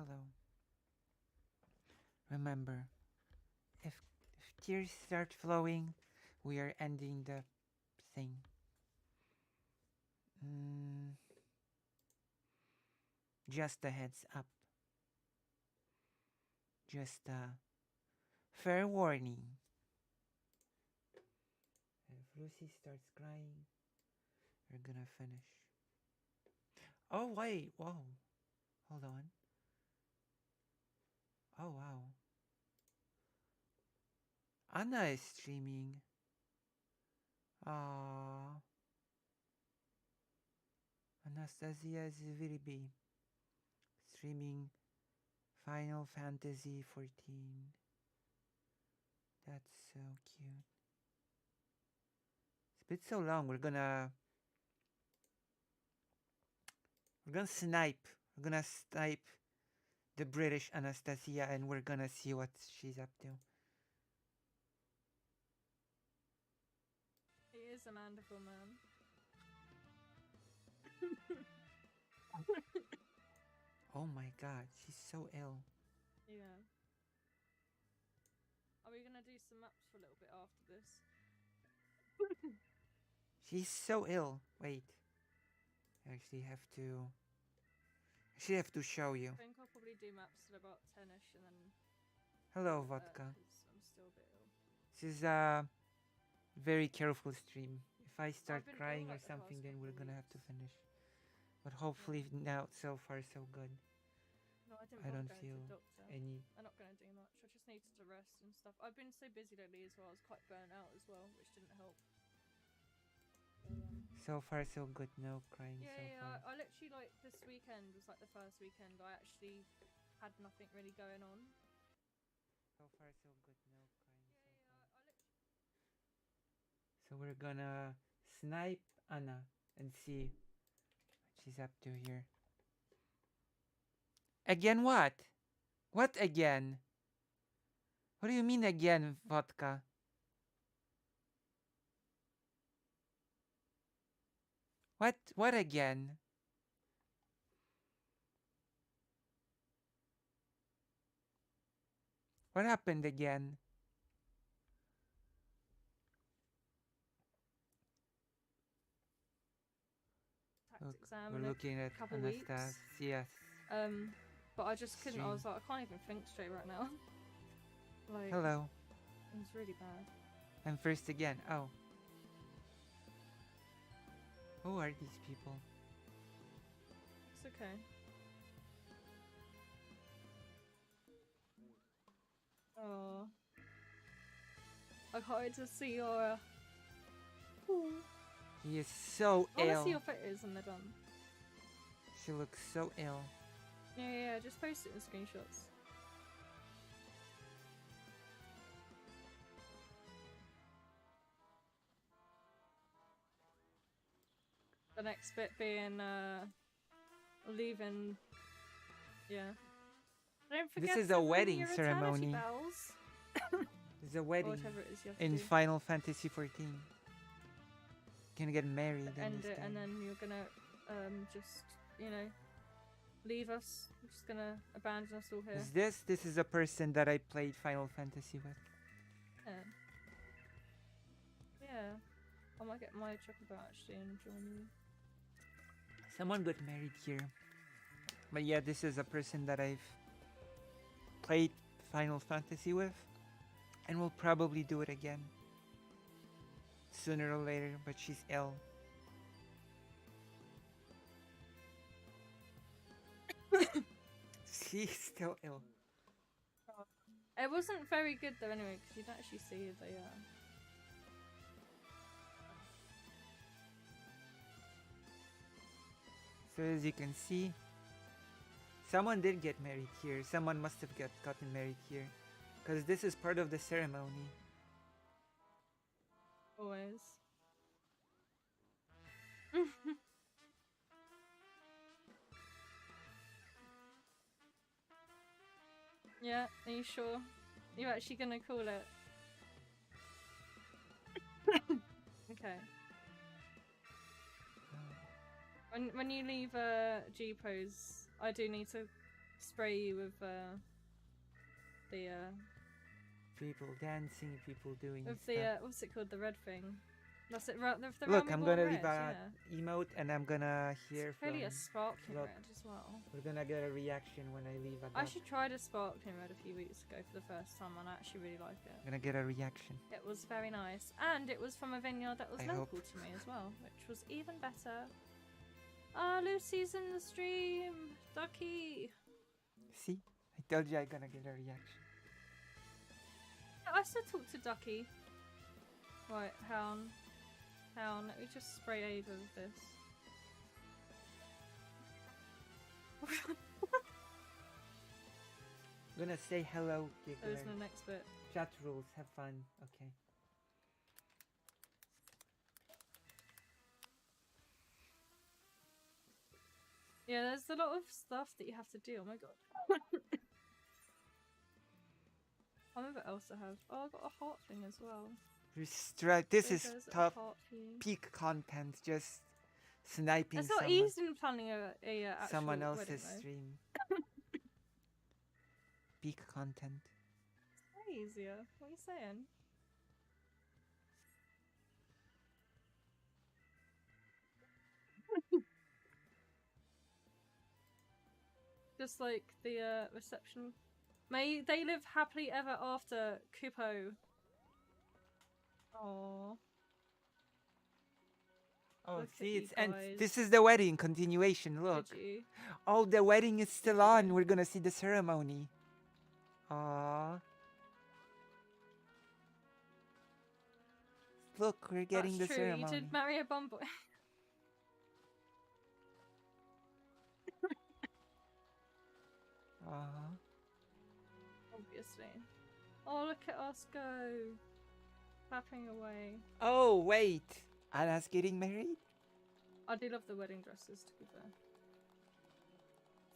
Hello. Remember, if tears start flowing, we are ending the thing. Just a heads up. Just a fair warning. If Lucy starts crying, we're gonna finish. Oh, wait. Whoa. Hold on. Oh, wow. Anna is streaming. Ah, Anastasia is very big. Streaming Final Fantasy 14. That's so cute. It's been so long. We're gonna snipe. We're gonna snipe the British Anastasia, and we're gonna see what she's up to. He is a mandible man. Oh my god, she's so ill. Yeah. Are we gonna do some maps for a little bit after this? She's so ill. Wait. I actually have to show you. I think I'll probably do maps at about 10ish and then... Hello, Vodka. I'm still a bit ill. This is a very careful stream. If I start crying ill, or something, then we're gonna have to finish. But hopefully now, so far, so good. No, I don't feel any... I'm not gonna do much. I just needed to rest and stuff. I've been so busy lately as well. I was quite burnt out as well, which didn't help. So far, so good. No crying so far. I literally, like, this weekend was like the first weekend I actually had nothing really going on. So far, so good. No crying so far. So we're gonna snipe Anna and see what she's up to here. Again what? What again? What do you mean again, Vodka? What again? What happened again? Look, exam we're in looking a at couple Anastasia. weeks. But I just couldn't. I was like, I can't even think straight right now. Like, hello. It was really bad. I'm first again. Oh. Who are these people? It's okay. Oh. I can't wait to see your... He is so ill. I want to see your photos when they're done. She looks so ill. Yeah, just post it in screenshots. The next bit being, leaving... Yeah. Don't forget this is a wedding ceremony. Bells. This is a wedding in Final Fantasy 14. Gonna get married and then you're gonna just, you know, leave us. You're just gonna abandon us all here. Is this is a person that I played Final Fantasy with. Yeah. I might get my chocolate actually and join you. Someone got married here. But yeah, this is a person that I've played Final Fantasy with. And we'll probably do it again. Sooner or later, but she's ill. She's still ill. It wasn't very good though anyway, because you don't actually see the So as you can see, someone did get married here. Someone must have gotten married here. Because this is part of the ceremony. Always. Yeah, are you sure? You're actually gonna call it? Okay. When you leave G-pose, I do need to spray you with the People dancing, people doing with stuff. the what's it called? The red thing. That's it. The Look, realmy I'm ball gonna red, leave a yeah. emote and I'm gonna hear It's really from. a sparkling look. red as well. We're gonna get a reaction when I leave a I dot. actually tried a sparkling red a few weeks ago for the first time, and I actually really liked it. Gonna get a reaction. It was very nice, and it was from a vineyard that was I local to me as well, which was even better. Ah, Lucy's in the stream. Ducky. See? I told you I'm gonna get a reaction. I still talk to Ducky. Right, Hound. Hound, let me just spray Ava with this. Gonna say hello, There's giggler. the next bit. Chat rules, have fun. Okay. Yeah, there's a lot of stuff that you have to do. Oh my god. I remember what else I have. Oh, I got a heart thing as well. This is There's a top heart thing. peak content, just sniping It's not easy in planning a actual someone else's wedding, though. stream. Peak content. It's way easier. What are you saying? Just like the reception. May they live happily ever after, Kupo. Aww. Oh, Look see, at it's you and guys. this is the wedding continuation. Look. Did you? Oh, the wedding is still on. We're gonna see the ceremony. Aww. Look, we're getting That's the true. ceremony. You did marry a bum boy. Aww. Obviously. Oh, look at us go. Clapping away. Oh, wait. Anna's getting married? I do love the wedding dresses, to be fair.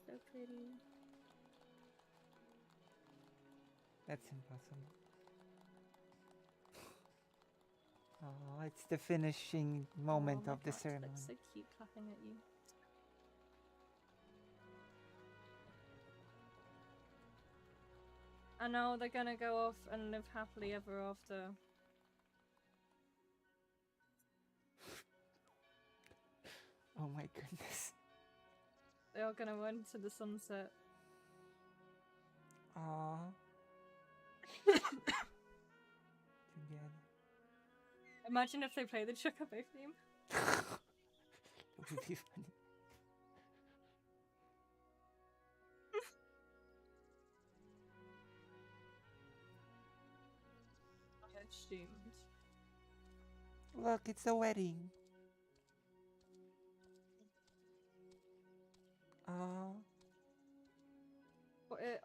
So pretty. That's impossible. Oh, it's the finishing moment Oh my of the God, ceremony. looks so cute clapping at you. And now they're gonna go off and live happily ever after. Oh my goodness. They are gonna run to the sunset. Aww. Together. Imagine if they play the Chocobo theme. It would be funny. I assumed. Look, it's a wedding. Aww.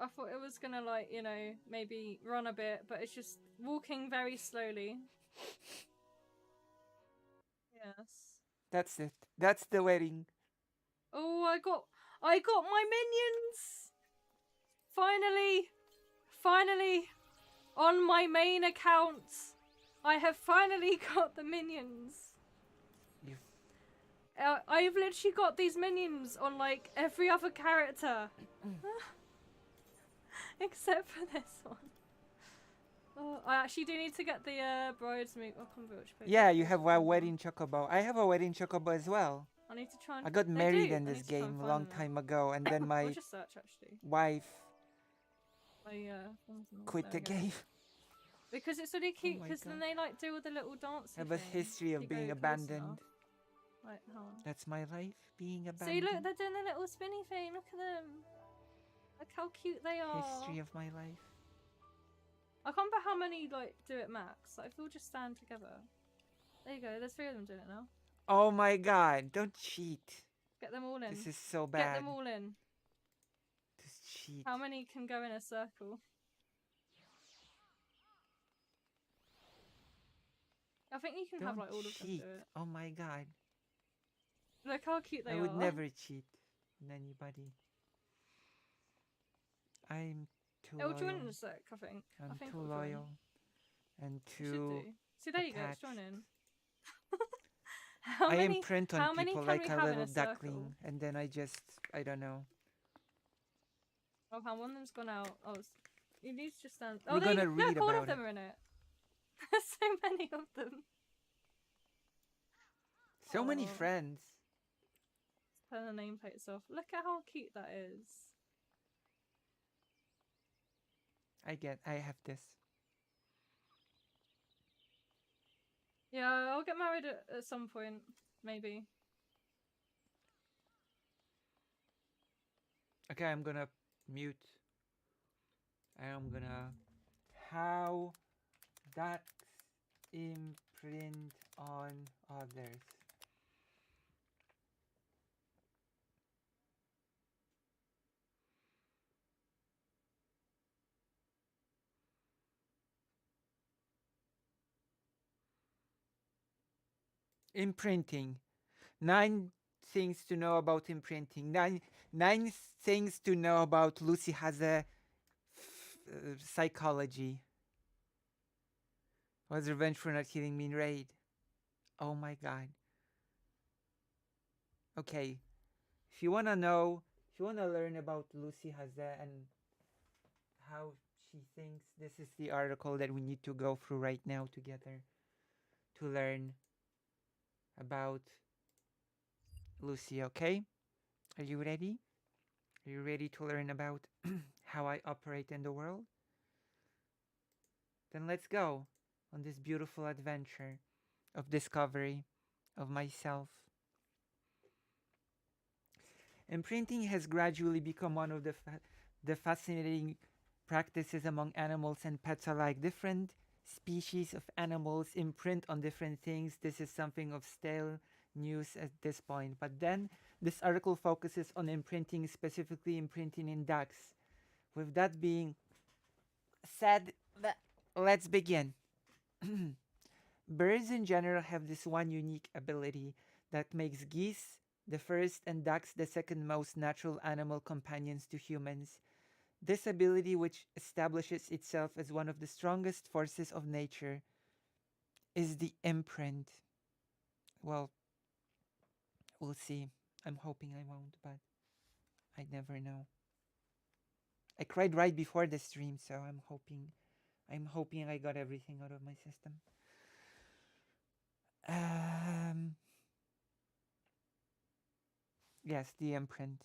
I thought it was gonna, like, you know, maybe run a bit, but it's just walking very slowly. Yes. That's it. That's the wedding. Oh, I got my minions! Finally, on my main account, I have finally got the minions. You've... I've literally got these minions on, like, every other character. Except for this one. Oh, I actually do need to get the bridesmaid. Yeah, you have a wedding chocobo. I have a wedding chocobo as well. I need to try and... I got They married do. in I this need to try and game a find long them. time ago, and then I'll my just search, actually. wife I quit the there we go. game. Because it's really cute, my because then God. they like do all the little dances. I have a history of being abandoned. Right, hold on. That's my life, being See, abandoned. look, they're doing the little spinny thing. Look at them. Look how cute they are. History of my life. I can't remember how many like do it max. Like, if we all just stand together. There you go. There's 3 of them doing it now. Oh my God! Don't cheat. Get them all in. This is so Get bad. them all in. Just cheat. How many can go in a circle? I think you can Don't have like all of them cheat. do it. Oh my God! Look how cute they I are. would never cheat on anybody. I'm too It'll loyal. join in a sec, I think. I'm I think too it'll join. loyal and It should too. do. See, there you go. It's attached. joining. I imprint how on many people can like we a have in little a circle? duckling, and then I don't know. Oh, how one of them's gone out. Oh, you need to just stand. Oh, We're gonna read look, all about of them it. are in it. There's so many of them. So many Oh, friends. turn the nameplates off. Look at how cute that is. I have this. Yeah, I'll get married at some point, maybe. Okay, I'm gonna mute. I'm gonna. How ducks imprint on others. Imprinting. 9 things to know about imprinting. Nine things to know about Lucy has a psychology. Was revenge for not killing me in raid. Oh my god. Okay. If you wanna know, if you wanna learn about Lucy Haze and how she thinks, this is the article that we need to go through right now together to learn about Lucy, okay? Are you ready? Are you ready to learn about how I operate in the world? Then let's go on this beautiful adventure of discovery of myself. Imprinting has gradually become one of the fascinating practices among animals and pets alike. Different species of animals imprint on different things. This is something of stale news at this point. But then this article focuses on imprinting, specifically imprinting in ducks. With that being said, let's begin. Birds in general have this one unique ability that makes geese the first and ducks the second most natural animal companions to humans. This ability, which establishes itself as one of the strongest forces of nature, is the imprint. Well, we'll see. I'm hoping I won't, but I never know. I cried right before the stream, so I'm hoping I got everything out of my system. Um yes, the imprint.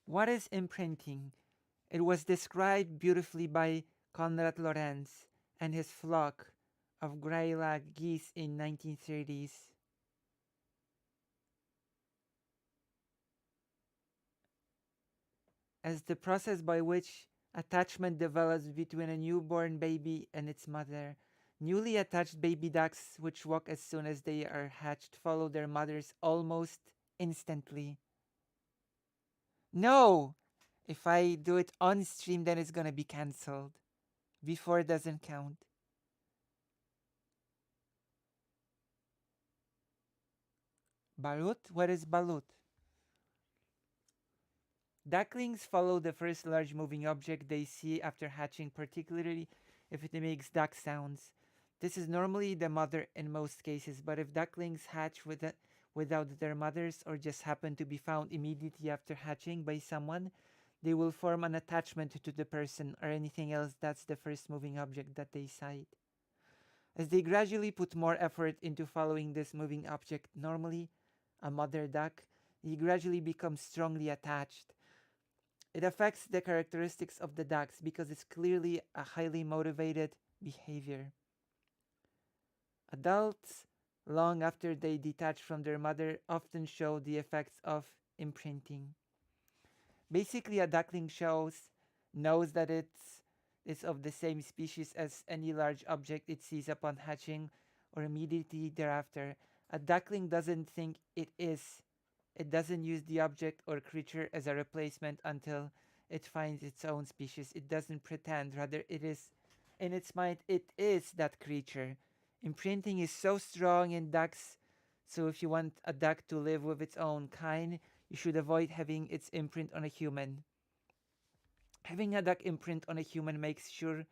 What is imprinting? It was described beautifully by Konrad Lorenz and his flock of grey-lag geese in 1930s. As the process by which attachment develops between a newborn baby and its mother. Newly attached baby ducks, which walk as soon as they are hatched, follow their mothers almost instantly. No! If I do it on stream, then it's gonna be cancelled. Before doesn't count. Balut? What is balut? Ducklings follow the first large moving object they see after hatching, particularly if it makes duck sounds. This is normally the mother in most cases, but if ducklings hatch without their mothers or just happen to be found immediately after hatching by someone, they will form an attachment to the person or anything else that's the first moving object that they sight. As they gradually put more effort into following this moving object, normally a mother duck, they gradually become strongly attached. It affects the characteristics of the ducks because it's clearly a highly motivated behavior. Adults, long after they detach from their mother, often show the effects of imprinting. Basically, a duckling knows that it's of the same species as any large object it sees upon hatching or immediately thereafter. A duckling doesn't think it is. It doesn't use the object or creature as a replacement until it finds its own species. It doesn't pretend, rather, it is, in its mind, it is that creature. Imprinting is so strong in ducks, so if you want a duck to live with its own kind, you should avoid having its imprint on a human. Having a duck imprint on a human makes sure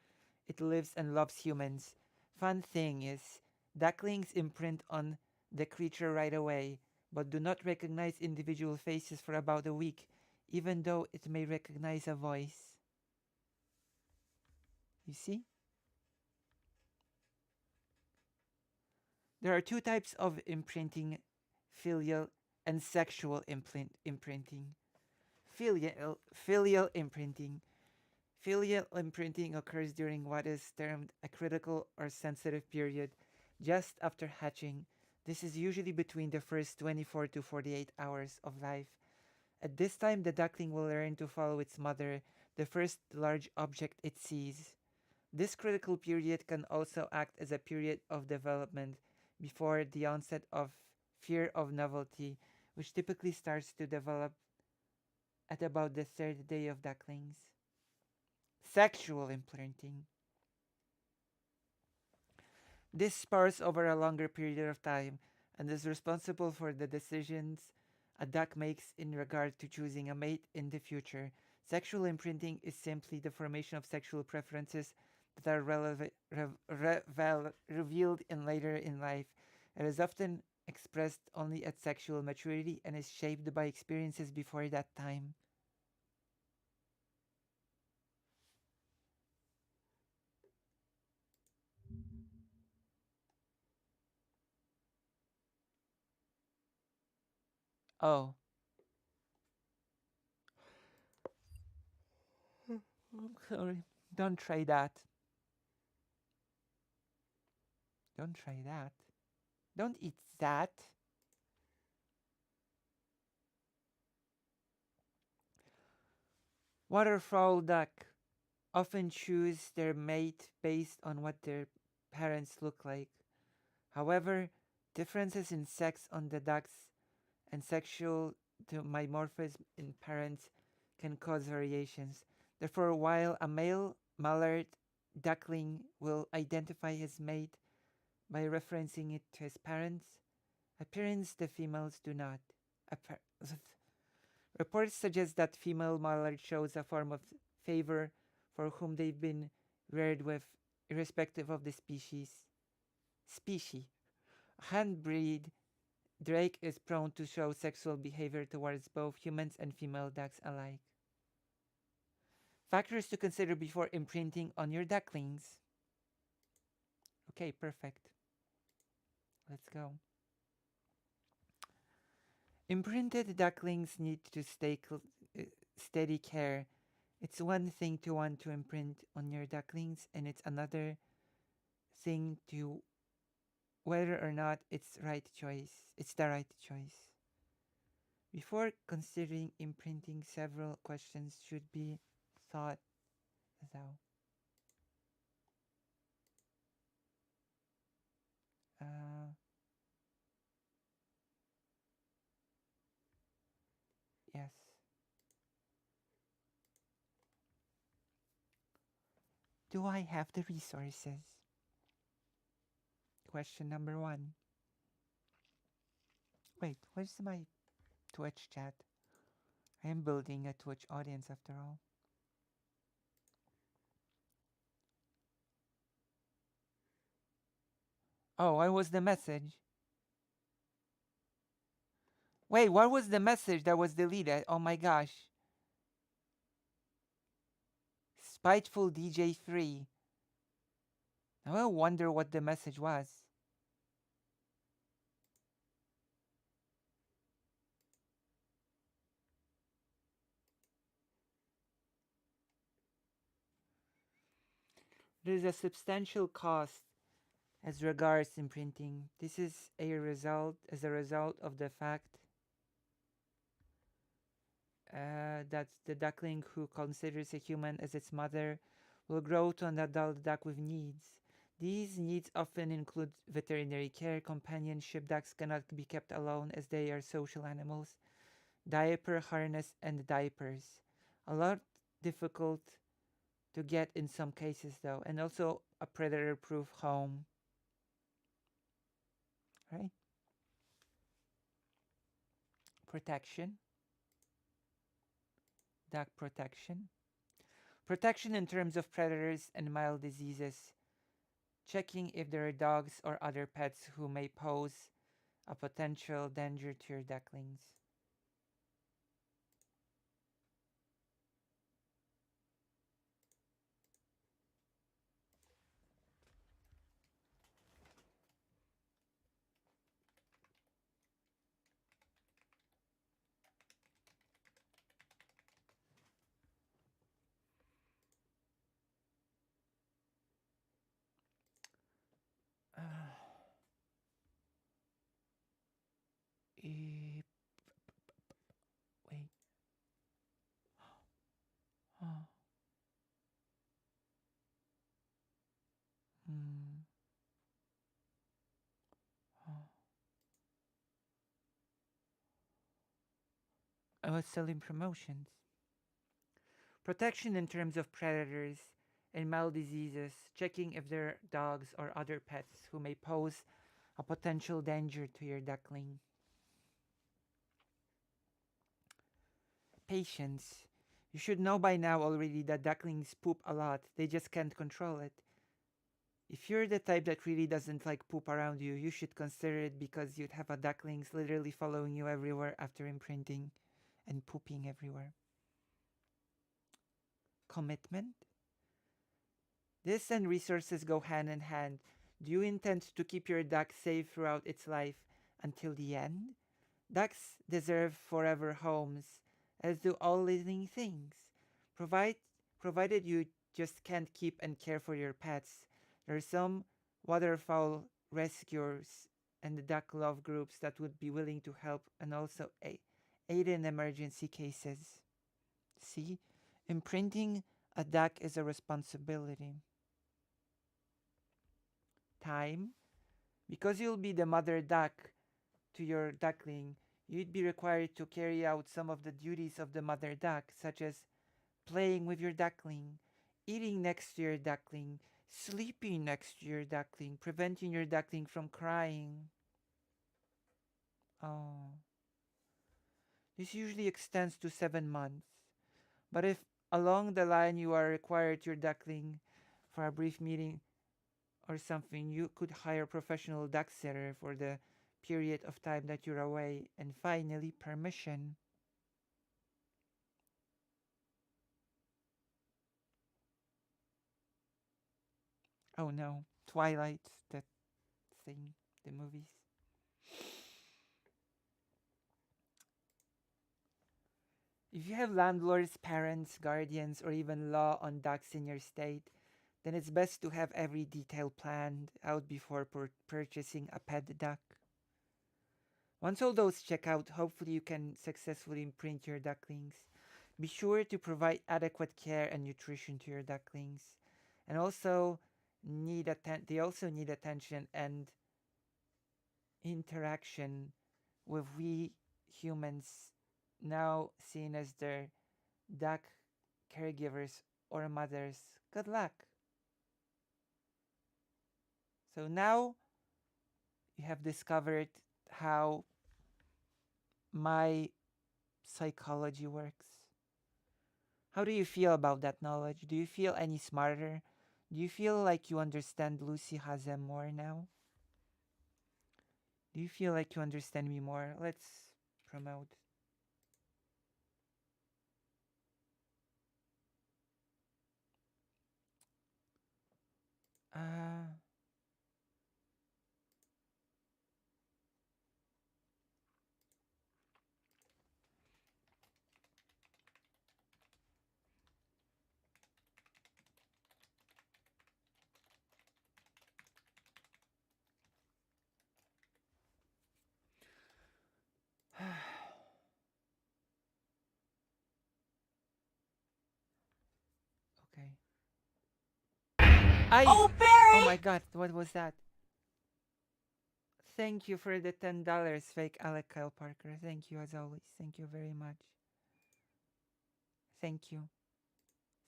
it lives and loves humans. Fun thing is, ducklings imprint on the creature right away. but do not recognize individual faces for about a week, even though it may recognize a voice. You see? There are two types of imprinting: filial and sexual imprinting. Filial imprinting. Filial imprinting occurs during what is termed a critical or sensitive period just after hatching. This is usually between the first 24 to 48 hours of life. At this time, the duckling will learn to follow its mother, the first large object it sees. This critical period can also act as a period of development before the onset of fear of novelty, which typically starts to develop at about the third day of ducklings. Sexual imprinting. This spars over a longer period of time and is responsible for the decisions a duck makes in regard to choosing a mate in the future. Sexual imprinting is simply the formation of sexual preferences that are revealed in later in life. It is often expressed only at sexual maturity and is shaped by experiences before that time. Oh, sorry. Don't try that. Don't try that. Don't eat that. Waterfowl duck often choose their mate based on what their parents look like. However, differences in sex on the ducks and sexual dimorphism in parents can cause variations. Therefore, while a male mallard duckling will identify his mate by referencing it to his parents' appearance, the females do not. Appar- Reports suggest that female mallard shows a form of favor for whom they've been reared with, irrespective of the species. Hand-breed drake is prone to show sexual behavior towards both humans and female ducks alike. Factors to consider before imprinting on your ducklings. Okay, perfect. Let's go. Imprinted ducklings need to stay steady care. It's one thing to want to imprint on your ducklings, and it's another thing to whether or not it's right choice. It's the right choice. Before considering imprinting, several questions should be thought though. Uh, yes. Do I have the resources? Question number one. Wait, where's my Twitch chat? I am building a Twitch audience after all. Oh, what was the message? Wait, what was the message that was deleted? Oh my gosh. Spiteful DJ3. Now I wonder what the message was. There's a substantial cost as regards imprinting. This is a result of the fact that the duckling who considers a human as its mother will grow to an adult duck with needs. These needs often include veterinary care, companionship. Ducks cannot be kept alone as they are social animals. Diaper, harness, and diapers. A lot difficult to get in some cases though, and also a predator-proof home. Right? Protection. Duck protection. Protection in terms of predators and mild diseases. Checking if there are dogs or other pets who may pose a potential danger to your ducklings. Uh, eh, wait. Oh, hmm, oh. I was selling promotions. Protection in terms of predators and mild diseases, checking if there are dogs or other pets who may pose a potential danger to your duckling. Patience. You should know by now already that ducklings poop a lot, they just can't control it. If you're the type that really doesn't like poop around you, you should consider it because you'd have a ducklings literally following you everywhere after imprinting and pooping everywhere. Commitment? This and resources go hand in hand. Do you intend to keep your duck safe throughout its life until the end? Ducks deserve forever homes, as do all living things. Provide, provided you just can't keep and care for your pets. There are some waterfowl rescuers and the duck love groups that would be willing to help and also aid in emergency cases. See, imprinting a duck is a responsibility. Time, because you'll be the mother duck to your duckling, you'd be required to carry out some of the duties of the mother duck, such as playing with your duckling, eating next to your duckling, sleeping next to your duckling, preventing your duckling from crying. Oh, this usually extends to 7 months. But if along the line you are required your duckling for a brief meeting or something, you could hire a professional duck sitter for the period of time that you're away. And finally, permission. Oh no, Twilight, that thing, the movies. If you have landlords, parents, guardians, or even law on ducks in your state, then it's best to have every detail planned out before purchasing a pet duck. Once all those check out, hopefully you can successfully imprint your ducklings. Be sure to provide adequate care and nutrition to your ducklings. And also they also need attention and interaction with we humans, now seen as their duck caregivers or mothers. Good luck. So now you have discovered how my psychology works. How do you feel about that knowledge? Do you feel any smarter? Do you feel like you understand Lucy Hazem more now? Do you feel like you understand me more? Let's promote. Uh, okay. Oh, Oh my Barry! god, what was that? Thank you for the $10, fake Alec Kyle Parker. Thank you as always. Thank you very much. Thank you.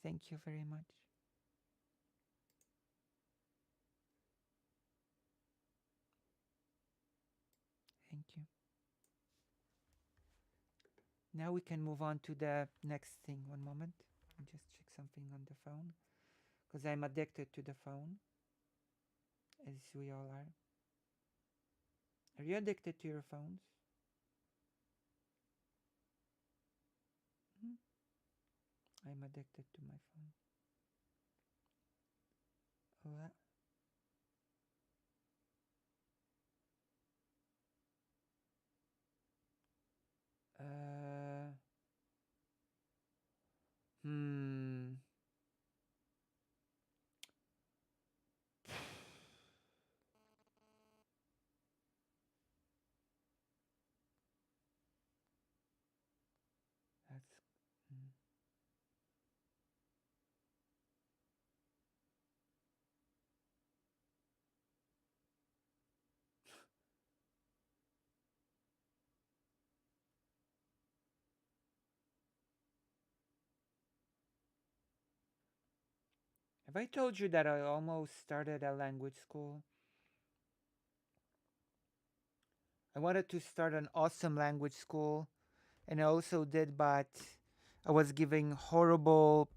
Thank you very much. Thank you. Now we can move on to the next thing. One moment. I'll just check something on the phone. Because I'm addicted to the phone, as we all are. Are you addicted to your phones? Hmm? I'm addicted to my phone. Oh, hmm. That's. Hmm. Have I told you that I almost started a language school? I wanted to start an awesome language school, and I also did, but I was giving horrible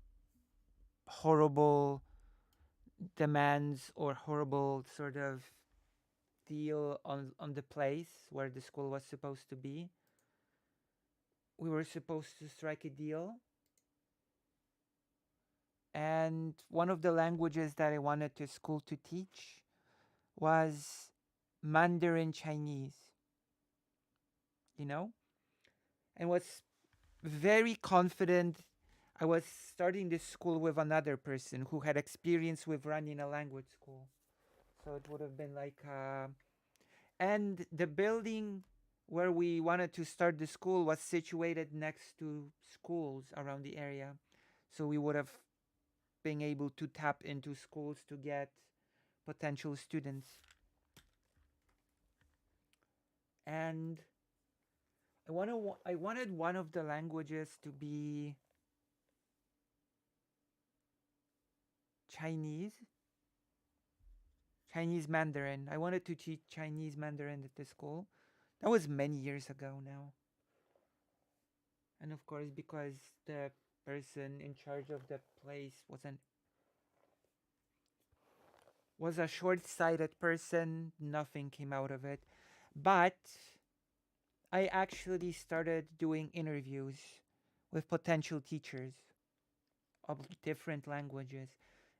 demands or horrible sort of deal on the place where the school was supposed to be. We were supposed to strike a deal, and one of the languages that I wanted the school to teach was Mandarin Chinese, you know? And was very confident. I was starting this school with another person who had experience with running a language school. So it would have been like, and the building where we wanted to start the school was situated next to schools around the area. So we would have been able to tap into schools to get potential students. And I wanted one of the languages to be Chinese, Chinese Mandarin. I wanted to teach Chinese Mandarin at the school. That was many years ago now. And of course, because the person in charge of the place was a short-sighted person, nothing came out of it. But I actually started doing interviews with potential teachers of different languages,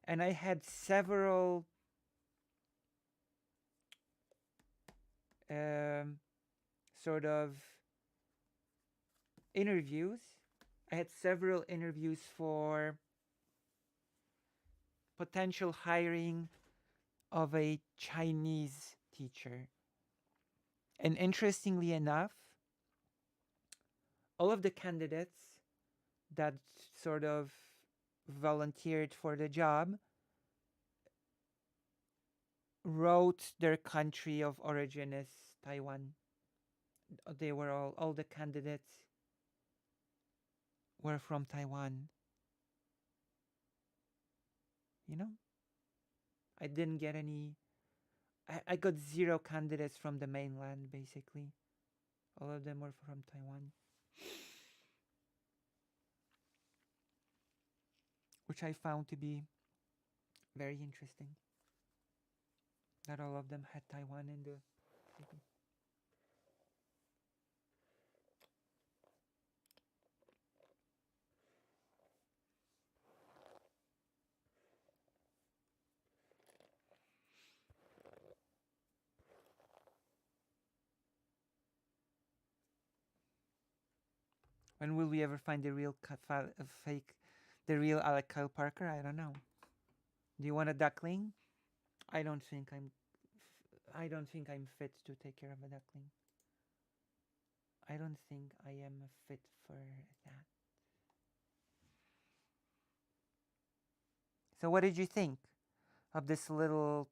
and I had several um, sort of interviews. I had several interviews for potential hiring of a Chinese teacher. And interestingly enough, all of the candidates that sort of volunteered for the job wrote their country of origin as Taiwan. They were all the candidates were from Taiwan. You know, I didn't get any. I got zero candidates from the mainland, basically. All of them were from Taiwan, which I found to be very interesting. Not all of them had Taiwan in the city. When will we ever find the real fake, the real Alec Kyle Parker? I don't know. Do you want a duckling? I don't think I'm. I don't think I'm fit to take care of a duckling. I don't think I am fit for that. So, what did you think of this little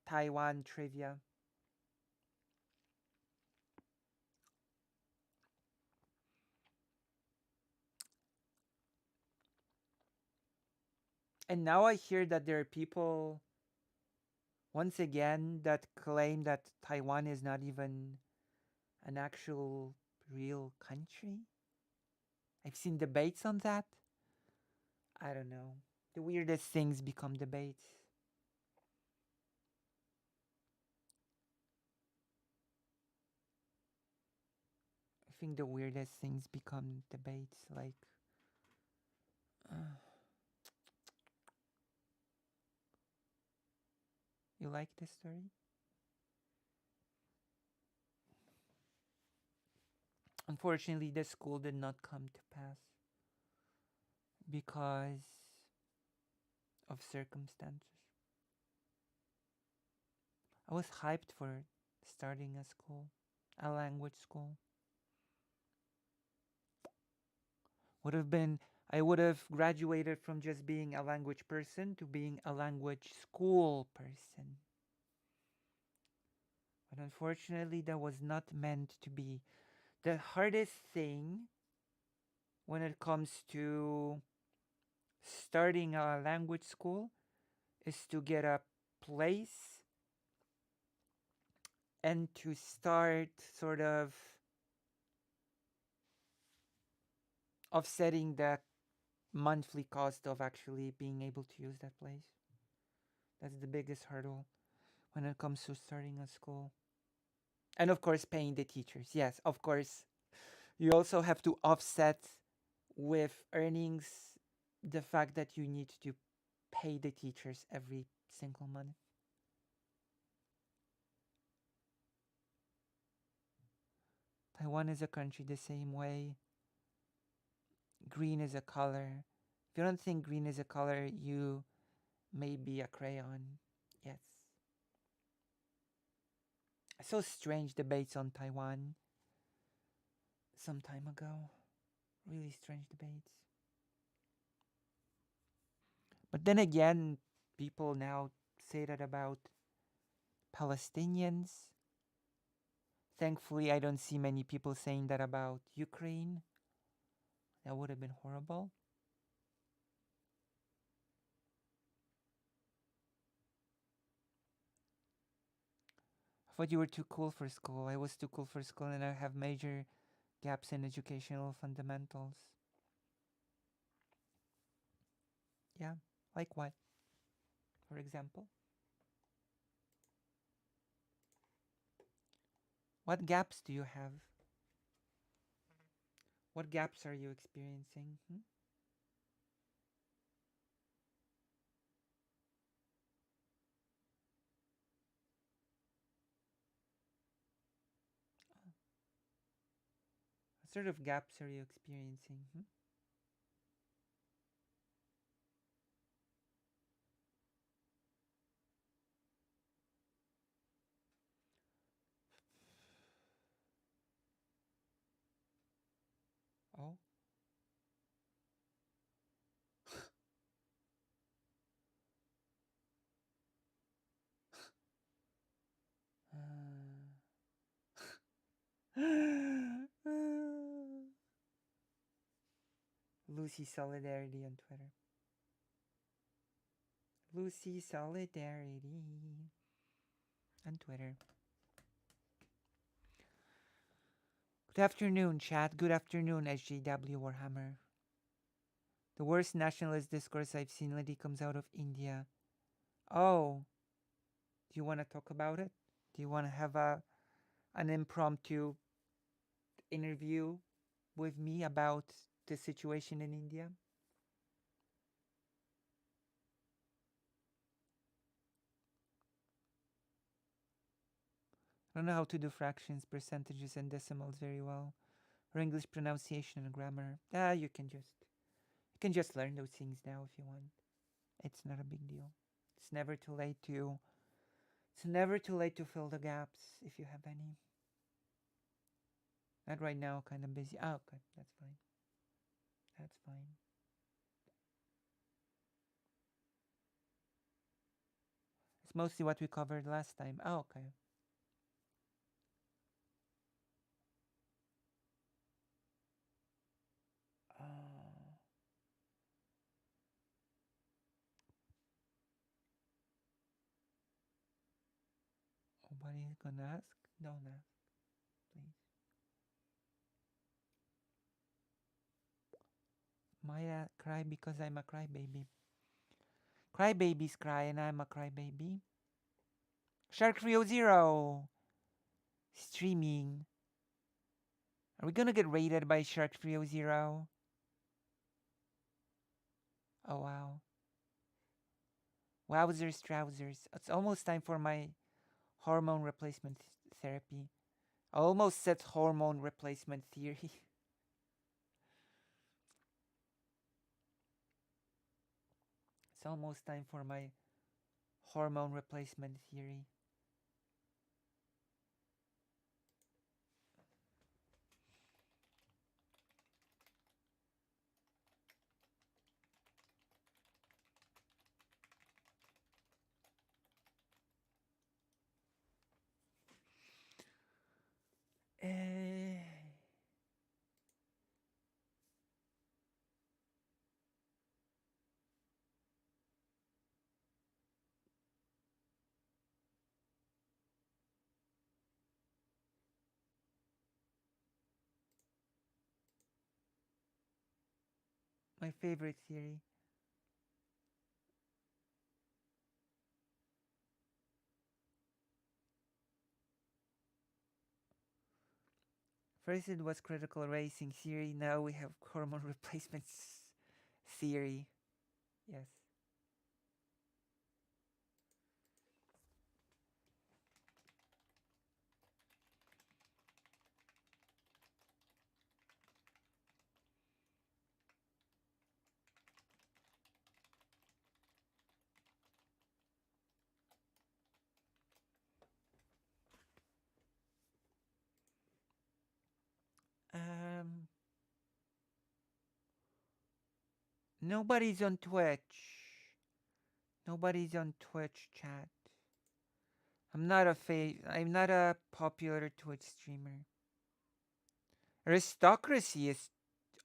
Taiwan trivia? And now I hear that there are people once again that claim that Taiwan is not even an actual real country. I've seen debates on that. I don't know. The weirdest things become debates. think the weirdest things become debates. Like, uh, you like this story? Unfortunately, the school did not come to pass because of circumstances. I was hyped for starting a school, a language school. Would have been I would have graduated from just being a language person to being a language school person. But unfortunately, that was not meant to be. The hardest thing when it comes to starting a language school is to get a place and to start sort of offsetting the monthly cost of actually being able to use that place. That's the biggest hurdle when it comes to starting a school. And of course, paying the teachers. Yes, of course. You also have to offset with earnings the fact that you need to pay the teachers every single month. Taiwan is a country the same way. Green is a color. If you don't think green is a color, you may be a crayon. Yes. I saw strange debates on Taiwan some time ago. Really strange debates. But then again, people now say that about Palestinians. Thankfully, I don't see many people saying that about Ukraine. That would have been horrible. I thought you were too cool for school. I was too cool for school, and I have major gaps in educational fundamentals. Yeah, like what, for example? What gaps do you have? What gaps are you experiencing? Hmm? What sort of gaps are you experiencing? Hmm? Oh, Lucy Solidarity on Twitter. Lucy Solidarity on Twitter. Good afternoon, chat. Good afternoon, SJW Warhammer. The worst nationalist discourse I've seen lately comes out of India. Oh, do you want to talk about it? Do you want to have an impromptu interview with me about the situation in India? I don't know how to do fractions, percentages, and decimals very well, or English pronunciation and grammar. You can just learn those things now if you want. It's not a big deal. It's never too late to it's never too late to fill the gaps if you have any. Not right now, kind of busy. Oh, okay, that's fine. That's fine. It's mostly what we covered last time. Oh, okay. Oh, nobody's gonna ask? Don't ask, please. Maya cry because I'm a crybaby. Crybabies cry and I'm a crybaby. Shark 300 streaming. Are we gonna get raided by Shark Trio Zero? Oh wow. Wowzers, trousers. It's almost time for my hormone replacement therapy. I almost said hormone replacement theory. It's almost time for my hormone replacement theory. Eh, my favorite theory. First it was critical racing theory, now we have hormone replacement theory. Yes. Um, Nobody's on Twitch. Nobody's on Twitch chat. I'm not a popular Twitch streamer. Aristocracy is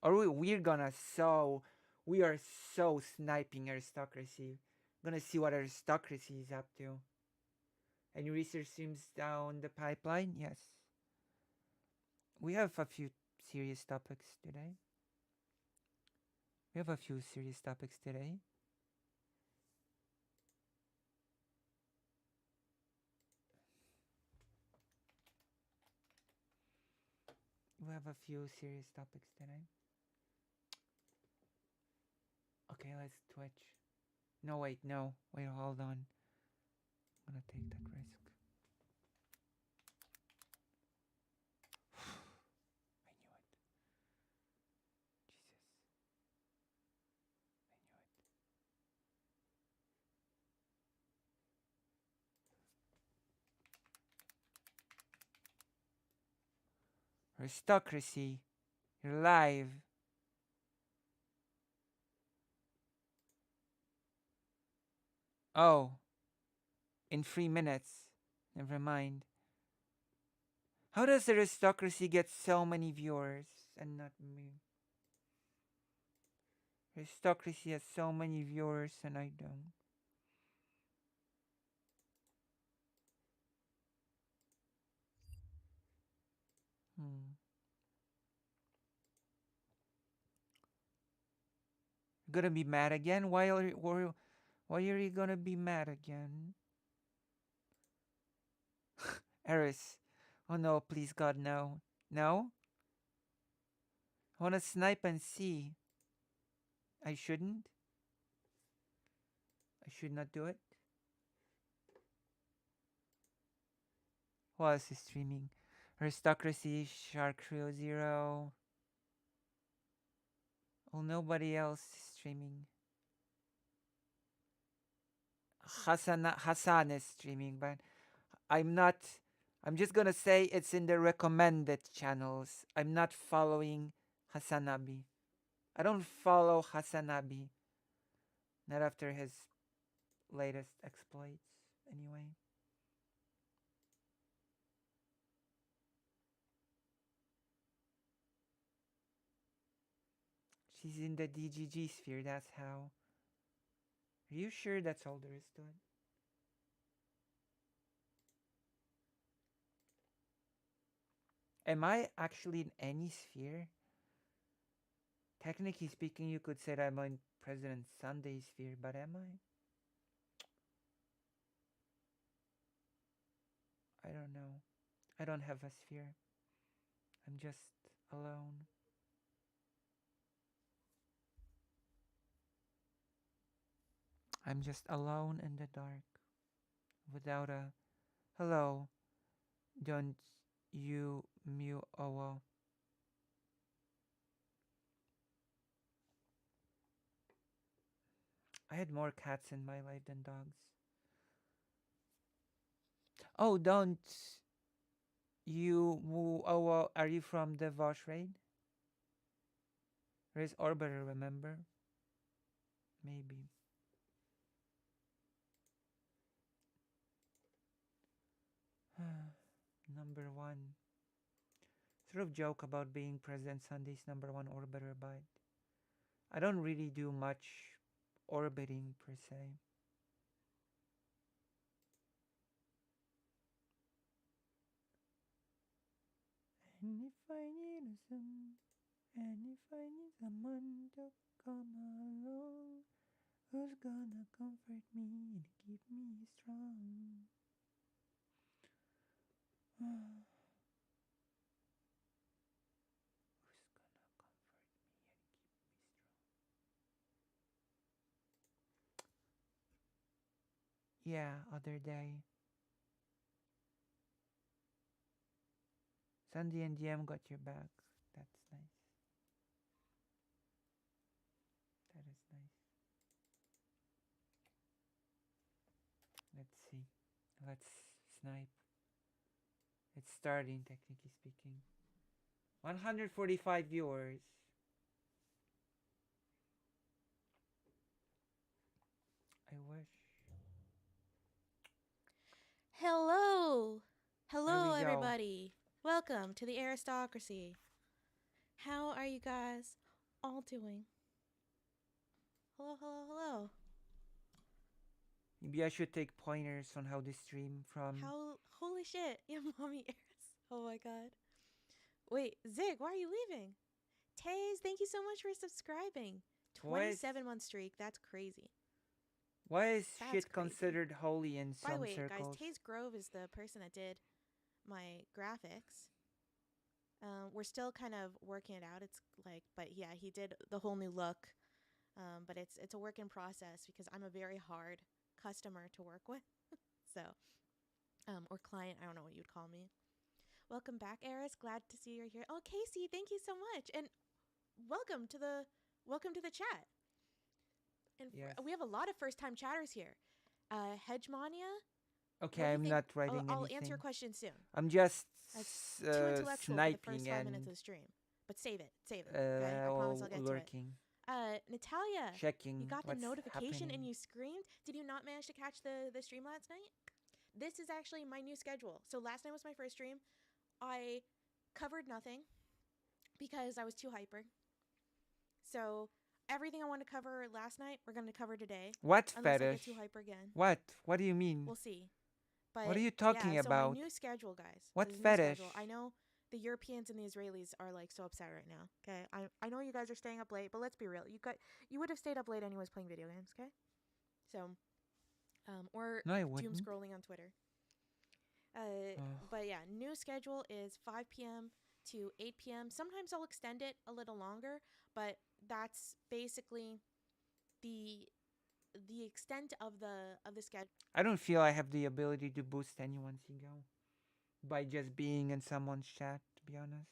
or we're gonna so we are so sniping aristocracy. Gonna see what aristocracy is up to. Any research streams down the pipeline? Yes. We have a few serious topics today. We have a few serious topics today. We have a few serious topics today. Okay, let's Twitch. No, wait, no. Wait, hold on. I'm gonna take that risk. I knew it. Jesus. I knew it. Aristocracy. You're live. Oh, in 3 minutes. Never mind. How does aristocracy get so many viewers and not me? Aristocracy has so many viewers and I don't. Hmm. Gonna be mad again? Why are you gonna be mad again? Eris. Oh no, please God, no. No? I wanna snipe and see. I shouldn't? I should not do it? Who else is streaming? Aristocracy, Shark Trio Zero. Oh, nobody else is streaming. Hassan is streaming, but I'm not. I'm just gonna say it's in the recommended channels. I'm not following Hasanabi. I don't follow Hasanabi. Not after his latest exploits, anyway. She's in the DGG sphere, that's how. Are you sure that's all there is to it? Am I actually in any sphere? Technically speaking, you could say that I'm in President Sunday's sphere, but am I? I don't know. I don't have a sphere. I'm just alone. I'm just alone in the dark without a hello. Don't you mew owo. I had more cats in my life than dogs. Oh, don't you moo owo. Are you from the Vosh raid? Race Orbiter, remember? Maybe. Number one. Sort of joke about being President Sunday's number one orbiter, but I don't really do much orbiting per se. And if I need someone to come along, who's gonna comfort me and keep me strong? Who's gonna comfort me and keep me strong? Yeah, other day. Sandy and DM got your back. That's nice. That is nice. Let's see. Let's snipe. It's starting, technically speaking. 145 viewers. I wish. Hello! There we Hello, go. everybody. Welcome to the aristocracy. How are you guys all doing? Hello, hello, hello. Maybe I should take pointers on how to stream from. Holy shit, yeah, mommy Eris. Oh my god. Wait, Zig, why are you leaving? Taze, thank you so much for subscribing. Why is 27-month streak, that's crazy. why is That's shit crazy. considered holy in By the some way, guys, circles? Taze Grove is the person that did my graphics. We're still kind of working it out. It's like, but yeah, he did the whole new look. But it's a work in process because I'm a very hard customer to work with. So, or client, I don't know what you'd call me. Welcome back, Eris. Glad to see you're here. Oh, Casey, thank you so much, and welcome to the chat. And Yes. we have a lot of first time chatters here. Hegemania, Okay, what do you I'm think? not writing I'll answer your anything. question soon. I'm just It's too intellectual for the first sniping 5 minutes and of the stream, but save it. Okay, I promise I'll get to it. lurking, Natalia, you checking got the what's notification and happening. you screamed. Did you not manage to catch the stream last night? This is actually my new schedule. So last night was my first stream. I covered nothing because I was too hyper. So everything I wanted to cover last night, we're going to cover today. What Unless I get fetish? too hyper again. What? What do you mean? We'll see. But What are you talking yeah, so my about? new schedule, guys. What This is fetish? new schedule. I know the Europeans and the Israelis are like so upset right now. Okay, I know you guys are staying up late, but let's be real. You would have stayed up late anyways playing video games. Okay, so or No, I doom wouldn't. scrolling on Twitter. Ugh. But yeah, new schedule is 5 p.m. to 8 p.m. Sometimes I'll extend it a little longer, but that's basically the extent of the schedule. I don't feel I have the ability to boost anyone's ego by just being in someone's chat, to be honest.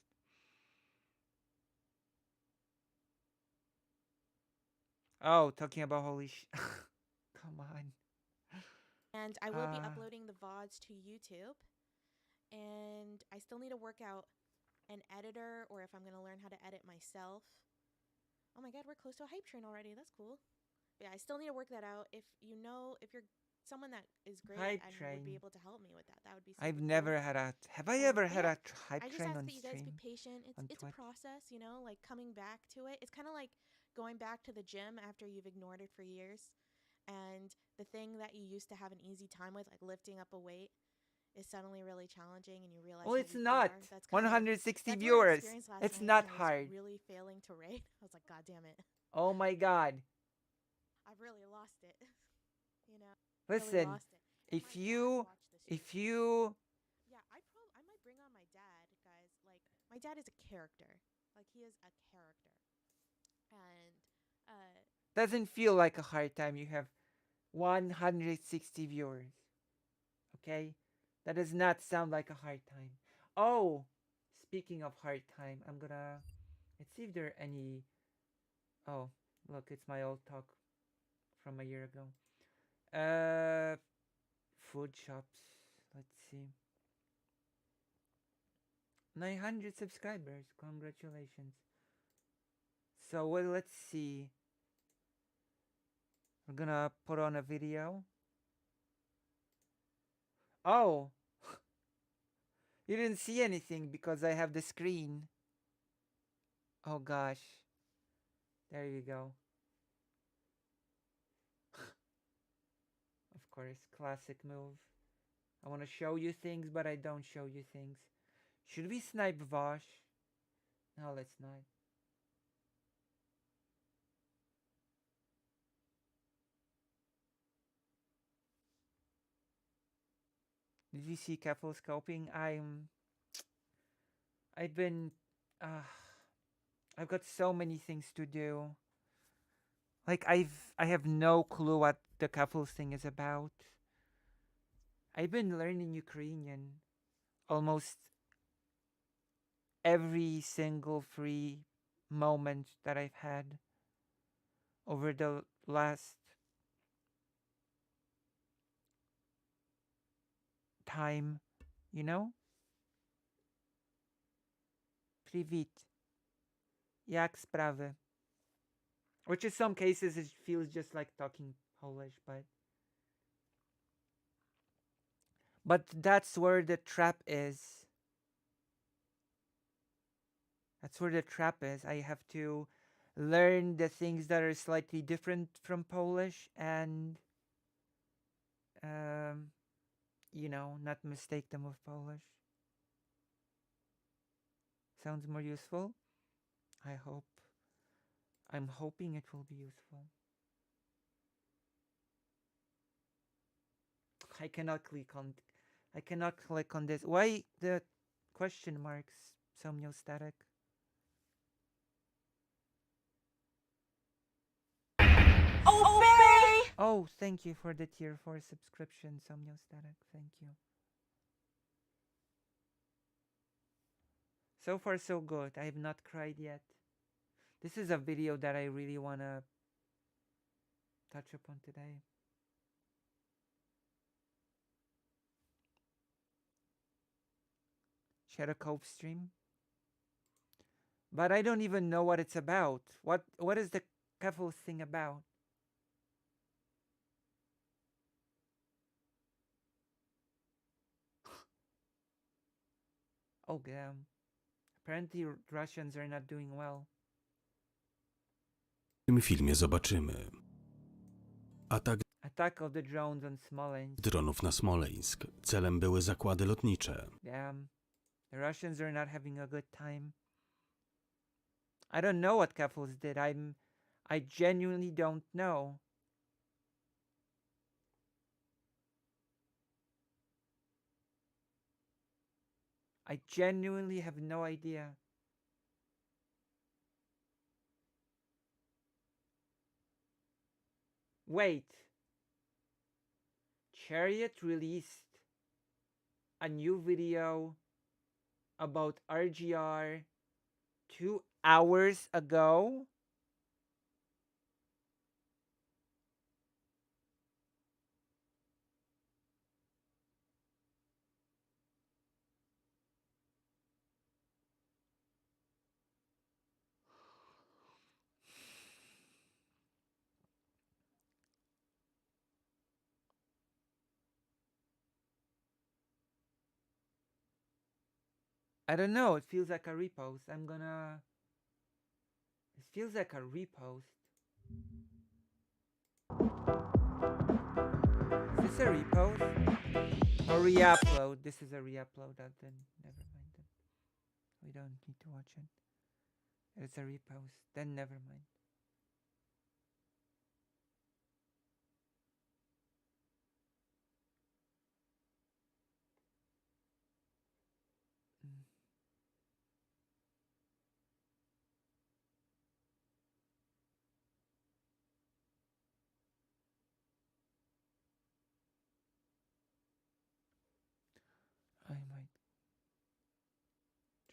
Oh, talking about holy sh. Come on. And I will be uploading the VODs to YouTube. And I still need to work out an editor or if I'm going to learn how to edit myself. Oh my god, we're close to a hype train already. That's cool. But yeah, I still need to work that out. If you're someone that is great Hype and train. would be able to help me with that, that would be super I've cool. never had a. Have I ever had yeah, a hype I just train ask on that you guys be stream? patient. on It's a Twitch? process, you know, like coming back to it. It's kind of like going back to the gym after you've ignored it for years. And the thing that you used to have an easy time with, like lifting up a weight, is suddenly really challenging and you realize Oh, how it's weak not. you are. That's 160 that's what I viewers. experienced last It's night not when I was hard. really failing to rate. I was like, God damn it. Oh my god. I've really lost it. You know, really Listen, lost it. And if you yeah, I might bring on my dad, guys. Like my dad is a character. Like he is a character, and Doesn't feel like a hard time. You have 160 viewers. Okay? That does not sound like a hard time. Oh, speaking of hard time, I'm gonna. Let's see if there are any. Oh, look, it's my old talk from a year ago. Uh, food shops. Let's see. 900 subscribers. Congratulations. So, well, let's see. We're gonna put on a video. Oh, you didn't see anything because I have the screen. Oh gosh. There you go. Of course, classic move. I want to show you things, but I don't show you things. Should we snipe Vosh? No, let's not. Did you see careful scoping? I've been. Uh, I've got so many things to do. Like I have no clue what the careful thing is about. I've been learning Ukrainian almost every single free moment that I've had over the last time, you know? Привіт. Jak sprawy? Which in some cases it feels just like talking Polish, but that's where the trap is. That's where the trap is. I have to learn the things that are slightly different from Polish and um not mistake them with Polish. Sounds more useful? I hope. I'm hoping it will be useful. I cannot click on I cannot click on this. Why the question marks, Somniostatic? Oh, thank you for the tier 4 subscription, Somniostatic. Thank you. So far, so good. I have not cried yet. This is a video that I really want to touch upon today. Shadow Cove stream. But I don't even know what it's about. What is the Kefil thing about? Oh damn. Apparently Russians are not doing well. W tym filmie zobaczymy atak Attack of the drones on Smolensk. dronów na Smoleńsk. Celem były zakłady lotnicze. Damn. The Russians are not having a good time. I don't know what Kefils did. I genuinely don't know. I genuinely have no idea. Wait. Chariot released a new video about RGR 2 hours ago? I don't know. It feels like a repost. It feels like a repost. Is this a repost? Or re-upload? This is a re-upload. Then never mind. Then we don't need to watch it. It's a repost. Then never mind.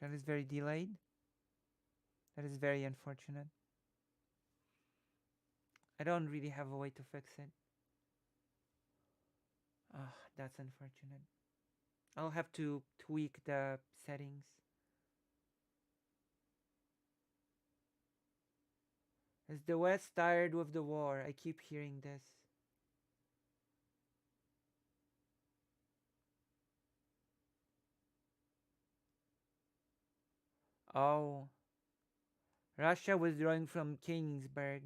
That is very delayed. That is very unfortunate. I don't really have a way to fix it. Ah, that's unfortunate. I'll have to tweak the settings. Is the West tired with the war? I keep hearing this. Oh, Russia withdrawing from Kingsburg.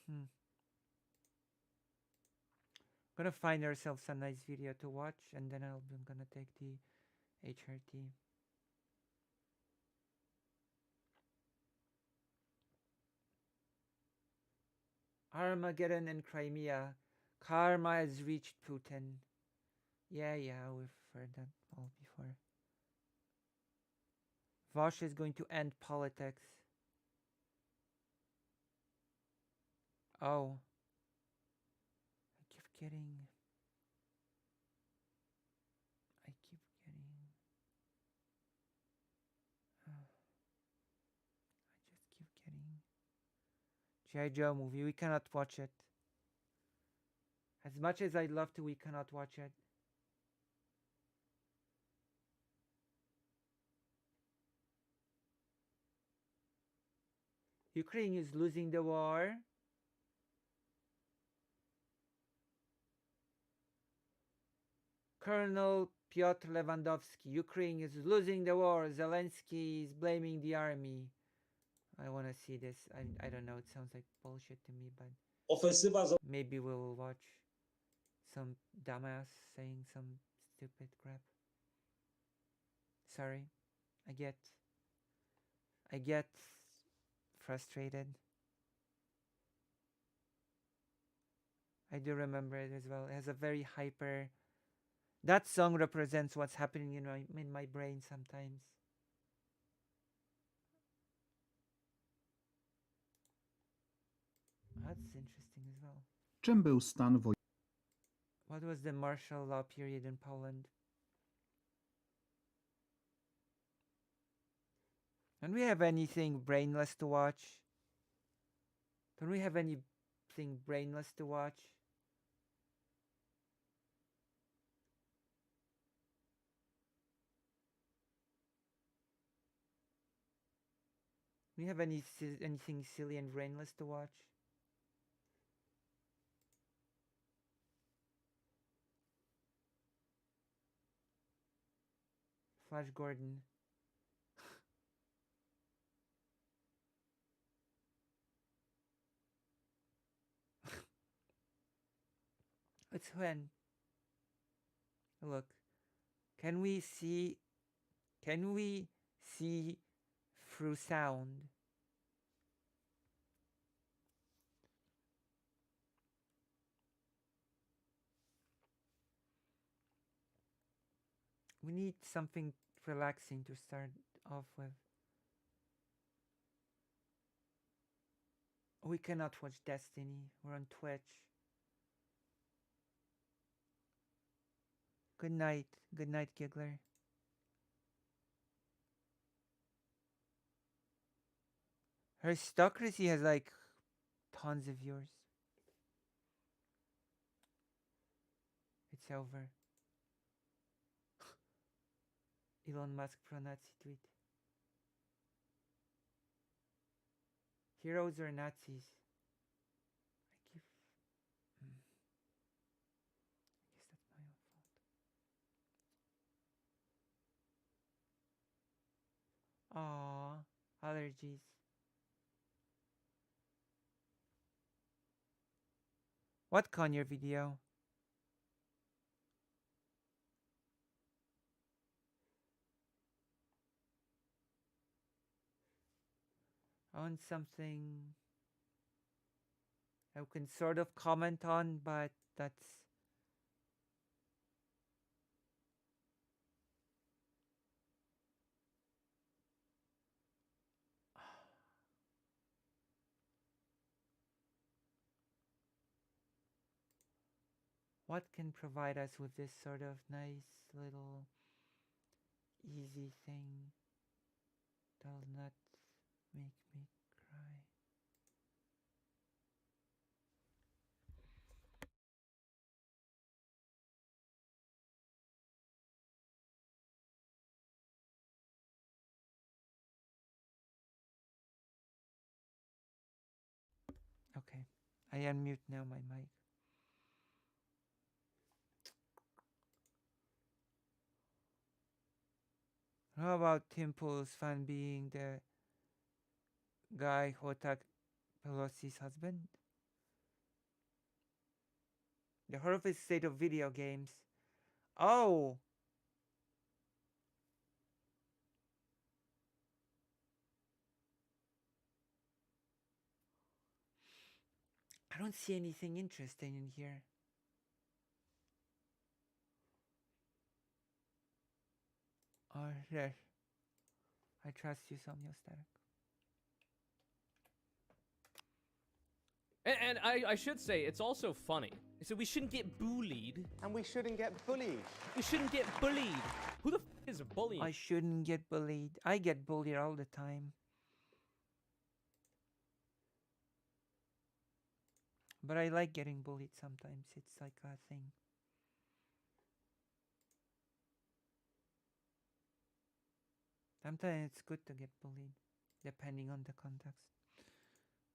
Hmm. Gonna find ourselves a nice video to watch, and then I'm gonna take the HRT. Armageddon and Crimea. Karma has reached Putin. Yeah, we've heard that all before. Vosh is going to end politics. Oh. I keep getting. I keep getting. I just keep getting. G.I. Joe movie. We cannot watch it. As much as I'd love to, we cannot watch it. Ukraine is losing the war. Colonel Pyotr Lewandowski. Ukraine is losing the war. Zelensky is blaming the army. I want to see this. I don't know. It sounds like bullshit to me, but maybe we'll watch some dumbass saying some stupid crap. Sorry. I get frustrated. I do remember it as well. It has a very hyper. That song represents what's happening in my brain sometimes. That's interesting as well. Czym był stan What was the martial law period in Poland? Don't we have anything brainless to watch? Don't we have anything brainless to watch? Do we have anything silly and brainless to watch? Flash Gordon. It's when. Look. Can we see through sound? We need something relaxing to start off with. We cannot watch Destiny. We're on Twitch. Good night. Good night, Giggler. Her Stocracy has like tons of viewers. It's over. Elon Musk pro-Nazi tweet. Heroes or Nazis? I keep. I guess that's my own fault. Aww, allergies. What Conyer video? On something I can sort of comment on, but that's. what can provide us with this sort of nice little easy thing that'll not make me cry. Okay, I unmute now my mic. How about Tim Pool's fan being the guy who attacked Pelosi's husband? The horrific state of video games. Oh! I don't see anything interesting in here. Oh, there. I trust you, Somnio Static. And I should say, it's also funny. So we shouldn't get bullied. And we shouldn't get bullied. We shouldn't get bullied. Who the f is bullying? I shouldn't get bullied. I get bullied all the time. But I like getting bullied sometimes. It's like a thing. Sometimes it's good to get bullied, depending on the context.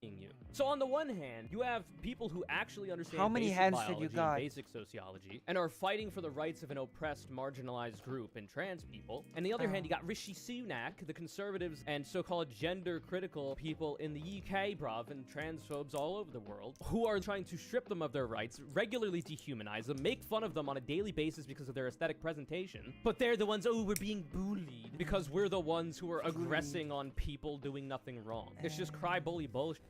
You. So on the one hand, you have people who actually understand How many basic hands biology did you and got? basic sociology and are fighting for the rights of an oppressed, marginalized group and trans people. And the other hand, you got Rishi Sunak, the conservatives and so-called gender-critical people in the UK, bruv, and transphobes all over the world, who are trying to strip them of their rights, regularly dehumanize them, make fun of them on a daily basis because of their aesthetic presentation. But they're the ones, oh, we're being bullied because we're the ones who are aggressing on people doing nothing wrong. It's just cry bully bullshit.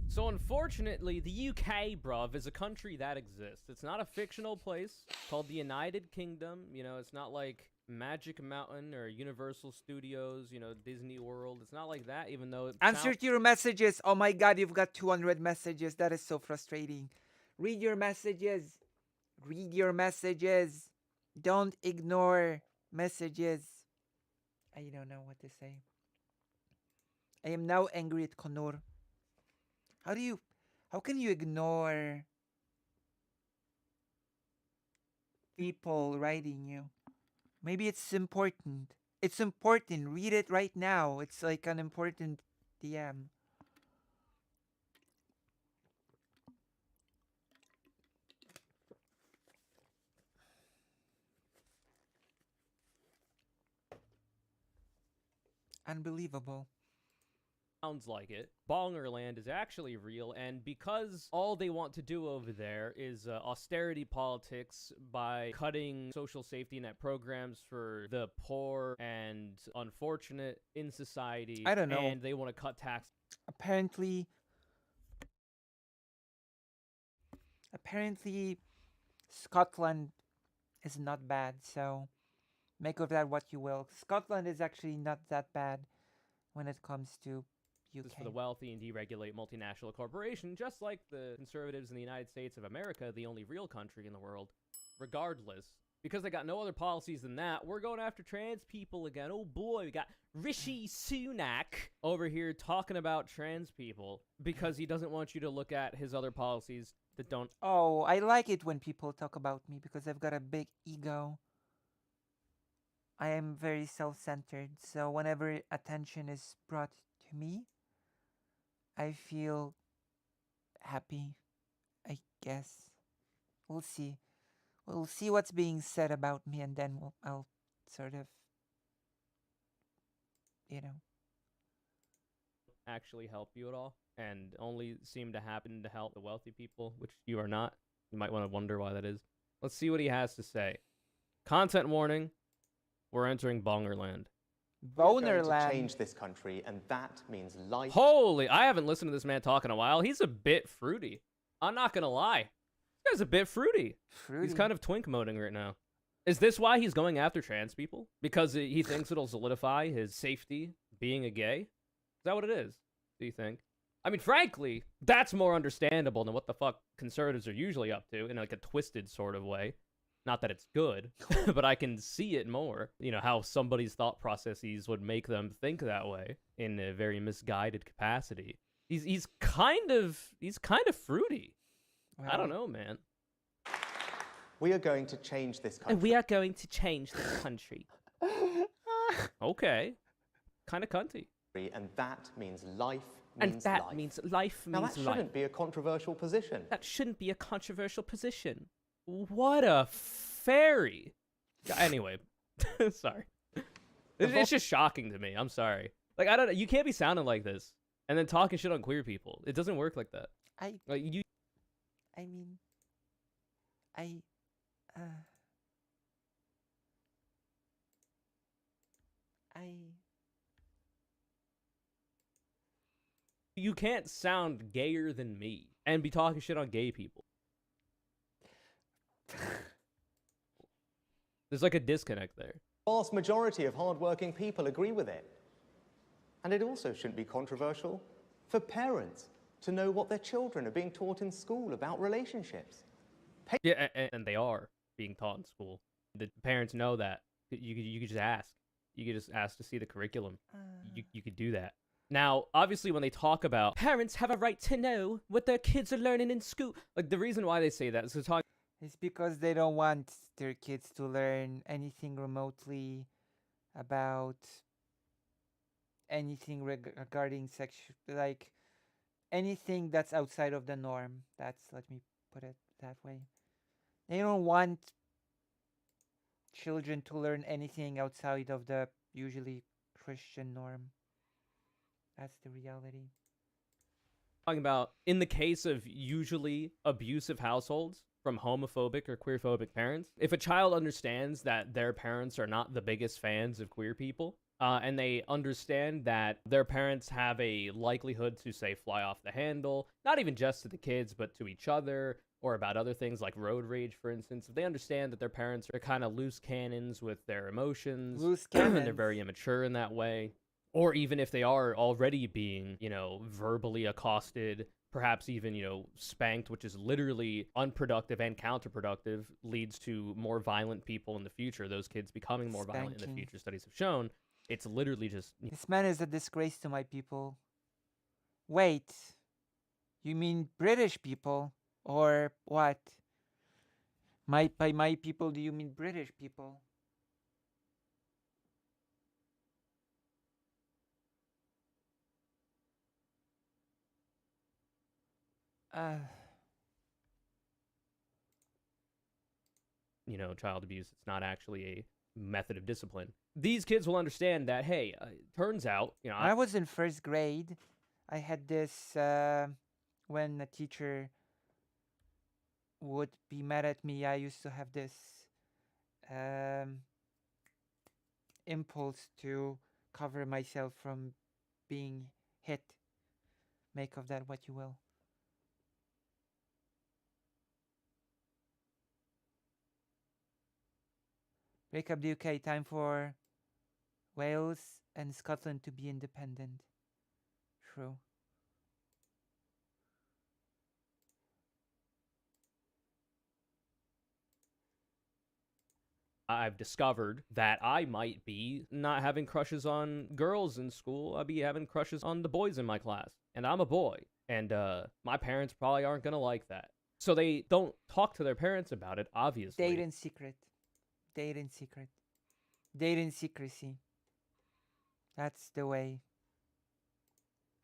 So unfortunately, the UK, bruv, is a country that exists. It's not a fictional place called the United Kingdom. You know, it's not like Magic Mountain or Universal Studios, you know, Disney World. It's not like that, even though it Answer to your messages. Oh my god, you've got 200 messages. That is so frustrating. Read your messages. Read your messages. Don't ignore messages. I don't know what to say. I am now angry at Connor. How can you ignore people writing you? Maybe it's important. It's important. Read it right now. It's like an important DM. Unbelievable. Sounds like it. Bongerland is actually real, and because all they want to do over there is austerity politics by cutting social safety net programs for the poor and unfortunate in society, I don't know. and they want to cut tax. Apparently, Scotland is not bad, so make of that what you will. Scotland is actually not that bad when it comes to UK. For the wealthy and deregulate multinational corporations, just like the conservatives in the United States of America, the only real country in the world. Regardless, because they got no other policies than that, we're going after trans people again. Oh boy, we got Rishi Sunak over here talking about trans people because he doesn't want you to look at his other policies that don't. Oh, I like it when people talk about me because I've got a big ego. I am very self-centered, so whenever attention is brought to me, I feel happy, I guess. We'll see. We'll see what's being said about me, and then I'll sort of, you know. Actually help you at all, and only seem to happen to help the wealthy people, which you are not. You might want to wonder why that is. Let's see what he has to say. Content warning. We're entering Bongerland. We're going to Bonerland. change this country, and that means life. Holy, I haven't listened to this man talk in a while. He's a bit fruity. I'm not gonna lie. This guy's a bit fruity. Fruity. He's kind of twink moding right now. Is this why he's going after trans people? Because he thinks it'll solidify his safety being a gay? Is that what it is, do you think? I mean, frankly, that's more understandable than what the fuck conservatives are usually up to in like a twisted sort of way. Not that it's good, but I can see it more. You know, how somebody's thought processes would make them think that way in a very misguided capacity. He's kind of fruity. I don't know, man. We are going to change this country. And we are going to change this country. Okay. Kind of cunty. And that means life And means that life. means life Now means that life. shouldn't be a controversial position. That shouldn't be a controversial position. What a fairy. Anyway, sorry. It's just shocking to me. I'm sorry. Like, I don't know. You can't be sounding like this and then talking shit on queer people. It doesn't work like that. I Like, you. mean, I You can't sound gayer than me and be talking shit on gay people. There's like a disconnect there. Vast majority of hard-working people agree with it. And it also shouldn't be controversial for parents to know what their children are being taught in school about relationships. Yeah, and they are being taught in school. The parents know that. You could just ask. You could just ask to see the curriculum. You could do that. Now, obviously, when they talk about parents have a right to know what their kids are learning in school, like the reason why they say that is to talk. it's because they don't want their kids to learn anything remotely about anything regarding like anything that's outside of the norm. Let me put it that way. They don't want children to learn anything outside of the usually Christian norm. That's the reality. Talking about in the case of usually abusive households from homophobic or queerphobic parents, if a child understands that their parents are not the biggest fans of queer people, and they understand that their parents have a likelihood to, say, fly off the handle, not even just to the kids, but to each other, or about other things like road rage, for instance, if they understand that their parents are kind of loose cannons with their emotions, Loose and cannons. they're very immature in that way, or even if they are already being, verbally accosted, perhaps even, spanked, which is literally unproductive and counterproductive, leads to more violent people in the future, those kids becoming more violent in the Spanking. future, studies have shown. It's literally just... This man is a disgrace to my people. Wait, you mean British people? Or what? By my people, do you mean British people? Child abuse. It's not actually a method of discipline. These kids will understand that, hey, turns out, When I was in first grade, I had this when a teacher would be mad at me, I used to have this impulse to cover myself from being hit. Make of that what you will. Break up the UK. Time for Wales and Scotland to be independent. True. I've discovered that I might be not having crushes on girls in school. I'll be having crushes on the boys in my class. And I'm a boy. And my parents probably aren't going to like that. So they don't talk to their parents about it, obviously. Date in secret. Date in secret. Date in secrecy. That's the way.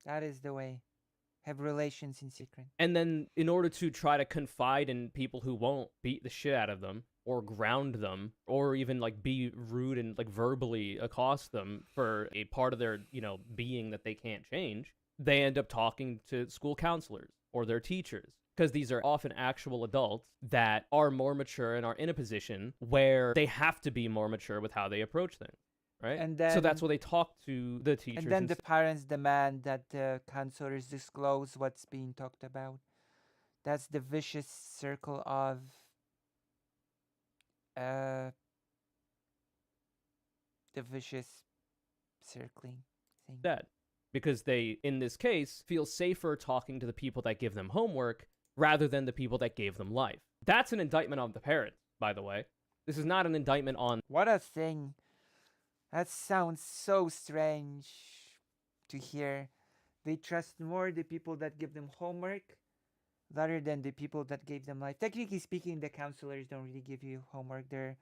That is the way. Have relations in secret. And then in order to try to confide in people who won't beat the shit out of them or ground them or even like be rude and like verbally accost them for a part of their, being that they can't change, they end up talking to school counselors or their teachers. Because these are often actual adults that are more mature and are in a position where they have to be more mature with how they approach things, right? And so that's then- why they talk to the teachers. And then the parents demand that the counselors disclose what's being talked about. That's the vicious circle of the vicious circling thing. that. because they, in this case, feel safer talking to the people that give them homework rather than the people that gave them life. That's an indictment on the parents, by the way. This is not an indictment on... What a thing. That sounds so strange to hear. They trust more the people that give them homework rather than the people that gave them life. Technically speaking, the counselors don't really give you homework. They're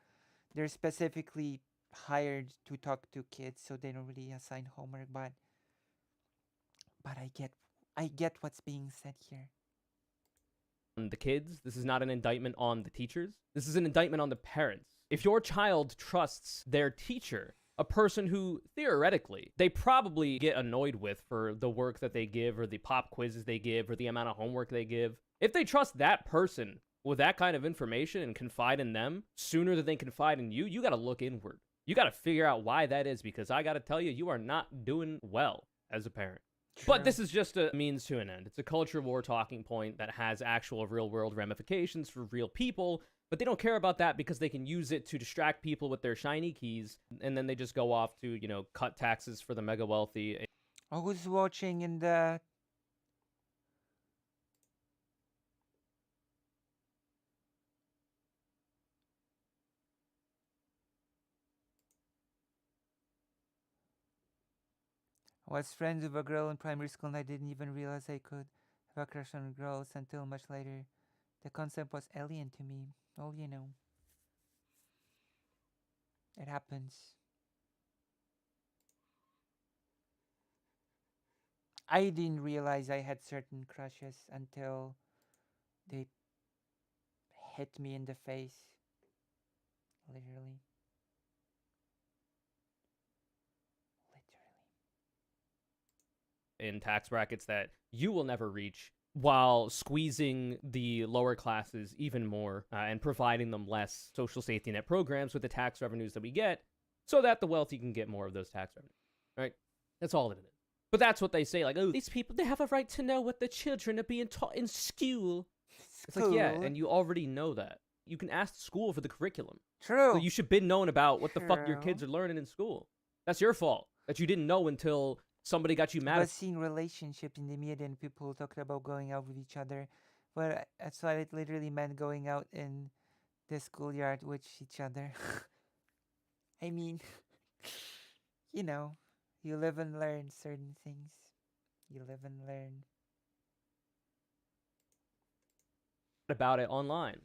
specifically hired to talk to kids, so they don't really assign homework. But I get what's being said here. The kids. This is not an indictment on the teachers. This is an indictment on the parents. If your child trusts their teacher, a person who theoretically they probably get annoyed with for the work that they give or the pop quizzes they give or the amount of homework they give, if they trust that person with that kind of information and confide in them sooner than they confide in you, you got to look inward. You got to figure out why that is, because I got to tell you, you are not doing well as a parent. But this is just a means to an end. It's a culture war talking point that has actual real-world ramifications for real people, but they don't care about that because they can use it to distract people with their shiny keys, and then they just go off to, you know, cut taxes for the mega wealthy. Oh, who's watching in the... I was friends with a girl in primary school and I didn't even realize I could have a crush on girls until much later. The concept was alien to me. Well, you know. It happens. I didn't realize I had certain crushes until they hit me in the face. Literally. In tax brackets that you will never reach, while squeezing the lower classes even more and providing them less social safety net programs with the tax revenues that we get, so that the wealthy can get more of those tax revenues, right? That's all it is. But that's what they say, like, oh, these people, they have a right to know what the children are being taught in school. It's like, yeah, and you already know that. You can ask the school for the curriculum. True. So you should be knowing about what the fuck your kids are learning in school. That's your fault that you didn't know until somebody got you mad. I've seen relationships in the media and people talking about going out with each other. But that's why it literally meant going out in the schoolyard with each other. I mean, you know, you live and learn certain things. You live and learn. About it online.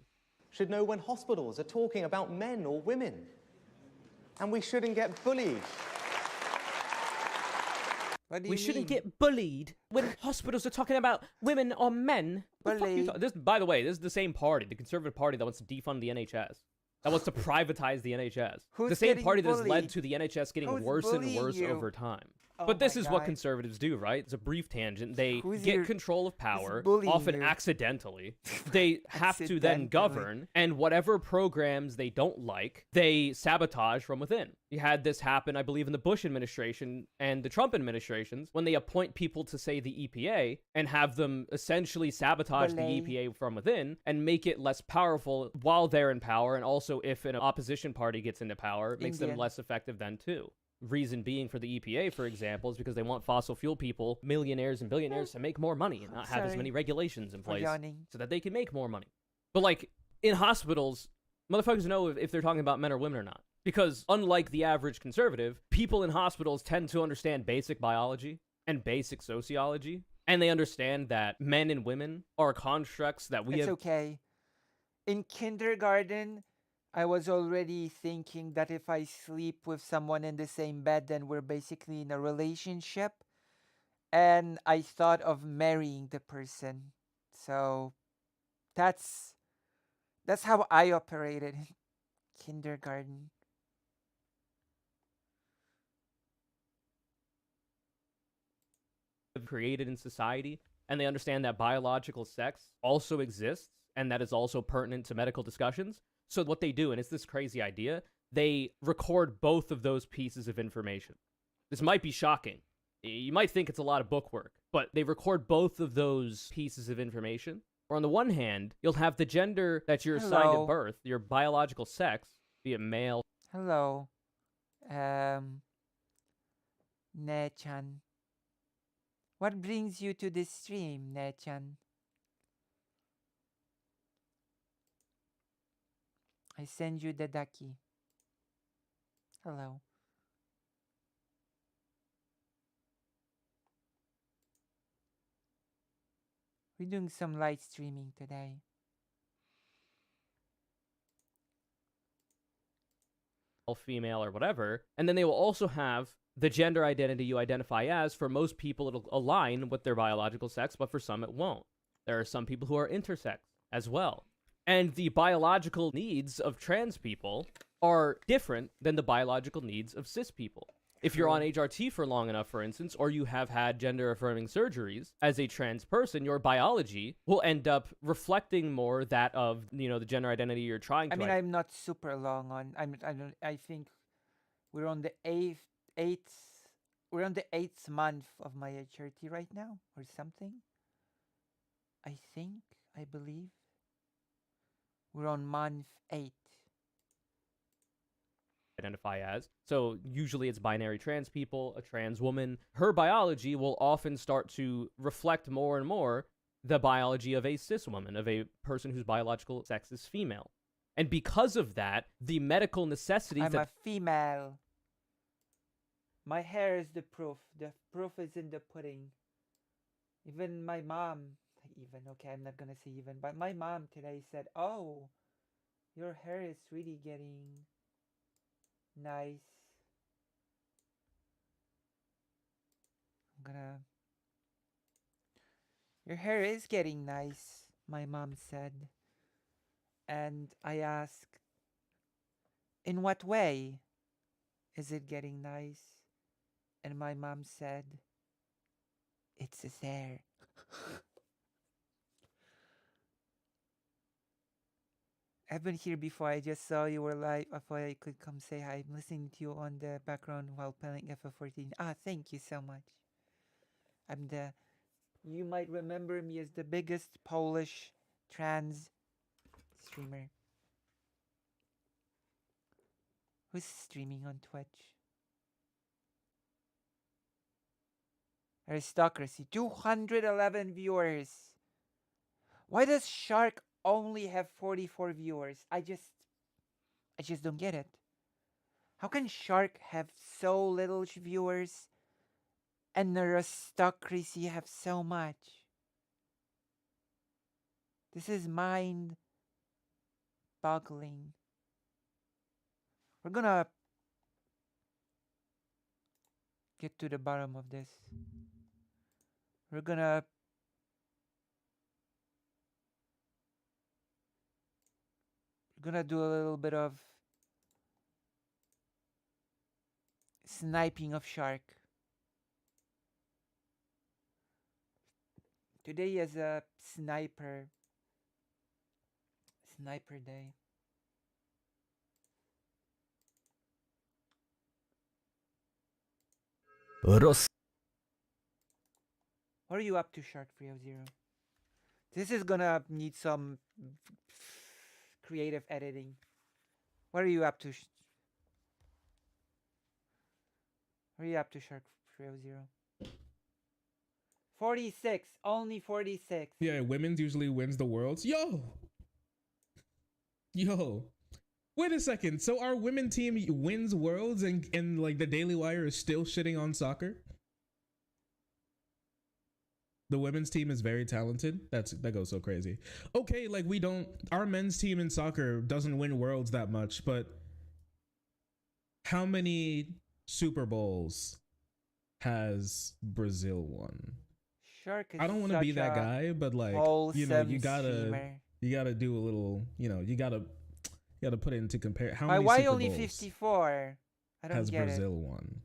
Should know when hospitals are talking about men or women. And we shouldn't get bullied. What do We you shouldn't mean? get bullied when hospitals are talking about women or men. What the fuck you Bullied. this, by the way, this is the same party, the Conservative Party that wants to defund the NHS. That wants to privatize the NHS. Who's The same getting party that has led bullied? to the NHS getting Who's worse and bullying worse you? over time. Oh But this my is what God. conservatives do, right? It's a brief tangent. They Who's get your- control of power, bullying often you? accidentally. They have to then Accidentally. govern, and whatever programs they don't like, they sabotage from within. You had this happen, I believe, in the Bush administration and the Trump administrations, when they appoint people to, say, the EPA, and have them essentially sabotage the Belay. EPA from within, and make it less powerful while they're in power, and also if an opposition party gets into power, it makes them Indian. less effective then too. Reason being for the EPA, for example, is because they want fossil fuel people, millionaires and billionaires, to make more money and not have as Sorry many regulations in for place yawning. so that they can make more money. But like in hospitals, motherfuckers know if they're talking about men or women or not. Because unlike the average conservative, people in hospitals tend to understand basic biology and basic sociology. And they understand that men and women are constructs that we It's have... okay. In kindergarten, I was already thinking that if I sleep with someone in the same bed, then we're basically in a relationship. And I thought of marrying the person. So that's how I operated in kindergarten. created in society, and they understand that biological sex also exists and that is also pertinent to medical discussions. So what they do, and it's this crazy idea, they record both of those pieces of information. This might be shocking. You might think it's a lot of book work, but they record both of those pieces of information. Or on the one hand, you'll have the gender that you're assigned Hello. at birth, your biological sex, be it male. Hello. Ne-chan. What brings you to this stream, Nechan? I send you the Daki. Hello. We're doing some light streaming today. Female, or whatever. And then they will also have the gender identity you identify as. For most people, it'll align with their biological sex, but for some, it won't. There are some people who are intersex as well. And the biological needs of trans people are different than the biological needs of cis people. If you're on HRT for long enough, for instance, or you have had gender-affirming surgeries as a trans person, your biology will end up reflecting more that of, you know, the gender identity you're trying to. I mean, I'm not super long on. I think we're on the we're on the 8th month of my HRT right now, or something. I believe we're on month 8. Identify as. So usually it's binary trans people, a trans woman. Her biology will often start to reflect more and more the biology of a cis woman, of a person whose biological sex is female. And because of that, the medical necessities I'm a female. My hair is the proof. The proof is in the pudding. Even my mom, okay, I'm not gonna say even, but my mom today said, "Oh, your hair is really getting nice." Your hair is getting nice, my mom said. And I asked, "In what way is it getting nice?" And my mom said, "It's his hair." I've been here before. I just saw you were live. I thought I could come say hi. I'm listening to you on the background while playing FF14. Thank you so much. You might remember me as the biggest Polish trans streamer. Who's streaming on Twitch? Aristocracy. 211 viewers. Why does Shark only have 44 viewers? I just don't get it. How can Shark have so little viewers and the Aristocracy have so much? This is mind boggling. We're gonna get to the bottom of this. We're gonna do a little bit of sniping of Shark. Today is a sniper day. What are you up to, Shark 300? This is gonna need some creative editing. What are you up to? What are you up to, Shark 300? 46. Only 46. Yeah, women's usually wins the worlds. Yo. Wait a second. So our women team wins worlds and like the Daily Wire is still shitting on soccer? The women's team is very talented. That goes so crazy. Okay, like our men's team in soccer doesn't win worlds that much, but how many Super Bowls has Brazil won? Shark is I don't want to be that guy, but like, you know, you gotta do a little, you know, you gotta put it into compare. How many why Super only Bowls 54? I don't has get Brazil it. won?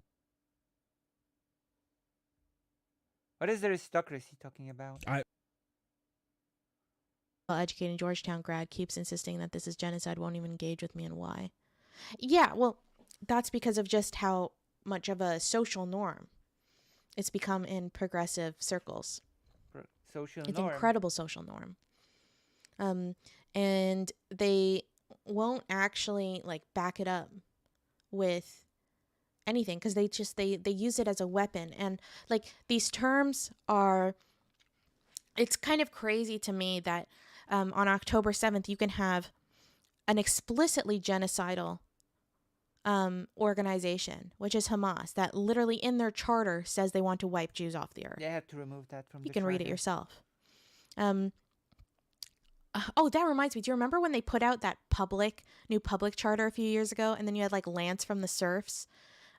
What is the Aristocracy talking about? Educating Georgetown grad keeps insisting that this is genocide, won't even engage with me, and why. Yeah, well, that's because of just how much of a social norm it's become in progressive circles. It's incredible social norm. And they won't actually like back it up with anything, because they use it as a weapon. And like these terms are, it's kind of crazy to me that on October 7th you can have an explicitly genocidal organization, which is Hamas, that literally in their charter says they want to wipe Jews off the earth. They have to remove that from You the can read it charter. yourself. Oh, that reminds me. Do you remember when they put out that new public charter a few years ago, and then you had like Lance from the Serfs,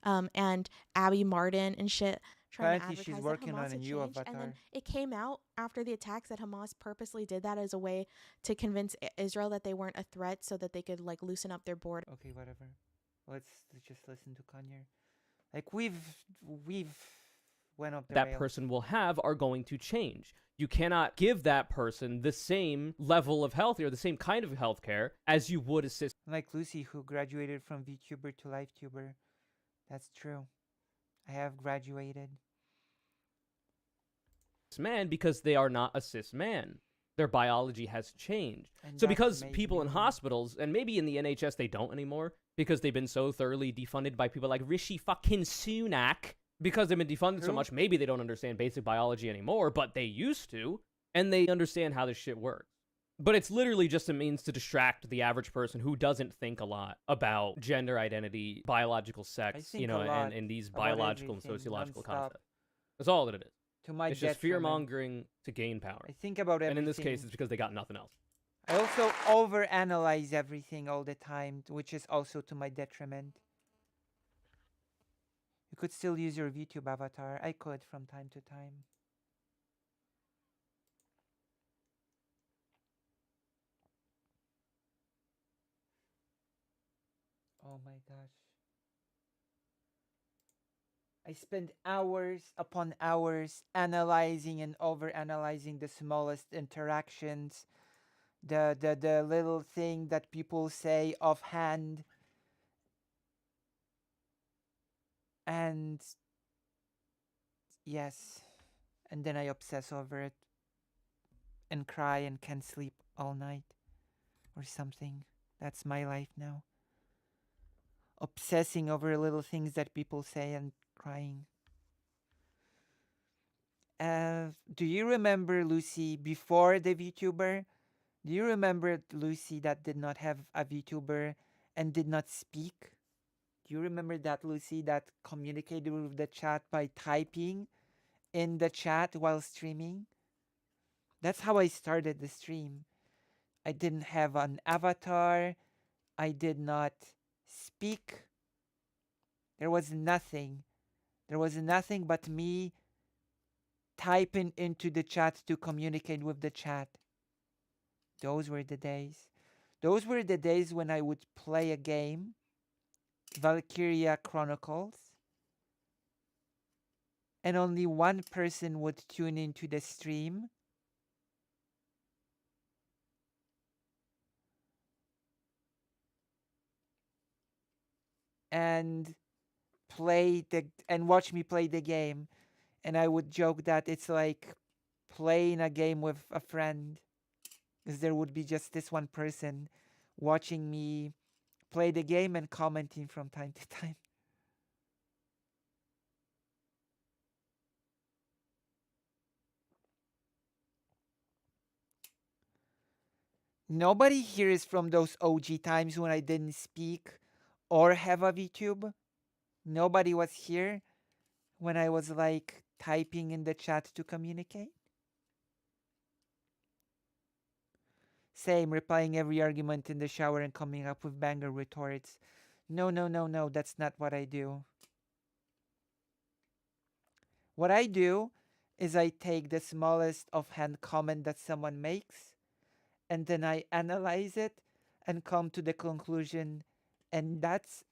and Abby Martin and shit trying Apparently to she's advertise working that on Hamas a had new changed, and then avatar. it came out after the attacks that Hamas purposely did that as a way to convince Israel that they weren't a threat, so that they could like loosen up their border. Okay, whatever. Let's just listen to Kanye. Like we've went off the that rails. person will have are going to change. You cannot give that person the same level of health or the same kind of health care as you would assist Like Lucy, who graduated from VTuber to LiveTuber. That's true. I have graduated. man because they are not a cis man. Their biology has changed. And So that's because made people in me- hospitals, and maybe in the NHS they don't anymore, because they've been so thoroughly defunded by people like Rishi fucking Sunak, because they've been defunded so True. much, maybe they don't understand basic biology anymore, but they used to, and they understand how this shit works. But it's literally just a means to distract the average person who doesn't think a lot about gender identity, biological sex, think a lot and these about biological and everything, sociological nonstop. concepts. That's all that it is. To my It's just detriment. fear-mongering to gain power. I think about everything. And in this case, it's because they got nothing else. I also overanalyze everything all the time, which is also to my detriment. You could still use your VTube avatar. I could from time to time. Oh my gosh. I spend hours upon hours analyzing and overanalyzing the smallest interactions, the little thing that people say offhand. And yes, and then I obsess over it and cry and can't sleep all night or something. That's my life now. Obsessing over little things that people say and crying. Do you remember Lucy before the VTuber? Do you remember Lucy that did not have a VTuber and did not speak? Do you remember that Lucy that communicated with the chat by typing in the chat while streaming? That's how I started the stream. I didn't have an avatar. I did not speak. There was nothing. There was nothing but me typing into the chat to communicate with the chat. Those were the days. Those were the days when I would play a game, Valkyria Chronicles, and only one person would tune into the stream. And watch me play the game. And I would joke that it's like playing a game with a friend, because there would be just this one person watching me play the game and commenting from time to time. Nobody here is from those OG times when I didn't speak or have a VTube. Nobody was here when I was like typing in the chat to communicate. Same, replying every argument in the shower and coming up with banger retorts. No, no, no, no, that's not what I do. What I do is I take the smallest offhand comment that someone makes, and then I analyze it and come to the conclusion, and that's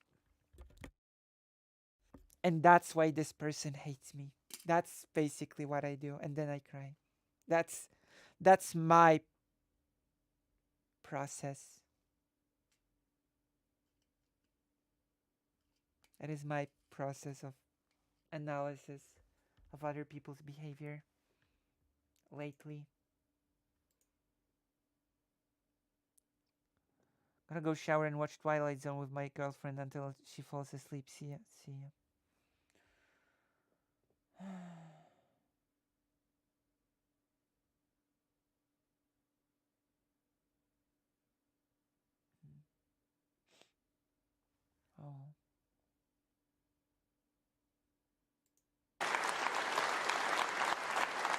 why this person hates me. That's basically what I do, and then I cry. That's my process. That is my process of analysis of other people's behavior lately. Gonna go shower and watch Twilight Zone with my girlfriend until she falls asleep. See ya. See ya. Oh.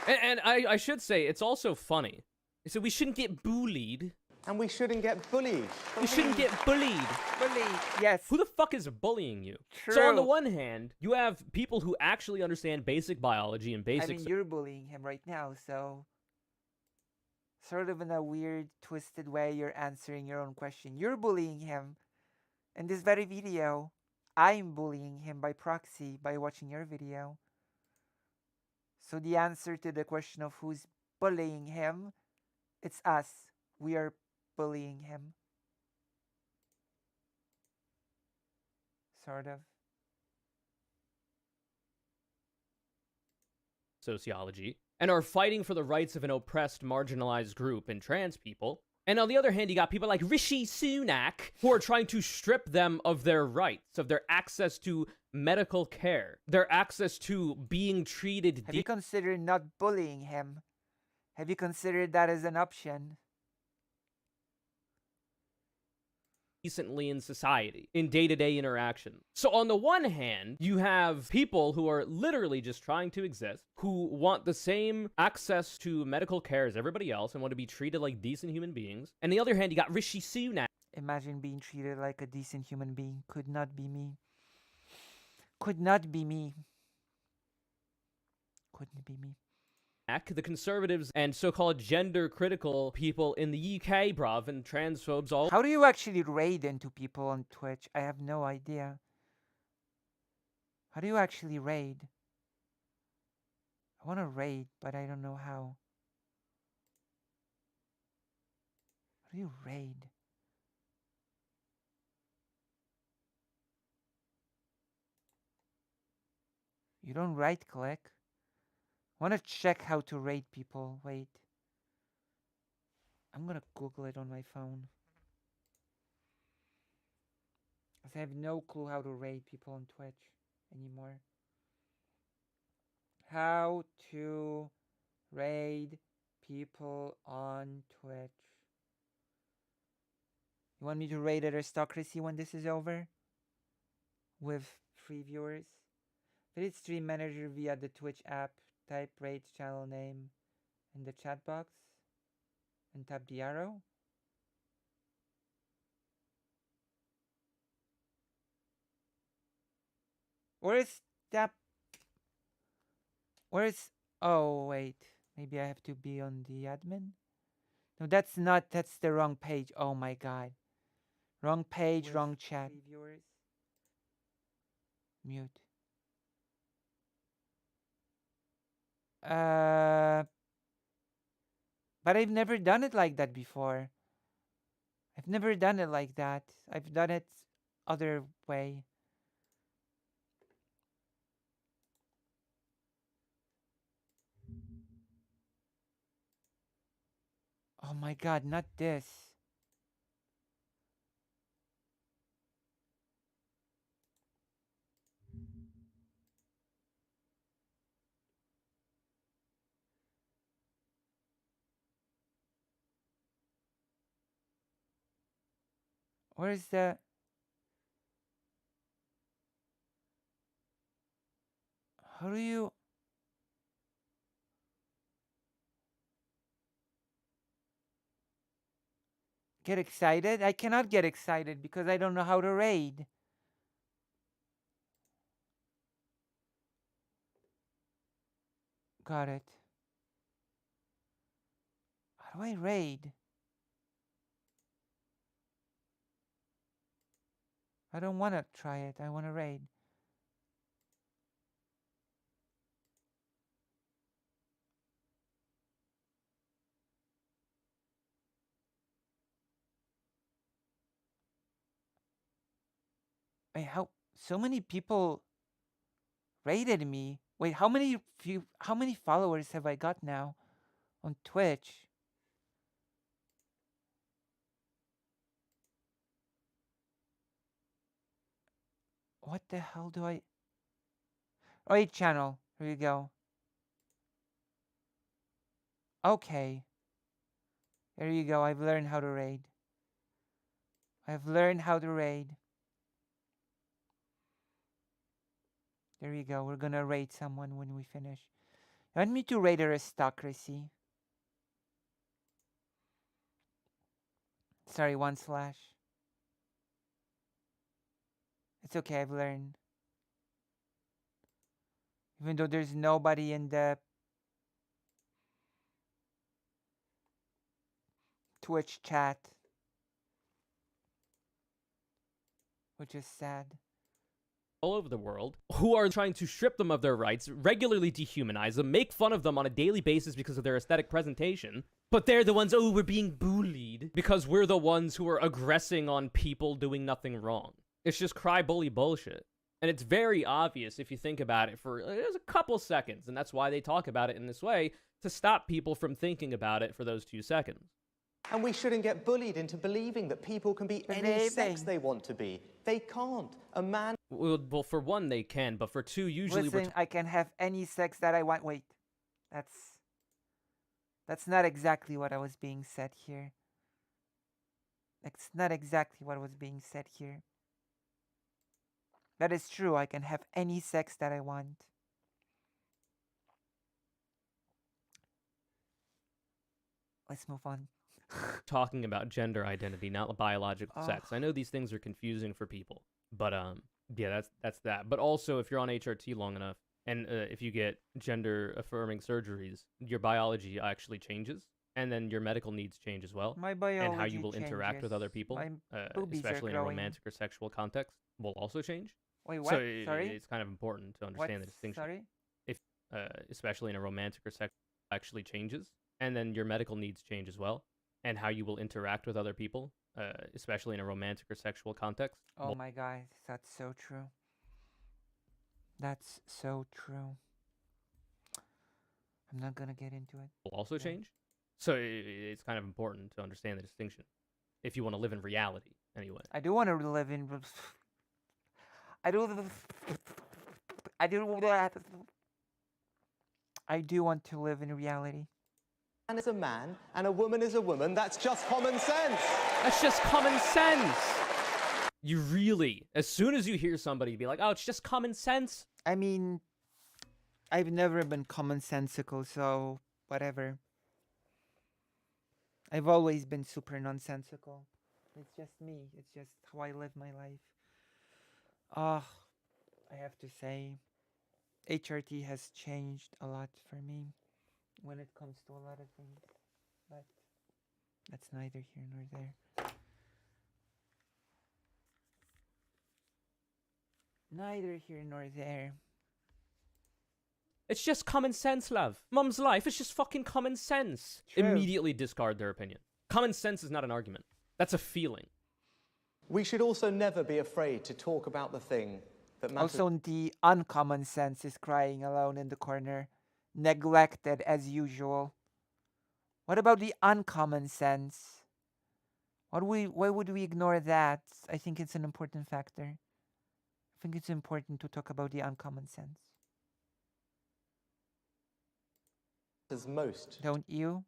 And I should say, it's also funny. So we shouldn't get bullied. And we shouldn't get bullied. We shouldn't get bullied. Bully. Yes. Who the fuck is bullying you? True. So on the one hand, you have people who actually understand basic biology and I basic mean, you're bullying him right now, so sort of in a weird, twisted way, you're answering your own question. You're bullying him in this very video. I'm bullying him by proxy by watching your video. So the answer to the question of who's bullying him, it's us. We are bullying him. Sort of. sociology and are fighting for the rights of an oppressed, marginalized group and trans people. And on the other hand, you got people like Rishi Sunak who are trying to strip them of their rights, of their access to medical care, their access to being treated Have you considered not bullying him? Have you considered that as an option? decently in society, in day-to-day interaction. So on the one hand, you have people who are literally just trying to exist, who want the same access to medical care as everybody else and want to be treated like decent human beings. And on the other hand, you got Rishi Sunak. Imagine being treated like a decent human being. Could not be me. Could not be me. Couldn't be me. The conservatives and so-called gender-critical people in the UK, bruv, and transphobes all How do you actually raid into people on Twitch? I have no idea. How do you actually raid? I want to raid, but I don't know how. How do you raid? You don't right-click. I want to check how to raid people. Wait. I'm gonna Google it on my phone. Because I have no clue how to raid people on Twitch anymore. How to raid people on Twitch. You want me to raid aristocracy when this is over? With free viewers? Visit stream manager via the Twitch app. Type raid channel name in the chat box. And tap the arrow. Where is that? Where is... Oh, wait. Maybe I have to be on the admin? No, that's not... That's the wrong page. Oh my god. Wrong page, wrong chat. Mute. But I've never done it like that before. I've never done it like that. I've done it other way. Oh my god, not this. Where's the... How do you... Get excited? I cannot get excited because I don't know how to raid. Got it. How do I raid? I don't want to try it. I want to raid. Wait, how... So many people raided me. Wait, how many followers have I got now on Twitch? What the hell do I... Raid channel. Here you go. Okay. There you go. I've learned how to raid. I've learned how to raid. There you go. We're gonna raid someone when we finish. You want me to raid aristocracy? Sorry, 1/. It's okay, I've learned. Even though there's nobody in the Twitch chat. Which is sad. All over the world who are trying to strip them of their rights, regularly dehumanize them, make fun of them on a daily basis because of their aesthetic presentation. But they're the ones, oh, we're being bullied because we're the ones who are aggressing on people doing nothing wrong. It's just cry bully bullshit. And it's very obvious if you think about it for there's a couple seconds, and that's why they talk about it in this way, to stop people from thinking about it for those 2 seconds. And we shouldn't get bullied into believing that people can be any sex they want to be. They can't. A man... Well, for one, they can, but for two, usually Listen, I can have any sex that I want. Wait. That's not exactly what I was being said here. That's not exactly what was being said here. That is true. I can have any sex that I want. Let's move on. talking about gender identity, not biological sex. I know these things are confusing for people, but yeah, that's that. But also, if you're on HRT long enough, and if you get gender affirming surgeries, your biology actually changes, and then your medical needs change as well. My biology and how you will interact with other people, especially in a romantic or sexual context, will also change. Wait, what? So Sorry? it's kind of important to understand the distinction. Sorry? If especially in a romantic or sexual actually changes, and then your medical needs change as well, and how you will interact with other people, especially in a romantic or sexual context. Oh my god, that's so true. That's so true. I'm not gonna get into it. Will also change. So it's kind of important to understand the distinction if you want to live in reality, anyway. I do want to live in. I do want to live in reality. A man is a man and a woman is a woman. That's just common sense. That's just common sense. You really, as soon as you hear somebody be like, oh, it's just common sense. I mean, I've never been commonsensical, so whatever. I've always been super nonsensical. It's just me. It's just how I live my life. I have to say, HRT has changed a lot for me when it comes to a lot of things. But that's neither here nor there. Neither here nor there. It's just common sense, love. Mum's life, it's just fucking common sense. True. Immediately discard their opinion. Common sense is not an argument. That's a feeling. We should also never be afraid to talk about the thing that matters. Also, the uncommon sense is crying alone in the corner, neglected as usual. What about the uncommon sense? Why would we ignore that? I think it's an important factor. I think it's important to talk about the uncommon sense. As most. Don't you?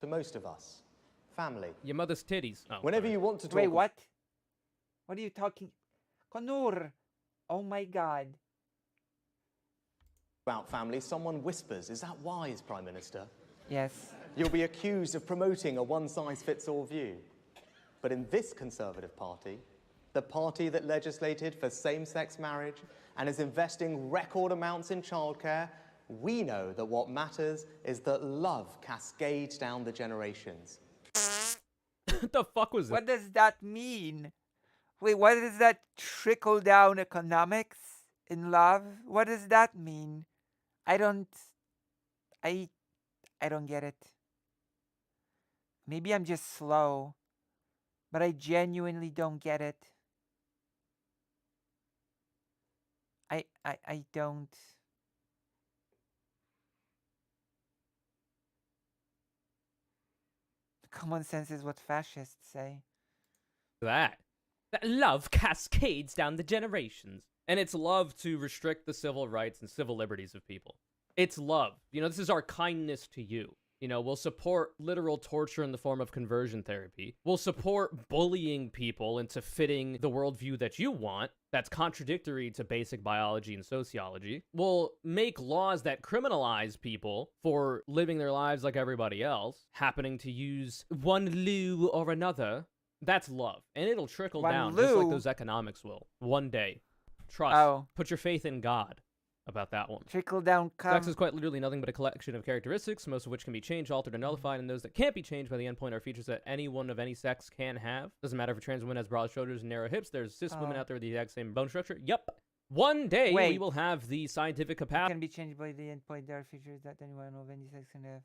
To most of us. Family. Your mother's titties. Oh, Whenever sorry. you want to talk... Wait, what? What are you talking? Konur! Oh my god. about family, someone whispers, "Is that wise, Prime Minister?" Yes. You'll be accused of promoting a one-size-fits-all view. But in this Conservative Party, the party that legislated for same-sex marriage and is investing record amounts in childcare, we know that what matters is that love cascades down the generations. What the fuck was that? What does that mean? Wait, what is that trickle-down economics in love? What does that mean? I don't get it. Maybe I'm just slow, but I genuinely don't get it. I don't. Common sense is what fascists say. That love cascades down the generations. And it's love to restrict the civil rights and civil liberties of people. It's love. This is our kindness to you. We'll support literal torture in the form of conversion therapy. We'll support bullying people into fitting the worldview that you want that's contradictory to basic biology and sociology. We'll make laws that criminalize people for living their lives like everybody else, happening to use one loo or another. That's love. And it'll trickle One down just like loo? those economics will. One day. Trust. Oh. Put your faith in God about that one. Trickle down Sex is quite literally nothing but a collection of characteristics, most of which can be changed, altered, or nullified, and those that can't be changed by the endpoint are features that anyone of any sex can have. Doesn't matter if a trans woman has broad shoulders and narrow hips, there's cis women out there with the exact same bone structure. Yup. One day we will have the scientific capacity. Can be changed by the endpoint. There are features that anyone of any sex can have.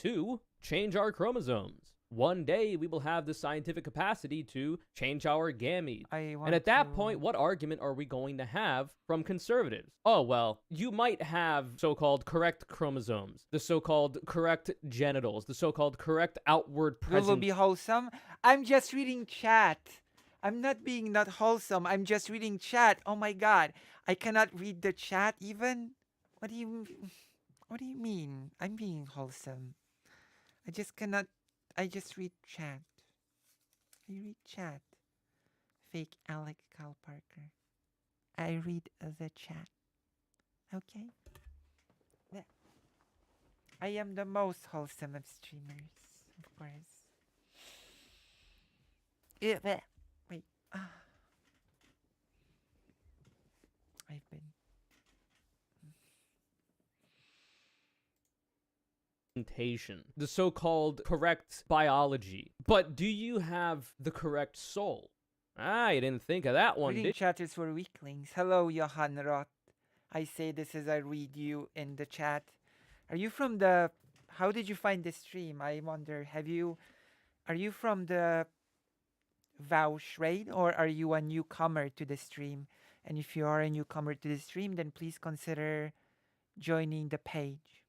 To change our chromosomes. One day we will have the scientific capacity to change our gametes. And at that point, what argument are we going to have from conservatives? Oh, well, you might have so-called correct chromosomes, the so-called correct genitals, the so-called correct outward presence. Will be wholesome? I'm just reading chat. I'm not being not wholesome. I'm just reading chat. Oh my god. I cannot read the chat even? What do you mean? I'm being wholesome. I just cannot. I just read chat. I read chat. Fake Alec Cal Parker. I read the chat. Okay? Yeah. I am the most wholesome of streamers, of course. Wait. I've been. The so-called correct biology. But do you have the correct soul? I didn't think of that one, Reading did chat is for weaklings. Hello, Johan Roth. I say this as I read you in the chat. Are you from the... How did you find this stream? I wonder, are you from the Vouch raid, or are you a newcomer to the stream? And if you are a newcomer to the stream, then please consider joining the page.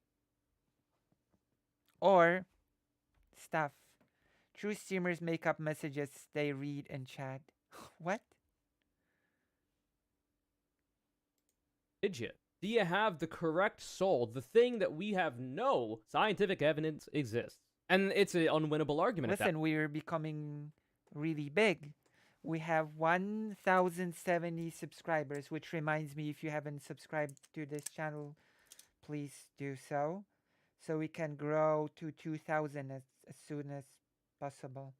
Or stuff. True streamers make up messages they read and chat. What? Did you? Do you have the correct soul? The thing that we have no scientific evidence exists. And it's an unwinnable argument. Listen, we're becoming really big. We have 1,070 subscribers, which reminds me, if you haven't subscribed to this channel, please do so. So we can grow to 2,000 as soon as possible.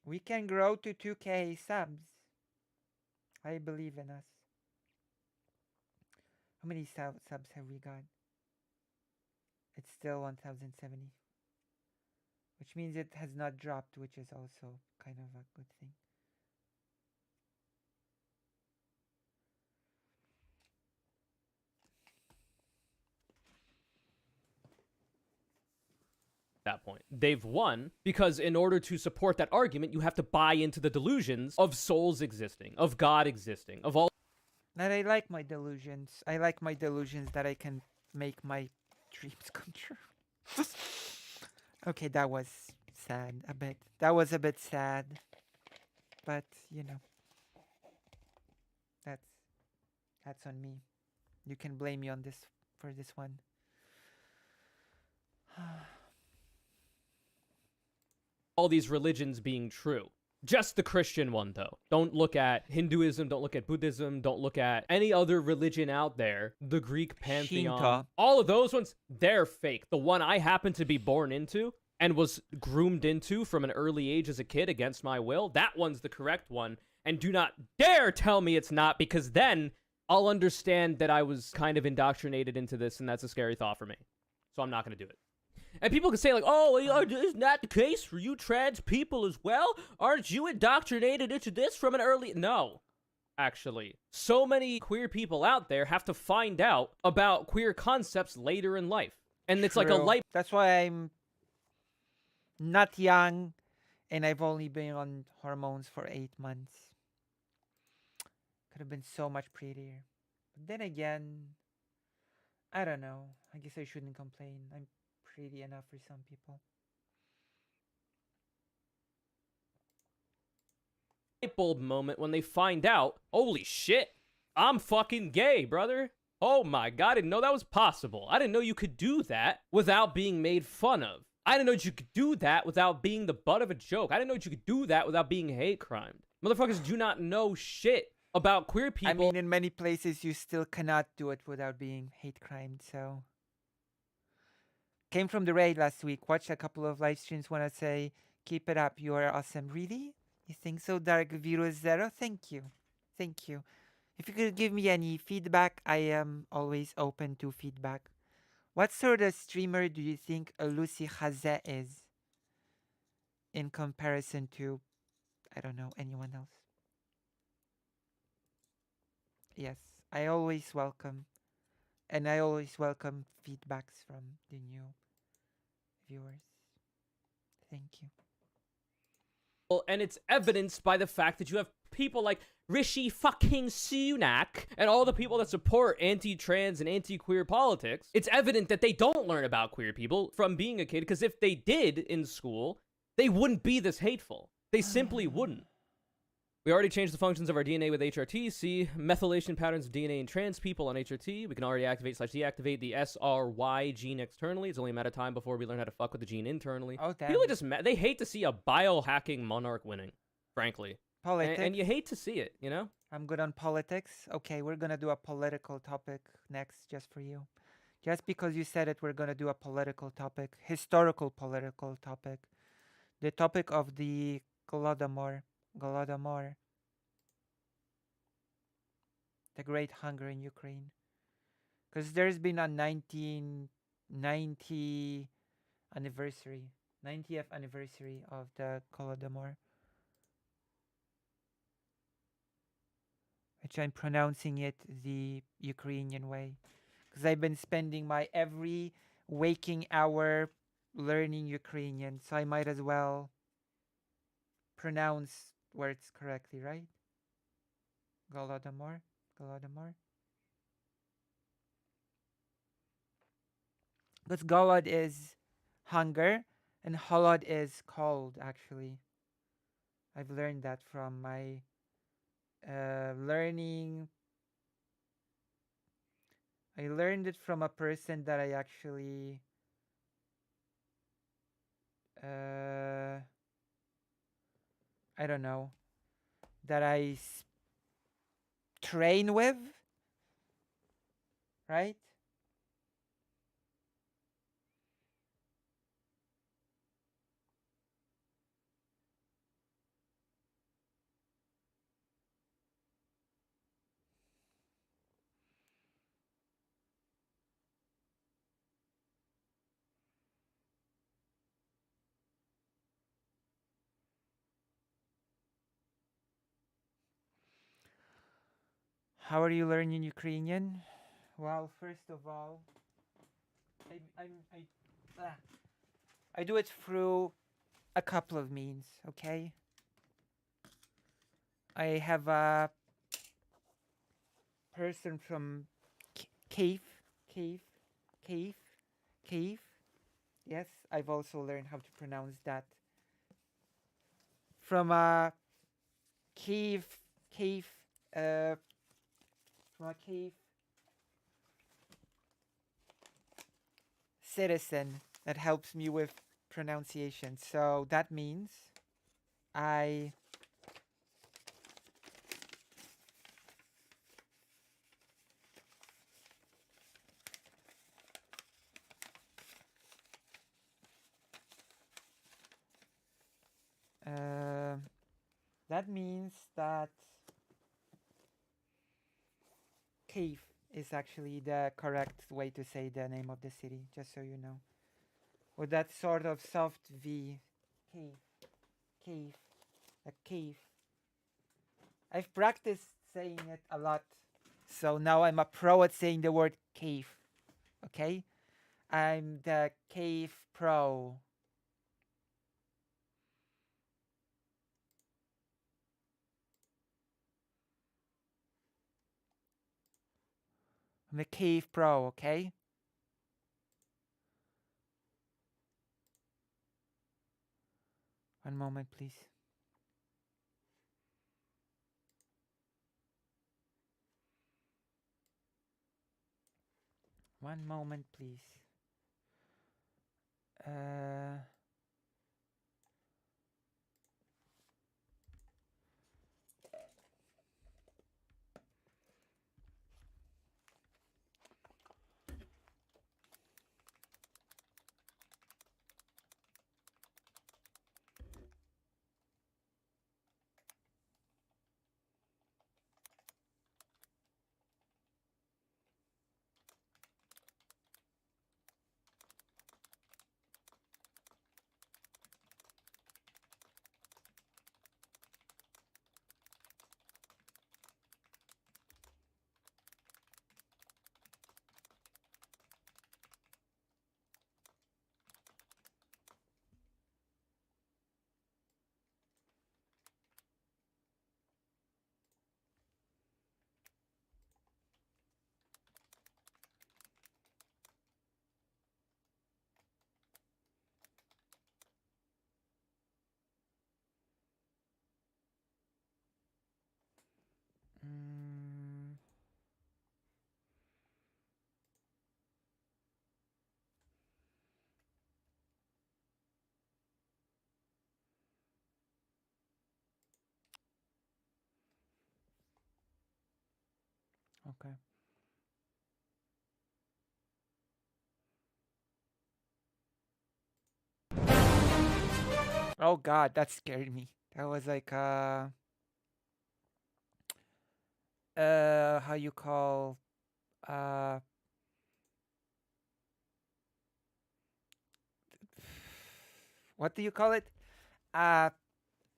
We can grow to 2K subs. I believe in us. How many subs have we got? It's still 1,070. Which means it has not dropped, which is also kind of a good thing. That point. They've won because in order to support that argument, you have to buy into the delusions of souls existing, of God existing, of all. And I like my delusions. I like my delusions that I can make my dreams come true. Okay, that was sad a bit. That was a bit sad. But, you know. That's on me. You can blame me on this for this one. All these religions being true. Just the Christian one, though. Don't look at Hinduism, don't look at Buddhism, don't look at any other religion out there. The Greek pantheon. Shinto. All of those ones, they're fake. The one I happened to be born into and was groomed into from an early age as a kid against my will, that one's the correct one. And do not dare tell me it's not, because then I'll understand that I was kind of indoctrinated into this, and that's a scary thought for me. So I'm not going to do it. And people can say, like, oh, isn't that the case for you trans people as well? Aren't you indoctrinated into this from an early... No, actually. So many queer people out there have to find out about queer concepts later in life. And it's like a light... That's why I'm not young, and I've only been on hormones for 8 months. Could have been so much prettier. But then again, I don't know. I guess I shouldn't complain. I'm pretty enough for some people. Light bulb moment when they find out, holy shit, I'm fucking gay, brother. Oh my god, I didn't know that was possible. I didn't know you could do that without being made fun of. I didn't know you could do that without being the butt of a joke. I didn't know you could do that without being hate crimed. Motherfuckers do not know shit about queer people. I mean, in many places, you still cannot do it without being hate crimed. So, came from the raid last week. Watched a couple of live streams. Want to say, keep it up. You are awesome. Really? You think so, Dark Virus Zero? Thank you. Thank you. If you could give me any feedback, I am always open to feedback. What sort of streamer do you think Lucy Haze is in comparison to, I don't know, anyone else? Yes, I always welcome, and I always welcome feedbacks from the new viewers. Thank you. And it's evidenced by the fact that you have people like Rishi fucking Sunak and all the people that support anti-trans and anti-queer politics. It's evident that they don't learn about queer people from being a kid, because if they did in school, they wouldn't be this hateful. They simply wouldn't. We already changed the functions of our DNA with HRT. See methylation patterns of DNA in trans people on HRT. We can already activate/deactivate the SRY gene externally. It's only a matter of time before we learn how to fuck with the gene internally. Oh, damn. People just they hate to see a biohacking monarch winning, frankly. Politics. And you hate to see it, you know? I'm good on politics. Okay, we're gonna do a political topic next, just for you. Just because you said it, we're gonna do a political topic, historical political topic. The topic of the Golodomor, the Great Hunger in Ukraine. Because there's been a 1990 anniversary, 90th anniversary of the Golodomor, which I'm pronouncing it the Ukrainian way. Because I've been spending my every waking hour learning Ukrainian, so I might as well pronounce words correctly, right? Golodomor. Because Golod is hunger and Holod is cold, actually. I've learned that from my learning. I learned it from a person that I actually I don't know, that I train with, right? How are you learning Ukrainian? Well, first of all, I do it through a couple of means, okay? I have a person from Kiev. Yes, I've also learned how to pronounce that. From a Kiev, from a Kiev citizen that helps me with pronunciation. So that means I that means that Kiev is actually the correct way to say the name of the city, just so you know. With that sort of soft V. Kiev. A Kiev. I've practiced saying it a lot, so now I'm a pro at saying the word Kiev. Okay? I'm the Kiev pro. I'm a Kiev pro, okay? One moment, please. One moment, please. Uh, mm, okay. Oh God, that scared me. That was like how you call uh what do you call it? Uh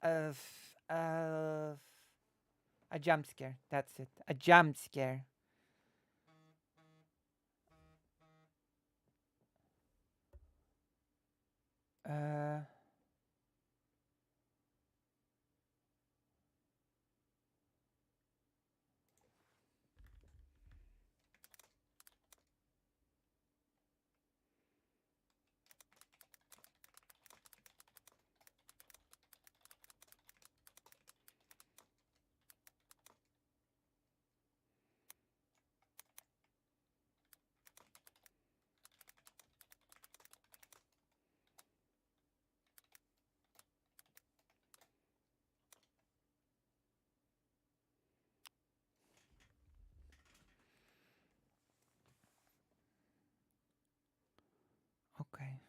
uh uh a jump scare. That's it. A jump scare. Uh okay.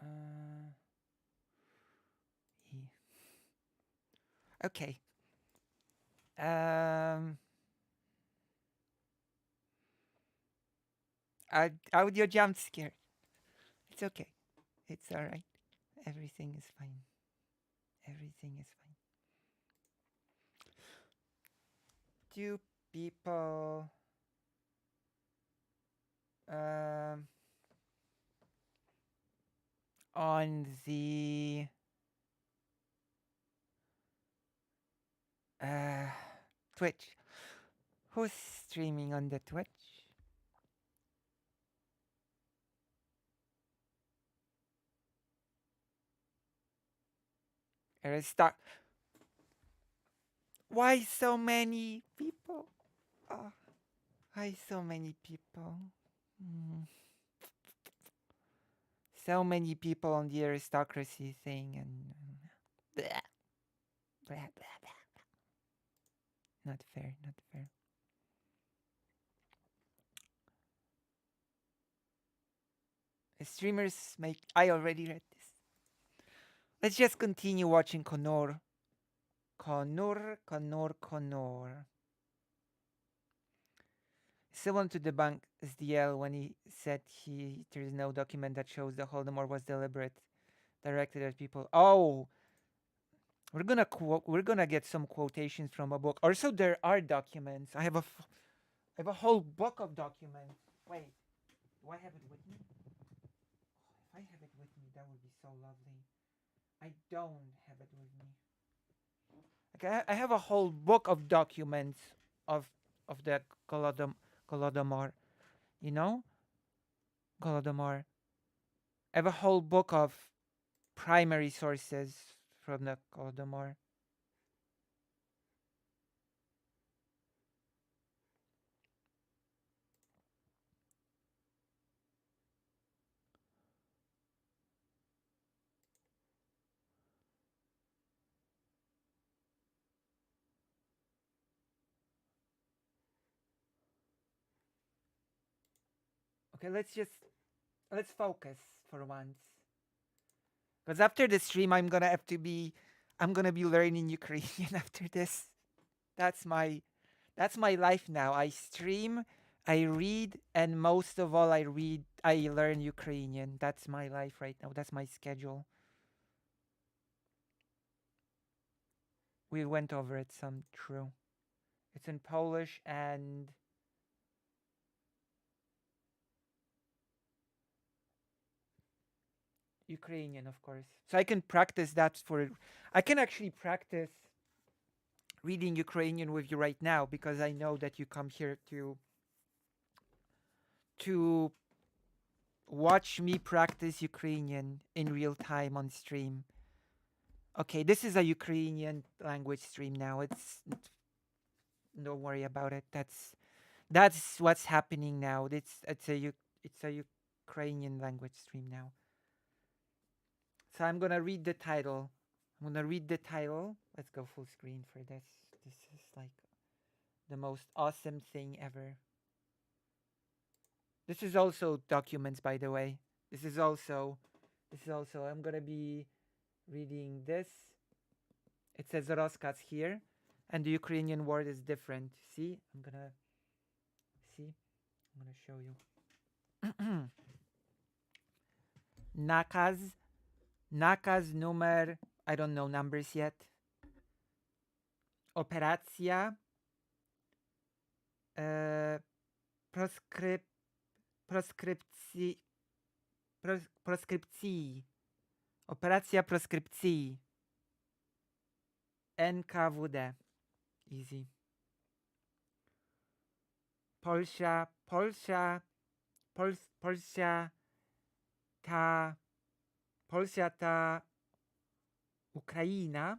Uh e- okay. Um audio jump scare. It's okay. It's all right. Everything is fine. Everything is fine. Do people um on the uh Twitch, who's streaming on the Twitch? Start. Why so many people? Oh, why so many people? Mm. So many people on the aristocracy thing and blah, blah, blah, blah. Not fair, not fair. Streamers make. I already read this. Let's just continue watching Connor. Connor. Still want to debunk SDL when he said there's no document that shows the Holodomor was deliberate, directed at people. Oh, we're gonna get some quotations from a book. Also, there are documents. I have a whole book of documents. Wait, do I have it with me? If I have it with me, that would be so lovely. I don't have it with me. Okay, I have a whole book of documents of the Golodomor. You know, Golodomor. I have a whole book of primary sources from the Golodomor. Okay, let's focus for once. Because after the stream, I'm gonna be learning Ukrainian after this. That's my that's my life now. I stream, I read, and most of all, I learn Ukrainian. That's my life right now. That's my schedule. We went over it some true. It's in Polish and Ukrainian, of course. So I can practice that for. I can actually practice reading Ukrainian with you right now because I know that you come here to watch me practice Ukrainian in real time on stream. Okay, this is a Ukrainian language stream now. Don't worry about it. That's what's happening now. It's a Ukrainian language stream now. So I'm gonna read the title. I'm gonna read the title. Let's go full screen for this. This is like the most awesome thing ever. This is also documents, by the way. This is also. I'm gonna be reading this. It says rozkaz here, and the Ukrainian word is different. See, I'm gonna show you. Nakaz numer. I don't know numbers yet. Operacja. Proskrypcji. Proskrypcji. Operacja proskrypcji. NKWD. Easy. Polska ta Ukraina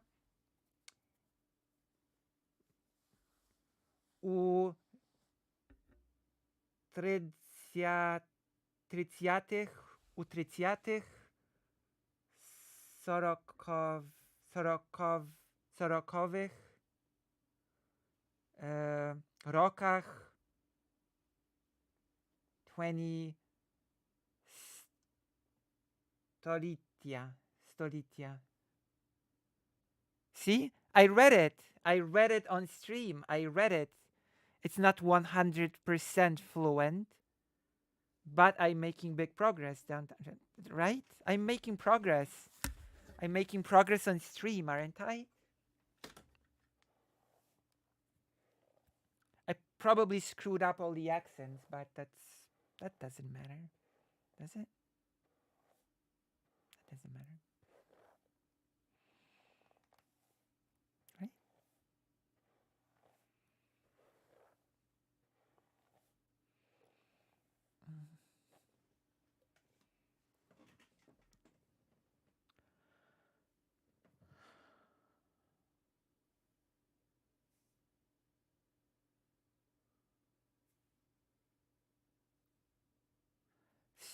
u 30 sorokowych rokach 20 stolitia. See? I read it. I read it on stream. I read it. It's not 100% fluent, but I'm making big progress, right? I'm making progress. I'm making progress on stream, aren't I? I probably screwed up all the accents, but that doesn't matter, does it? That doesn't matter, right?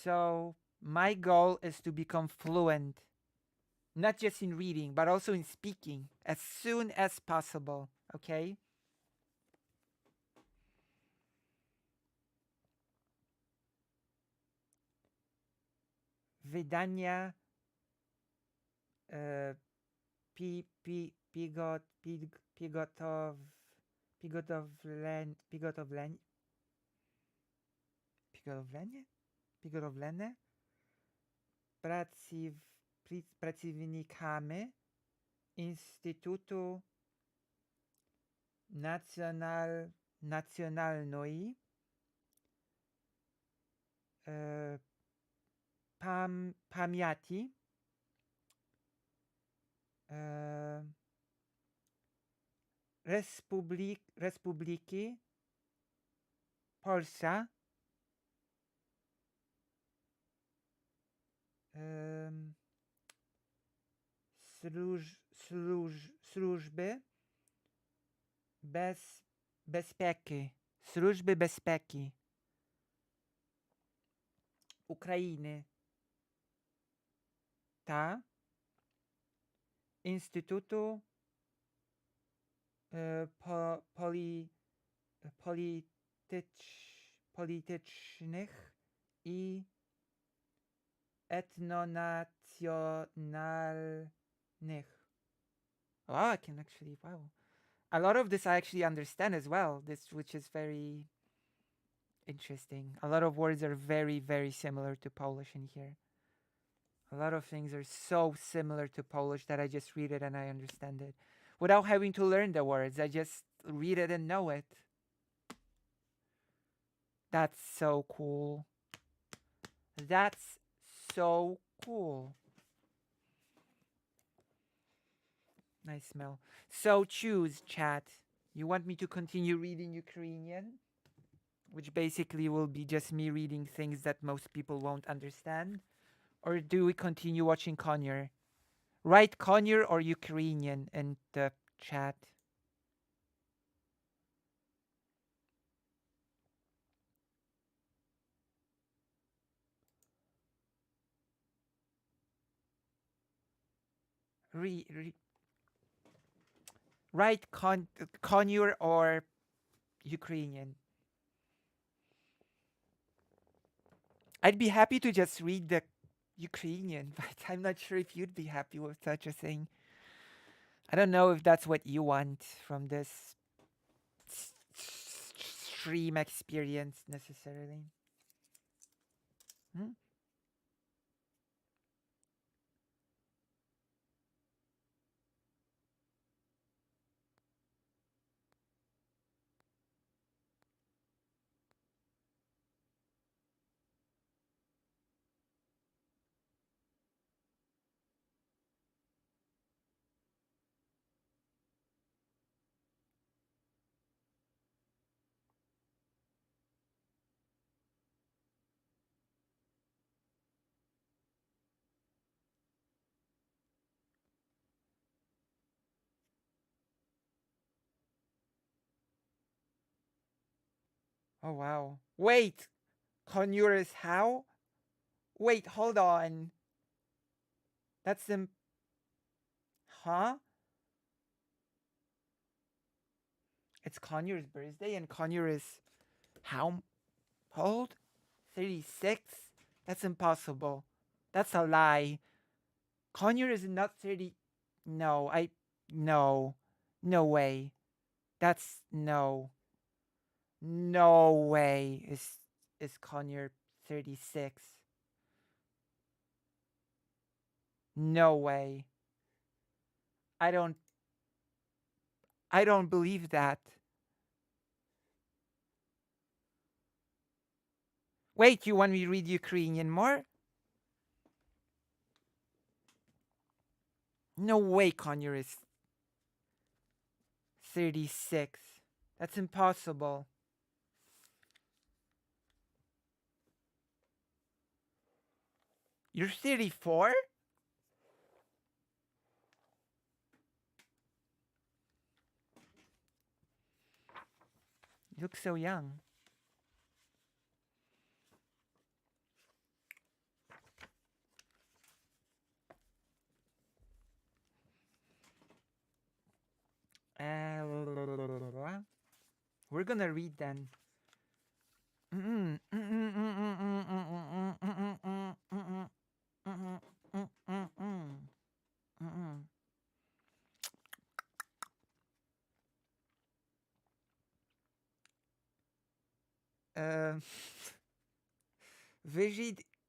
So my goal is to become fluent, not just in reading, but also in speaking as soon as possible, okay? Wydania pigotowlenie pracownikami Instytutu Nacjonalnej pamięci e, Republiki Polska służby bezpieki, służby bezpieki Ukrainy ta Instytutu politycznych i etnonacjonalnych. Wow, I can actually, wow. A lot of this I actually understand as well, this which is very interesting. A lot of words are very, very similar to Polish in here. A lot of things are so similar to Polish that I just read it and I understand it. Without having to learn the words, I just read it and know it. That's so cool. That's so cool. Nice smell. So choose, chat. You want me to continue reading Ukrainian? Which basically will be just me reading things that most people won't understand? Or do we continue watching Conyer? Write Conyer or Ukrainian in the chat. Write Conyer or Ukrainian. I'd be happy to just read the Ukrainian, but I'm not sure if you'd be happy with such a thing. I don't know if that's what you want from this stream experience necessarily. Hmm? Oh wow. Wait, Conure is how? Wait, hold on. That's the huh? It's Conyor's birthday and Conure is how old? 36? That's impossible. That's a lie. Conure is not 30. No, no. No way. That's no. No way is Conure 36. No way. I don't I don't believe that. Wait, you want me to read Ukrainian more? No way Conure is 36. That's impossible. You're 34? You look so young. We're gonna read then.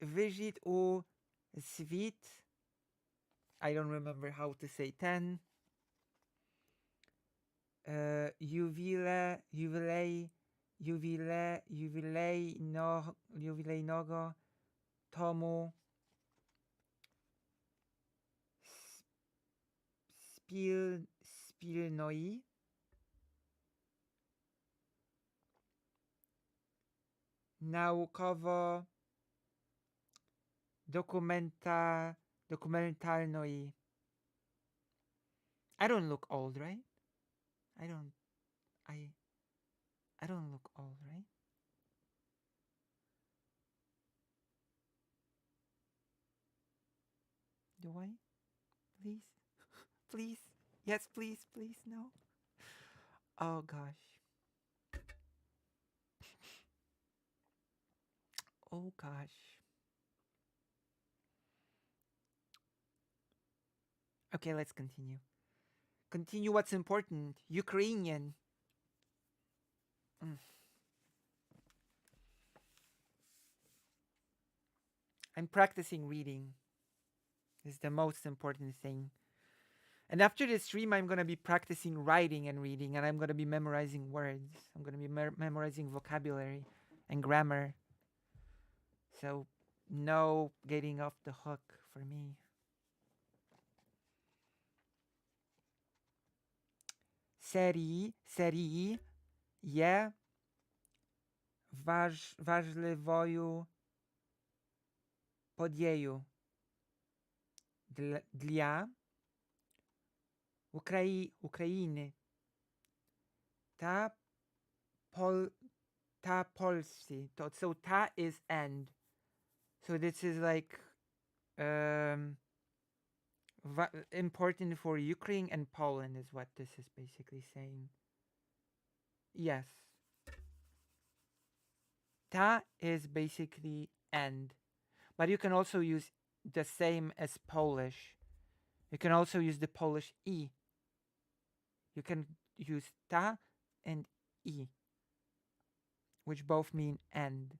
Visit o svit. I don't remember how to say 10. Jubilejnego tomu spilnoi. Naukowo dokumentalnoi. I don't look old, right? I don't I I don't look old, right? Do I? Please? Please? Yes, please, please, no. Oh gosh. Oh gosh. Okay, let's continue. Continue what's important. Ukrainian. Mm. I'm practicing reading. Is the most important thing. And after this stream, I'm going to be practicing writing and reading, and I'm going to be memorizing words. I'm going to be memorizing vocabulary and grammar. So, no getting off the hook for me. Serii je важливою подією для України та Польщі. So ta is and. So this is like important for Ukraine and Poland is what this is basically saying. Yes. Ta is basically and. But you can also use the same as Polish. You can also use the Polish i. You can use ta and i, which both mean and.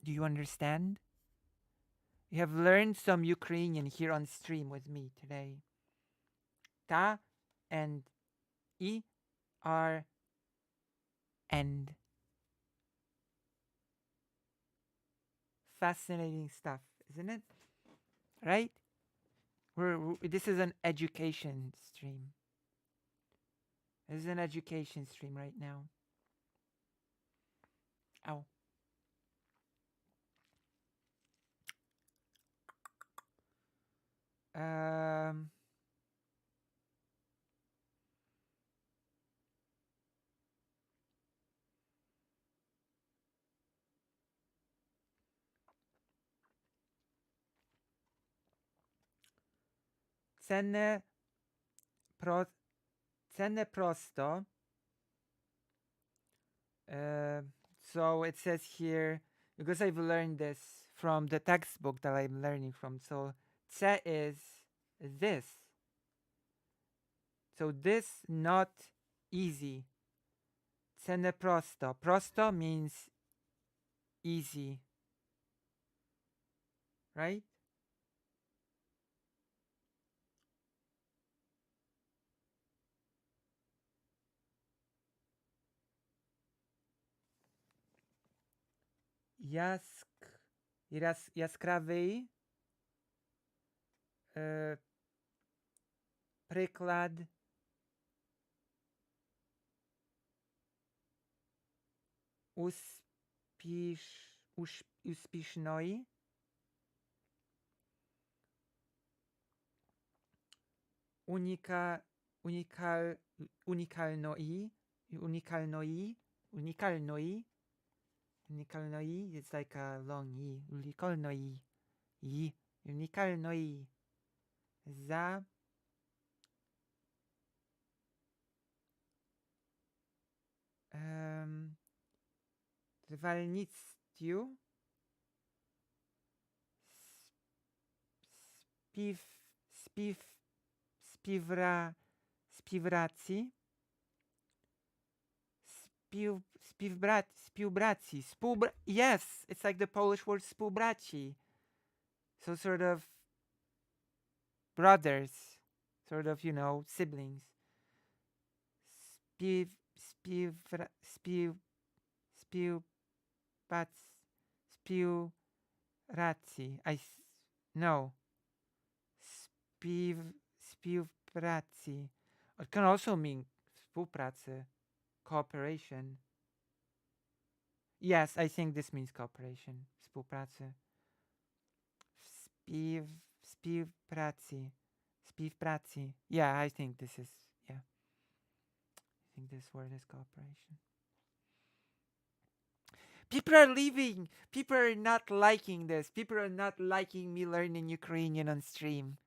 Do you understand? You have learned some Ukrainian here on stream with me today. Ta and i are and. Fascinating stuff, isn't it? Right? This is an education stream. This is an education stream right now. Ow. Um, cenne, cenne prosto. So it says here, because I've learned this from the textbook that I'm learning from. So ce is this. So this not easy. Cenne prosto. Prosto means easy. Right? Jaskrawy przykład uśpiesznej unika, unikal, unikalnej unikalnej unikalnej unikalnej it's like a long e unikalnej unikalnej za zwalnictwu spiw spiw spiwracji spiwbraci yes, it's like the Polish word współbraci, so sort of brothers, sort of, siblings. Spiwra spiwraci no spiw Współpracy. It can also mean współpracy, cooperation. Yes, I think this means cooperation. Współpracy. Współpracy. Współpracy. Yeah, I think this is, yeah. I think this word is cooperation. People are leaving. People are not liking this. People are not liking me learning Ukrainian on stream.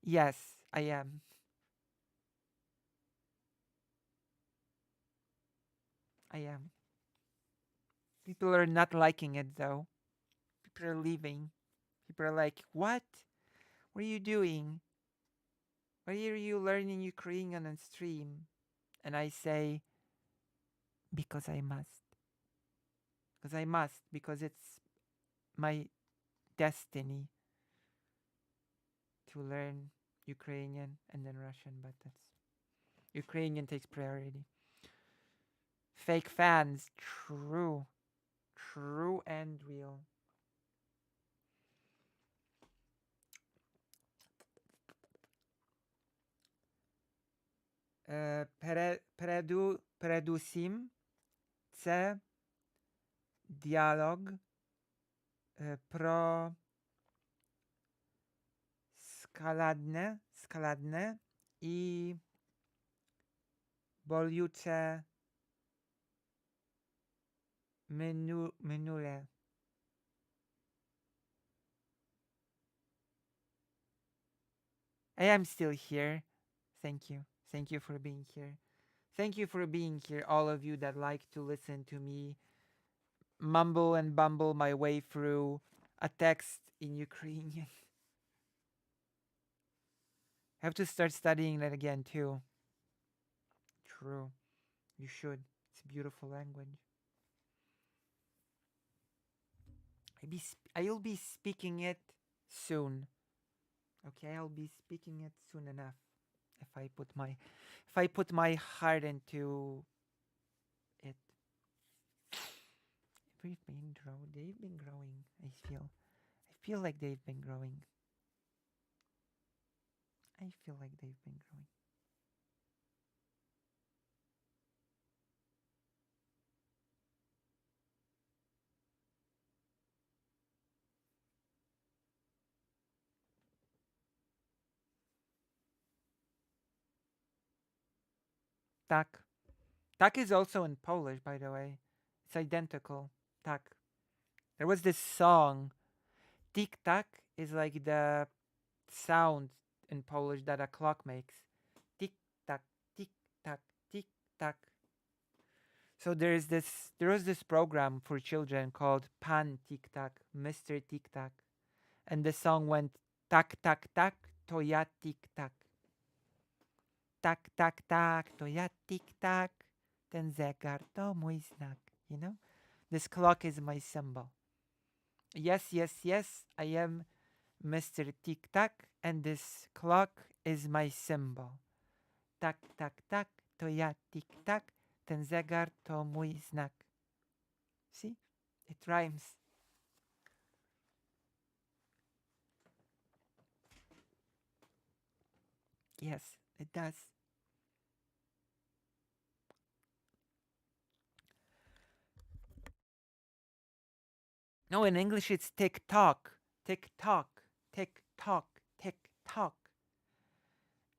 Yes, I am. I am. People are not liking it though. People are leaving. People are like, what? What are you doing? Why are you learning Ukrainian on stream? And I say, because I must. Because I must. Because it's my destiny to learn Ukrainian and then Russian, but that's Ukrainian takes priority. Fake fans, true. True and real. Передусім це діалог про складне і болюче минуле. I am still here. Thank you. Thank you for being here. Thank you for being here, all of you that like to listen to me mumble and bumble my way through a text in Ukrainian. I have to start studying that again too. True. You should. It's a beautiful language. I'll be speaking it soon. Okay, I'll be speaking it soon enough. If I put my heart into it. They've been growing. I feel like they've been growing. I feel like they've been growing. Tak. Tak is also in Polish, by the way. It's identical. Tak. There was this song. Tik tak is like the sound in Polish that a clock makes. Tik tak, tik tak, tik tak. So there was this program for children called Pan Tik Tak, Mr. Tik Tak. And the song went tak tak tak, to ja tik tak. Tak tak tak, to ja tik tak. Ten zegar to mój znak. You know? This clock is my symbol. Yes, yes, yes, I am Mr. Tik Tak, and this clock is my symbol. Tak, tak, tak, to ja tik tak, ten zegar to mój znak. See? It rhymes. Yes, it does. No, in English it's tick tock, tick tock, tick tock, tick tock.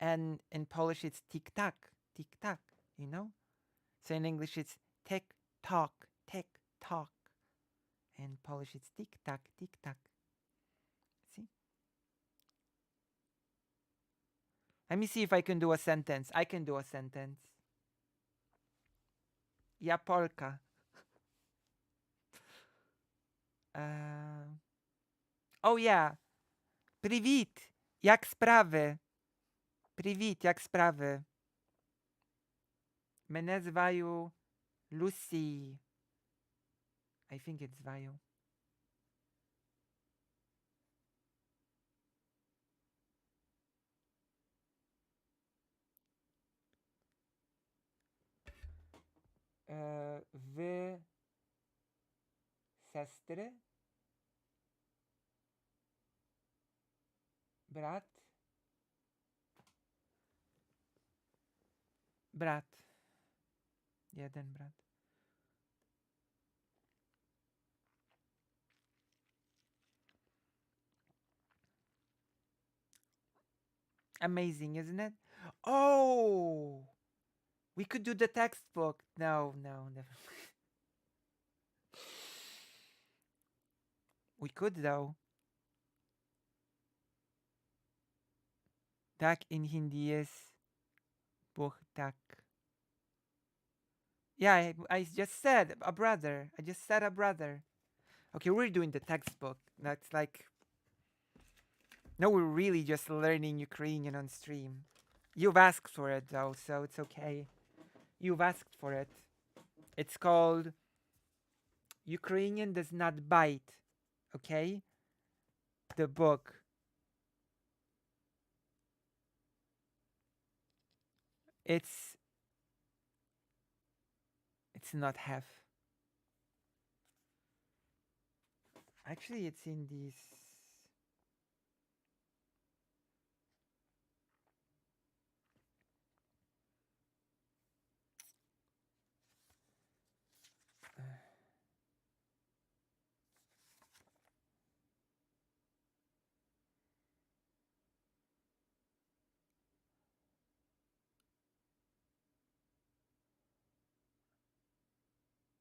And in Polish it's tick tack, you know? So in English it's tick tock, tick tock. In Polish it's tick tack, tick tack. See? Let me see if I can do a sentence. I can do a sentence. Ja Polka. Oh yeah. Привіт. Jak sprawy? Привіт, як справи? Мене зваю Lucy. I think it's зваю. Ви сестри? Брат? brat. Jeden brat. Amazing, isn't it? Oh, we could do the textbook. No, no, never. We could though. Tak in Hindi is buh tak. Yeah, I just said a brother. I just said a brother. Okay, we're doing the textbook. That's like, no, we're really just learning Ukrainian on stream. You've asked for it though, so it's okay. You've asked for it. It's called Ukrainian Does Not Bite. Okay? The book. It's not half. Actually, it's in these.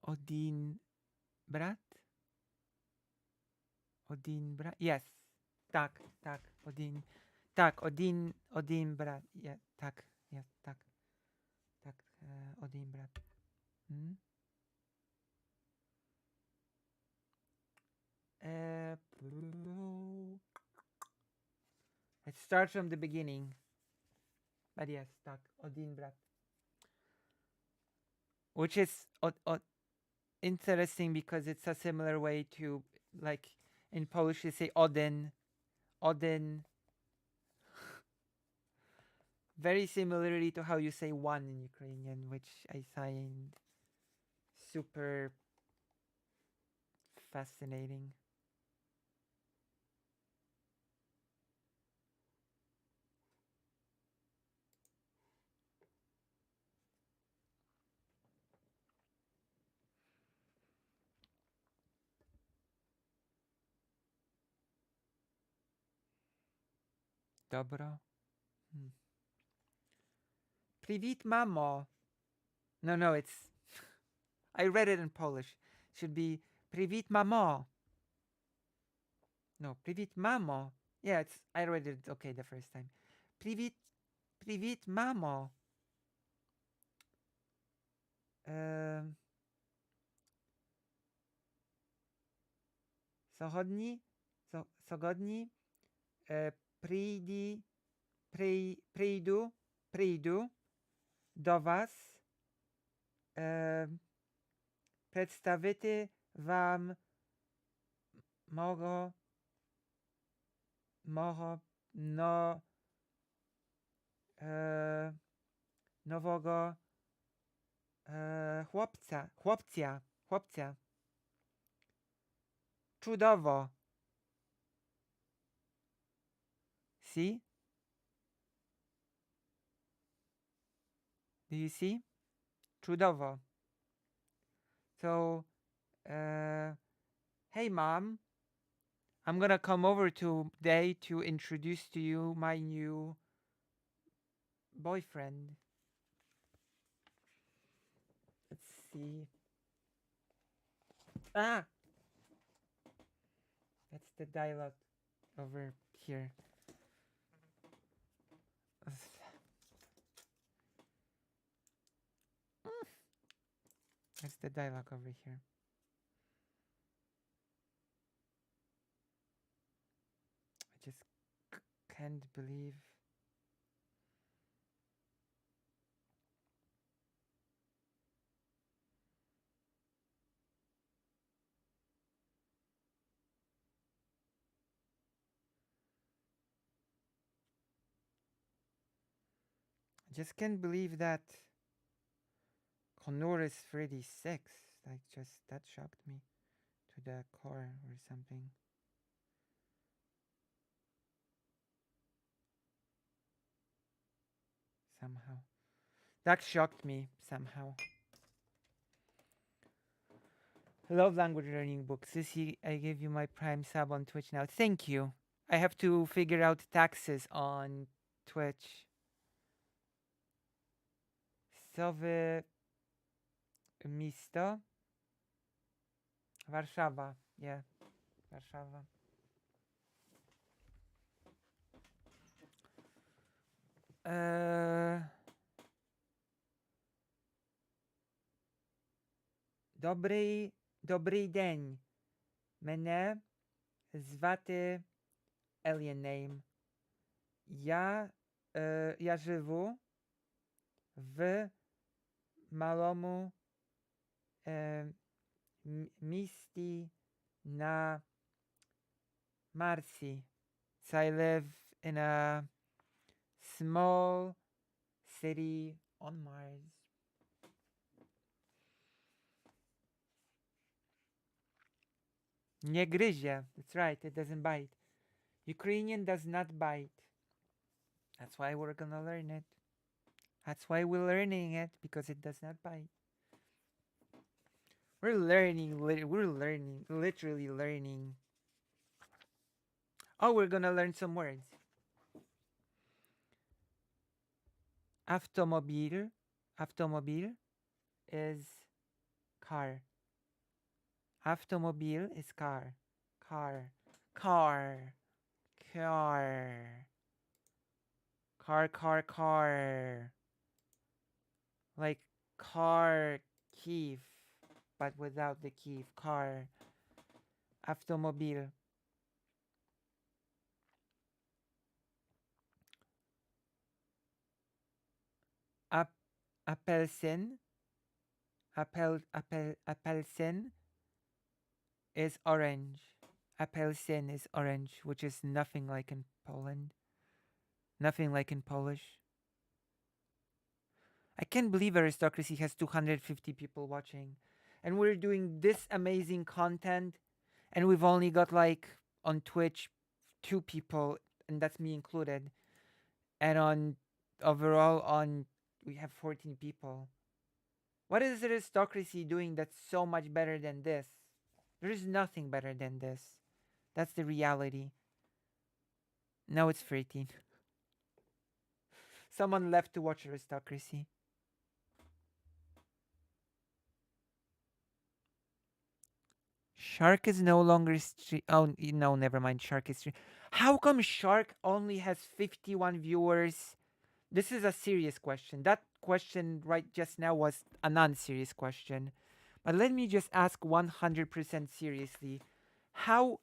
Odin brat? Odin brat? Yes. Tak, tak, Odin. Tak, Odin brat. Yeah, tak, yes, tak. Tak, Odin brat. Hmm? Let's start from the beginning. But yes, tak, Odin brat. Which is interesting because it's a similar way to, like, in Polish you say Odin. Odin. Very similarly to how you say one in Ukrainian, which I find super fascinating. Dobro. Привіт, mamo. No, it's. I read it in Polish. Should be Привіт, mamo. No, Привіт, mamo. Yeah, it's. I read it okay the first time. Привіт, mamo. Сьогодні, сьогодні прийду до вас представити вам мого нового хлопця. Чудово. See? Do you see? Чудово. So, hey mom, I'm gonna come over today to introduce to you my new boyfriend. Let's see. Ah! That's the dialogue over here. That's the dialogue over here. I just can't believe. I just can't believe that Connor is 36. Like, just that shocked me to the core or something. Somehow. That shocked me somehow. Love language learning books. Sissy, I gave you my Prime sub on Twitch now. Thank you. I have to figure out taxes on Twitch. Sowy misto? Warszawa. Yeah, Warszawa. Добрий день. Мене звати Alien Name. Я живу в малому місті на Марсі. So I live in a small city on Mars. Nie gryzie. That's right, it doesn't bite. Ukrainian does not bite. That's why we're gonna learn it. That's why we're learning it, because it does not bite. We're learning, literally learning. Oh, we're gonna learn some words. Автомобиль is car. Автомобиль is car. Car. Car. Like car Kiev, but without the Kiev. Car. Автомобиль. Apelsin. Apelsin is orange. Apelsin is orange, which is nothing like in Poland. Nothing like in Polish. I can't believe Aristocracy has 250 people watching. And we're doing this amazing content. And we've only got like on Twitch 2 people, and that's me included. And on overall on we have 14 people. What is Aristocracy doing that's so much better than this? There is nothing better than this. That's the reality. Now it's 13. Someone left to watch Aristocracy. Shark is no longer oh no, never mind. Shark is How come Shark only has 51 viewers? This is a serious question. That question right just now was a non-serious question. But let me just ask 100% seriously. How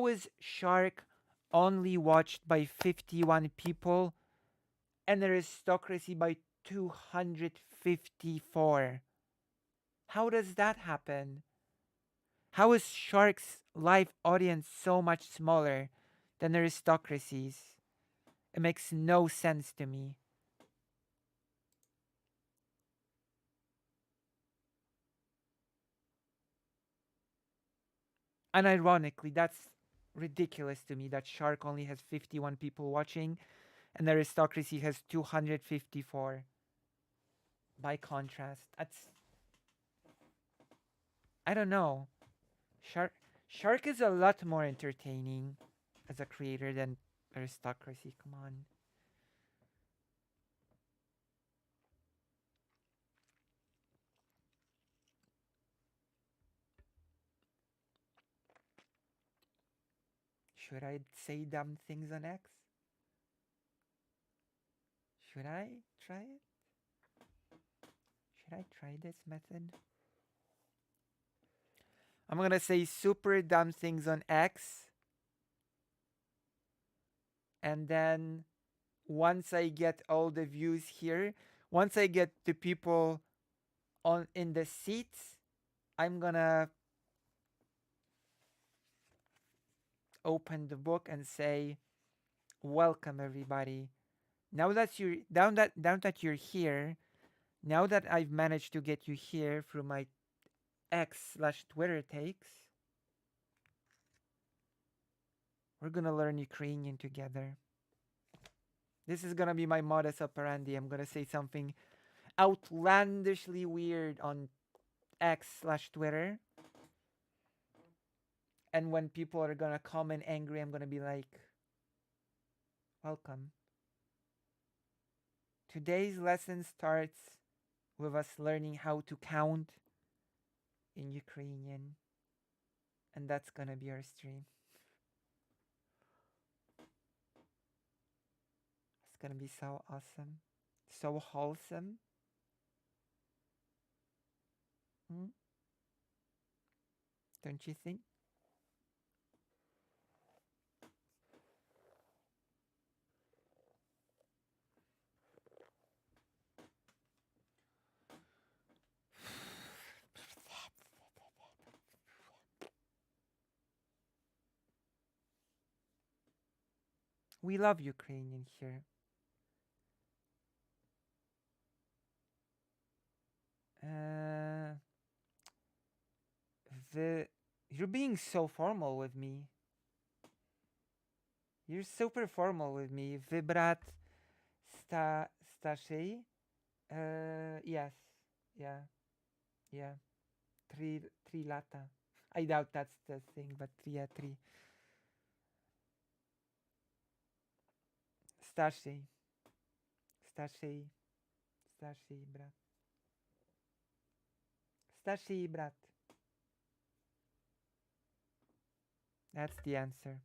is Shark only watched by 51 people and Aristocracy by 254? How does that happen? How is Shark's live audience so much smaller than Aristocracy's? It makes no sense to me. And ironically, that's ridiculous to me that Shark only has 51 people watching and Aristocracy has 254. By contrast, I don't know. Shark is a lot more entertaining as a creator than Aristocracy. Come on. Should I say dumb things on X? Should I try it? Should I try this method? I'm gonna say super dumb things on X. And then once I get all the views here, once I get the people on in the seats, I'm gonna open the book and say, "Welcome everybody. Now that you're here, now that I've managed to get you here through my X/Twitter takes, we're gonna learn Ukrainian together. This is gonna be my modus operandi. I'm gonna say something outlandishly weird on X/Twitter. And when people are gonna comment angry, I'm gonna be like, welcome. Today's lesson starts with us learning how to count in Ukrainian. And that's gonna be our stream. It's gonna be so awesome. So wholesome. Hmm? Don't you think? We love Ukrainian here. Uh, you're being so formal with me. You're super formal with me. Vybrat starszej. Yes. Yeah. Yeah. Three lata. I doubt that's the thing, but yeah, three. Starszej. Starszej. Starszej brat. Starszej brat. That's the answer.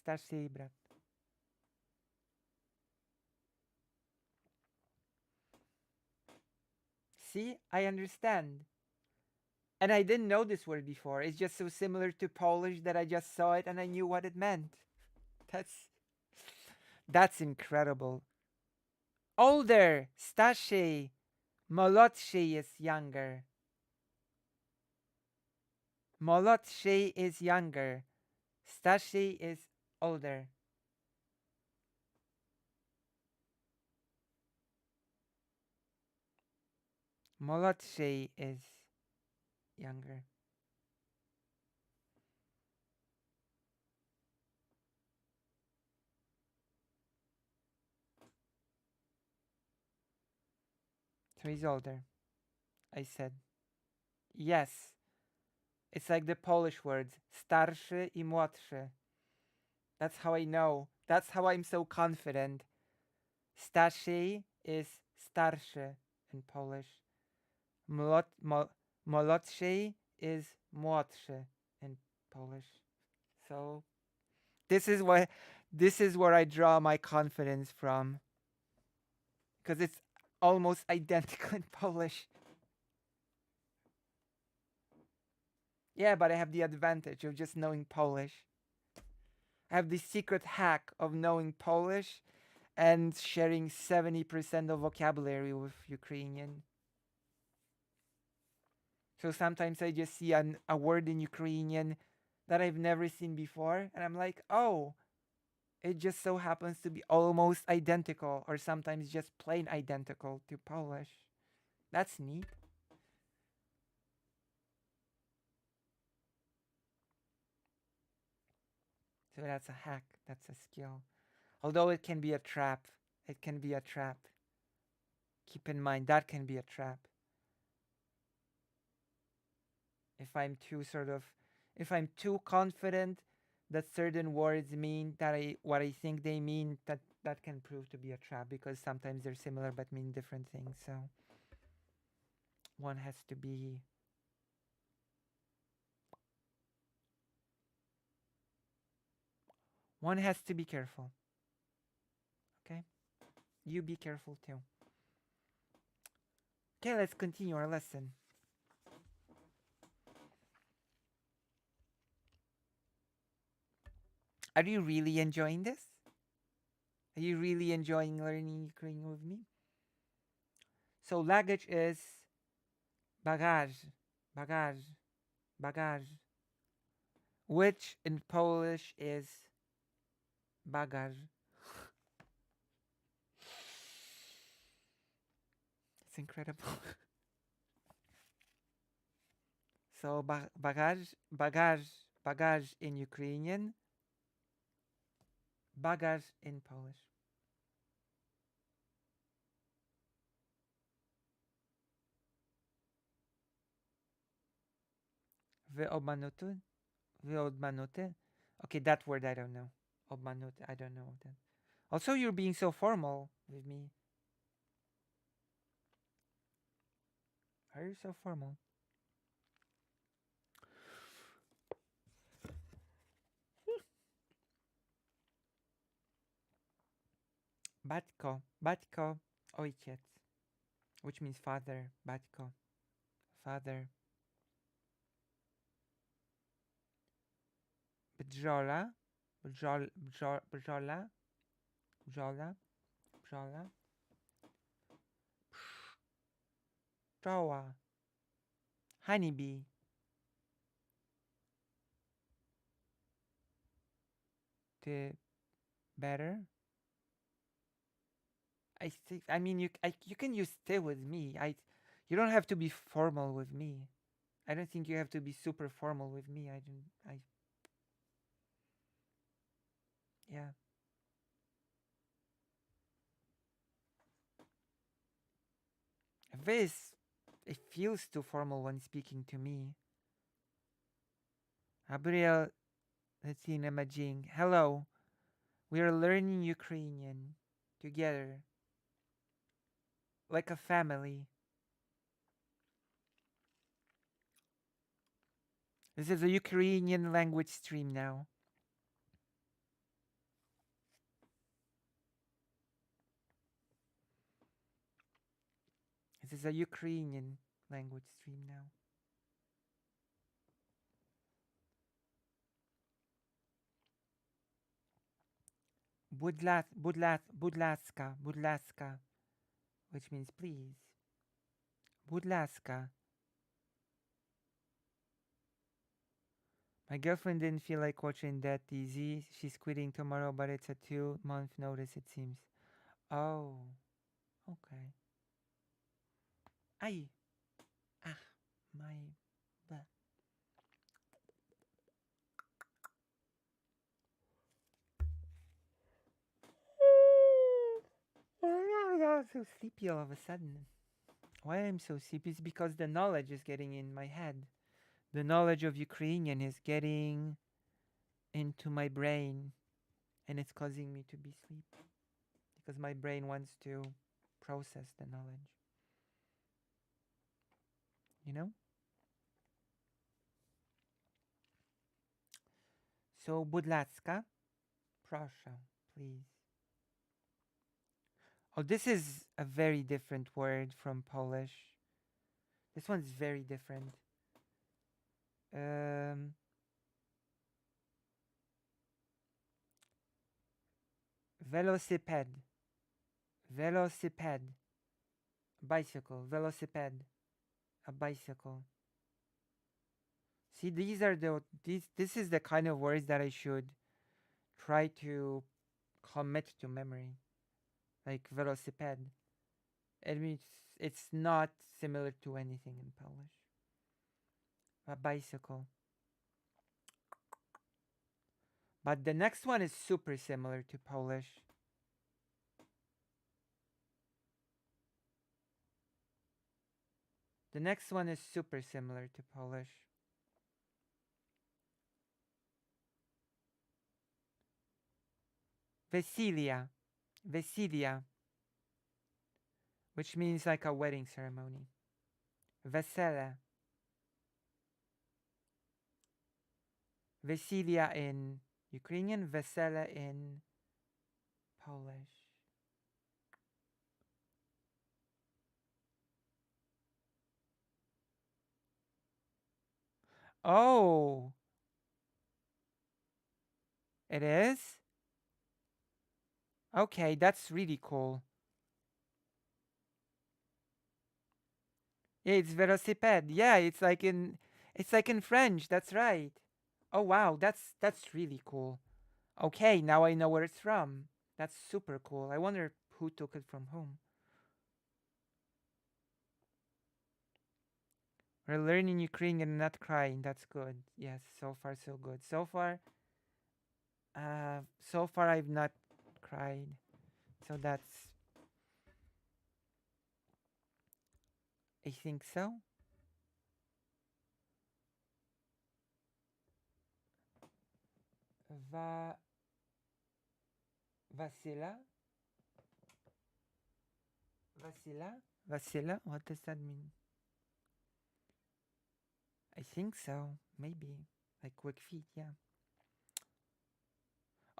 Starszej brat. See, I understand. And I didn't know this word before. It's just so similar to Polish that I just saw it and I knew what it meant. That's incredible. Older, starszy, młodszy is younger. Młodszy is younger. Starszy is older. Młodszy is younger. So he's older. I said. Yes. It's like the Polish words starszy I młodszy. That's how I know. That's how I'm so confident. Starszy is starszy in Polish. Młodszy is młodszy in Polish. So this is where I draw my confidence from. Because it's almost identical in Polish. Yeah, but I have the advantage of just knowing Polish. I have the secret hack of knowing Polish and sharing 70% of vocabulary with Ukrainian. So sometimes I just see a word in Ukrainian that I've never seen before, and I'm like, oh, it just so happens to be almost identical, or sometimes just plain identical to Polish. That's neat. So that's a hack, that's a skill. Although it can be a trap. It can be a trap. Keep in mind that can be a trap. If I'm too confident that certain words mean what I think they mean, that can prove to be a trap because sometimes they're similar but mean different things. So one has to be careful. Okay? You be careful too. Okay, let's continue our lesson. Are you really enjoying this? Are you really enjoying learning Ukrainian with me? So luggage is bagage, bagage, bagage, which in Polish is bagage. It's incredible. So bagage in Ukrainian Bagaż in Polish. Wyobmanuty? Wyobmanuty? Okay, that word I don't know. Obmanuty, I don't know that. Also, you're being so formal with me. Are you so formal? Batko. Batko. Ojciec. Which means father. Batko. Father. Bjola. Bjola. Bjola. Bjola. Pszczoła. Honeybee. Ty better? I think. I mean, you can use "te" with me. You don't have to be formal with me. I don't think you have to be super formal with me. I don't. Yeah. This. It feels too formal when speaking to me. Gabriel Latina Majing. Hello. We are learning Ukrainian together, like a family. This is a Ukrainian language stream now. This is a Ukrainian language stream now. Budlaska, which means please. Budlaska. My girlfriend didn't feel like watching that DZ. She's quitting tomorrow, but it's a 2-month notice, it seems. Oh, okay. Ay, ah, my. Bleh. Oh, I got so sleepy all of a sudden. Why I'm so sleepy is because the knowledge is getting in my head. The knowledge of Ukrainian is getting into my brain, and it's causing me to be sleepy because my brain wants to process the knowledge. You know? So, budlacka, proszę, please. Oh, this is a very different word from Polish. This one's very different. Velociped. Velociped. Bicycle. Velociped. A bicycle. See, this is the kind of words that I should try to commit to memory. Like velociped. It means it's not similar to anything in Polish. A bicycle. But the next one is super similar to Polish. The next one is super similar to Polish. Vesilia. Vesilia. Which means like a wedding ceremony. Wesele. Vesilia in Ukrainian, wesele in Polish. Oh, it is? Okay, that's really cool. Yeah, it's velocipede. Yeah, it's like in French. That's right. Oh wow, that's really cool. Okay, now I know where it's from. That's super cool. I wonder who took it from whom. We're learning Ukrainian and not crying. That's good. Yes, so far so good. So far, So far I've not cried. So that's, I think so. Va Vasila? Vasila? Vasila? What does that mean? I think so. Maybe. Like quick feet, yeah.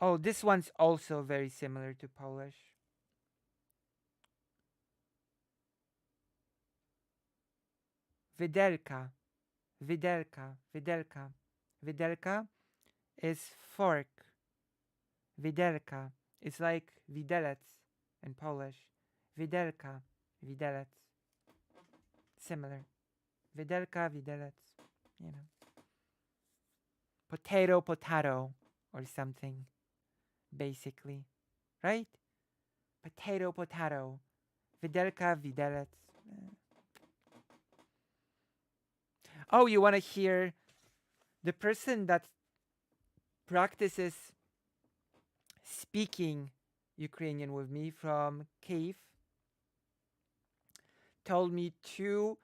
Oh, this one's also very similar to Polish. Widelka. Widelka. Widelka. Widelka is fork. Widelka. It's like widelec in Polish. Widelka. Widelec. Similar. Widelka, widelec. You know. Potato, potato. Or something. Basically. Right? Potato, potato. Widelka, widelec. Oh, you want to hear the person that practices speaking Ukrainian with me from Kiev told me two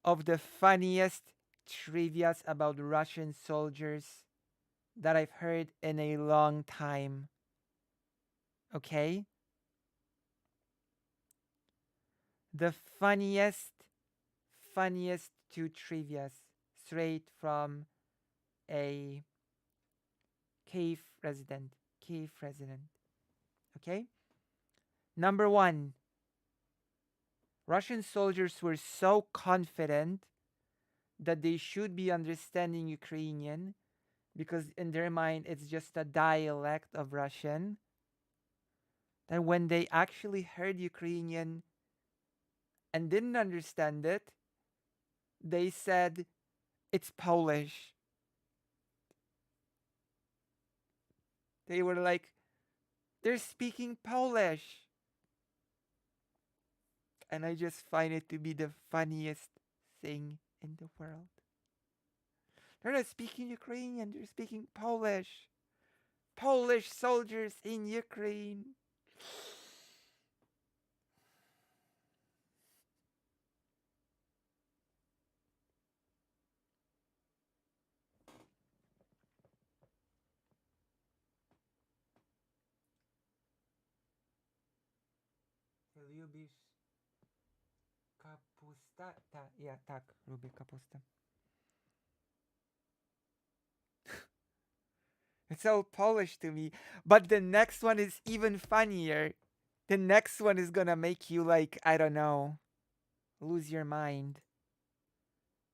of the funniest trivias about Russian soldiers that I've heard in a long time. Okay? The funniest two trivias straight from a Kiev resident. Kiev resident. Okay? Number one, Russian soldiers were so confident that they should be understanding Ukrainian because in their mind it's just a dialect of Russian, that when they actually heard Ukrainian and didn't understand it, they said it's Polish. They were like, they're speaking Polish. And I just find it to be the funniest thing in the world. They're not speaking Ukrainian, they're speaking Polish. Polish soldiers in Ukraine. Lubisz kapusta? Yeah, tak, lubię kapustę. It's all Polish to me. But the next one is even funnier. The next one is gonna make you, like, I don't know, lose your mind.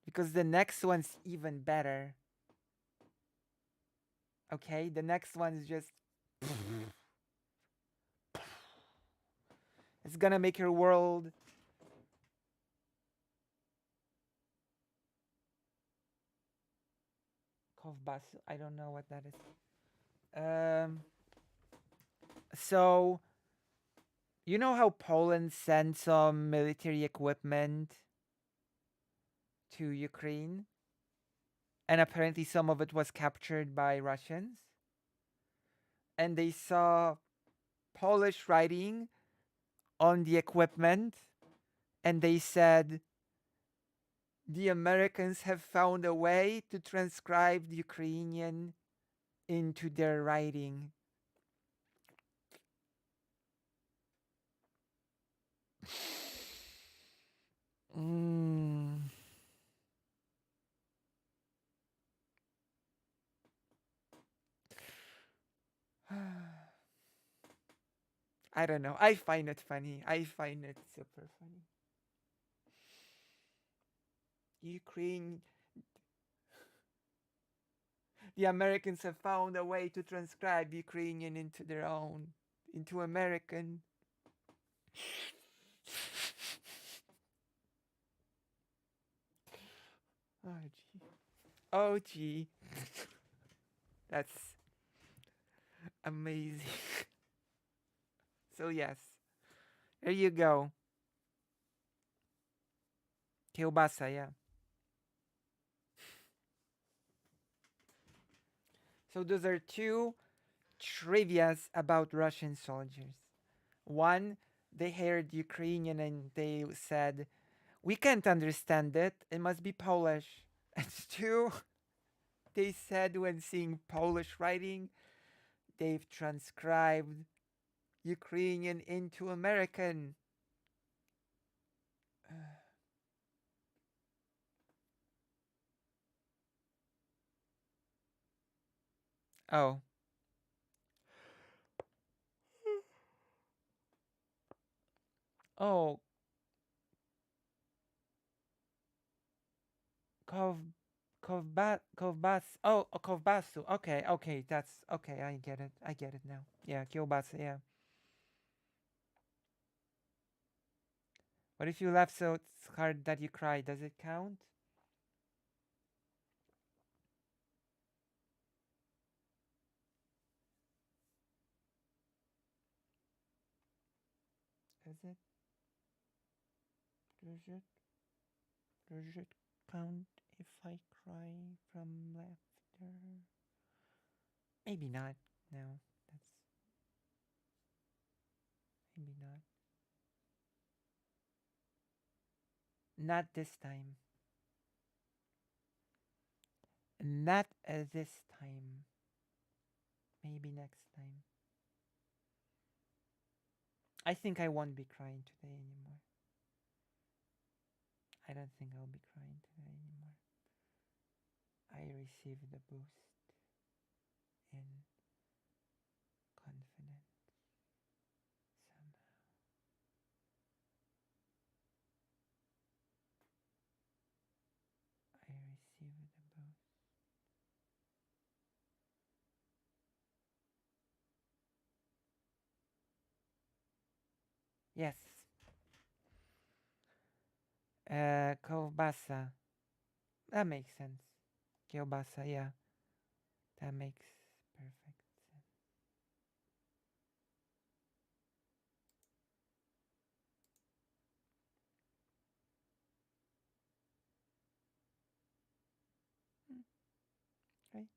Because the next one's even better. Okay? The next one is just. It's gonna make your world. Kovbasu. I don't know what that is. So, you know how Poland sent some military equipment to Ukraine? And apparently some of it was captured by Russians. And they saw Polish writing on the equipment. And they said, the Americans have found a way to transcribe the Ukrainian into their writing. Mm. I don't know. I find it funny. I find it super funny. Ukraine. The Americans have found a way to transcribe Ukrainian into their own, into American. Oh, gee. Oh, gee. That's amazing. So, yes. There you go. Kiełbasa, yeah. So, those are two trivias about Russian soldiers. One, they heard Ukrainian and they said, "We can't understand it. It must be Polish." And two, they said when seeing Polish writing, they've transcribed Ukrainian into American. Oh. Oh, Kov Kovbas. Oh, Kovbasu. Okay, okay, that's okay. I get it. I get it now. Yeah, kielbasa. Yeah. What if you laugh so it's hard that you cry? Does it count? Does it? Does it? Does it count if I cry from laughter? Maybe not. No, that's maybe not. Not this time. Not this time. Maybe next time. I think I won't be crying today anymore. I don't think I'll be crying today anymore. I received a boost in confidence somehow. I received a boost. Yes. Kovbasa. That makes sense. Kielbasa, yeah. That makes perfect sense. Hmm, right?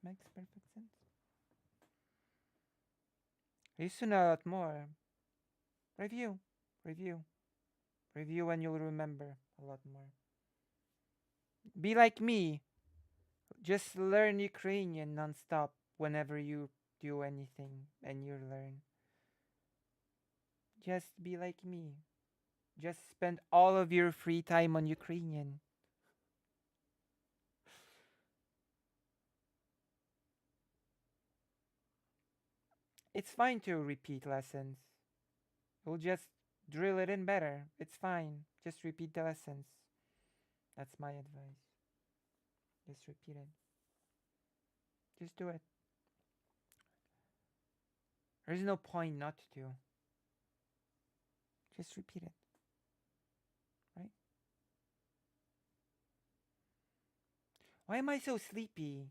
Makes perfect sense. I used to know a lot more. Review. Review. Review and you'll remember a lot more. Be like me. Just learn Ukrainian nonstop whenever you do anything and you learn. Just be like me. Just spend all of your free time on Ukrainian. It's fine to repeat lessons. We'll just drill it in better. It's fine. Just repeat the lessons. That's my advice. Just repeat it. Just do it. There's no point not to. Just repeat it. Right? Why am I so sleepy?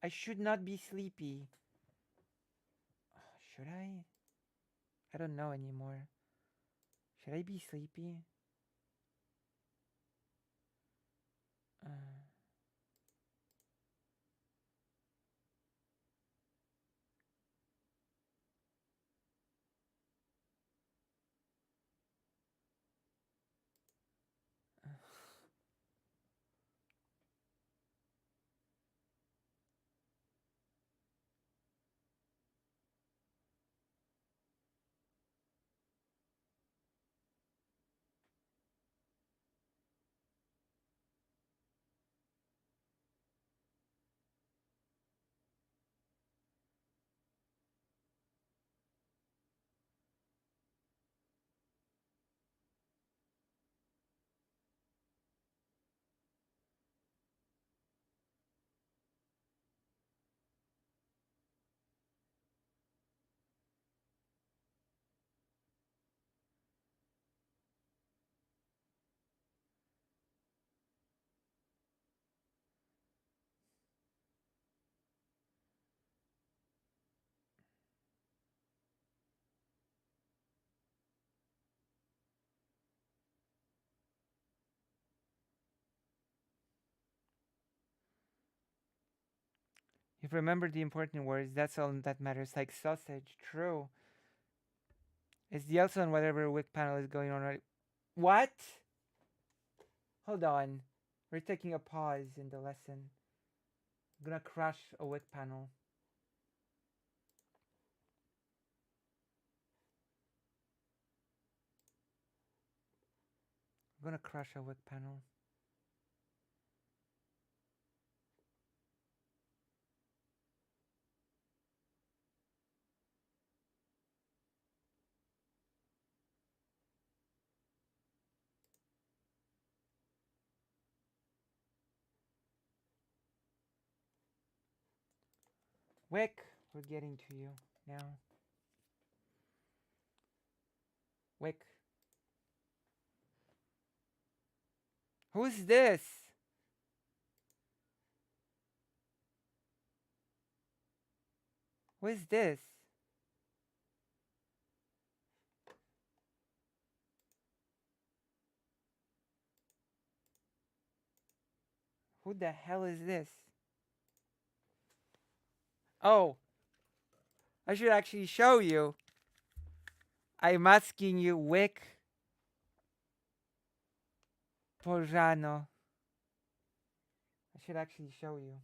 I should not be sleepy. Should I? I don't know anymore. Should I be sleepy? Uh, You've remembered the important words. That's all that matters. Like sausage. True. Is the also on whatever wick panel is going on right? What? Hold on. We're taking a pause in the lesson. I'm gonna crush a wick panel. I'm gonna crush a wick panel. Wick, we're getting to you now. Wick. Who's this? Who is this? Who the hell is this? Oh, I should actually show you. I'm asking you, Wick Porrano. I should actually show you.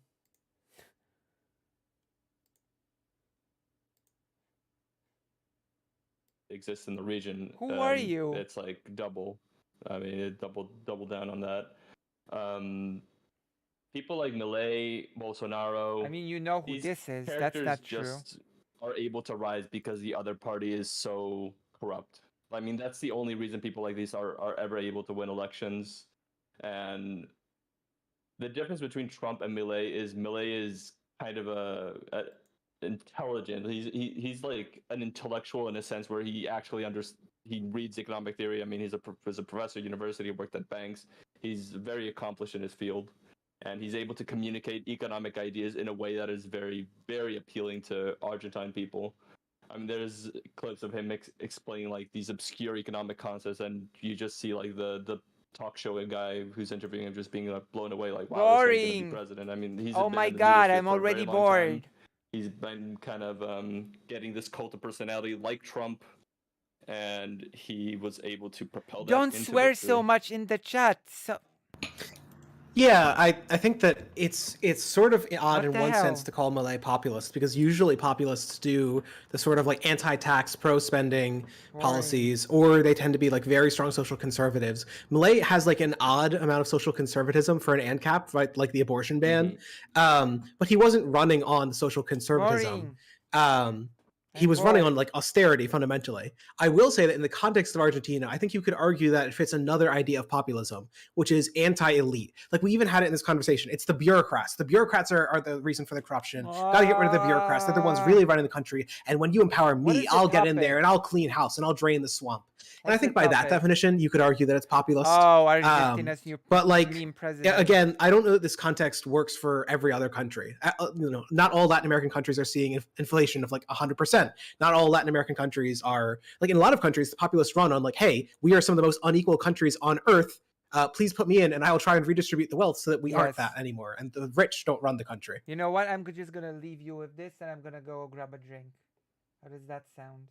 Exists in the region. Who are you? It's like double. I mean, it double down on that. People like Milei, Bolsonaro. I mean, you know who these this is. That's characters not true. just are able to rise because the other party is so corrupt. I mean, that's the only reason people like these are ever able to win elections. And the difference between Trump and Milei is kind of a intelligent. He's like an intellectual in a sense where he actually he reads economic theory. I mean, he's a professor at university, worked at banks. He's very accomplished in his field, and he's able to communicate economic ideas in a way that is very, very appealing to Argentine people. I mean, there's clips of him explaining like these obscure economic concepts, and you just see like the talk show guy who's interviewing him just being like blown away, like, wow, this guy's gonna be Boring. president. I mean, he's Oh been my in the god, leadership I'm for a very already long time. bored. He's been kind of getting this cult of personality like Trump, and he was able to propel that Don't into swear victory. so much in the chat. So Yeah, I think that it's sort of odd What in the one sense hell? to call Malay populist, because usually populists do the sort of like anti-tax, pro-spending Boring. policies, or they tend to be like very strong social conservatives. Malay has like an odd amount of social conservatism for an ANCAP, right? Like the abortion ban. But he wasn't running on social conservatism. Boring. He I'm was running on bored. like austerity fundamentally. I will say that in the context of Argentina, I think you could argue that it fits another idea of populism, which is anti-elite. Like we even had it in this conversation. It's the bureaucrats. The bureaucrats are the reason for the corruption. Got to get rid of the bureaucrats. They're the ones really running the country. And when you empower What me, is the I'll get in there topic? and I'll clean house and I'll drain the swamp. And I What's think the by that topic? definition, you could argue that it's populist. Oh, Argentina's new but like meme president. again, I don't know that this context works for every other country. You know, not all Latin American countries are seeing inflation of like 100%. Not all Latin American countries are like in a lot of countries, the populists run on like, hey, we are some of the most unequal countries on earth. Please put me in, and I will try and redistribute the wealth so that we aren't Yes. that anymore. And the rich don't run the country. You know what? I'm just gonna leave you with this, and I'm gonna go grab a drink. How does that sound?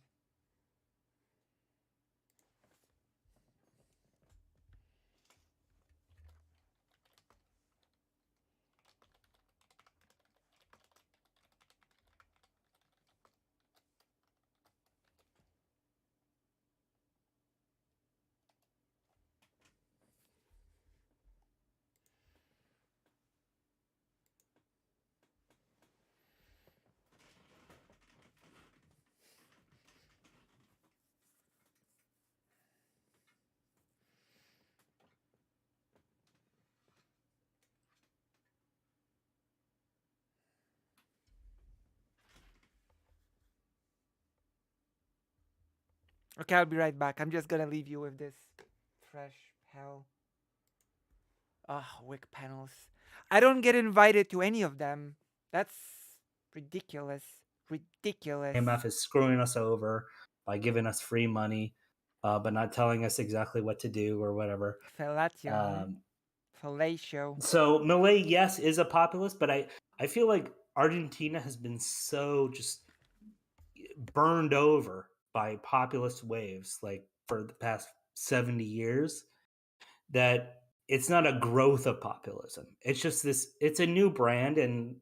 Okay, I'll be right back. I'm just gonna leave you with this fresh hell. Wick panels. I don't get invited to any of them. That's ridiculous. Ridiculous. IMF is screwing us over by giving us free money, but not telling us exactly what to do or whatever. Fellatio. Fellatio. So Milei, yes, is a populist, but I feel like Argentina has been so just burned over by populist waves like for the past 70 years that it's not a growth of populism. It's just this, it's a new brand. And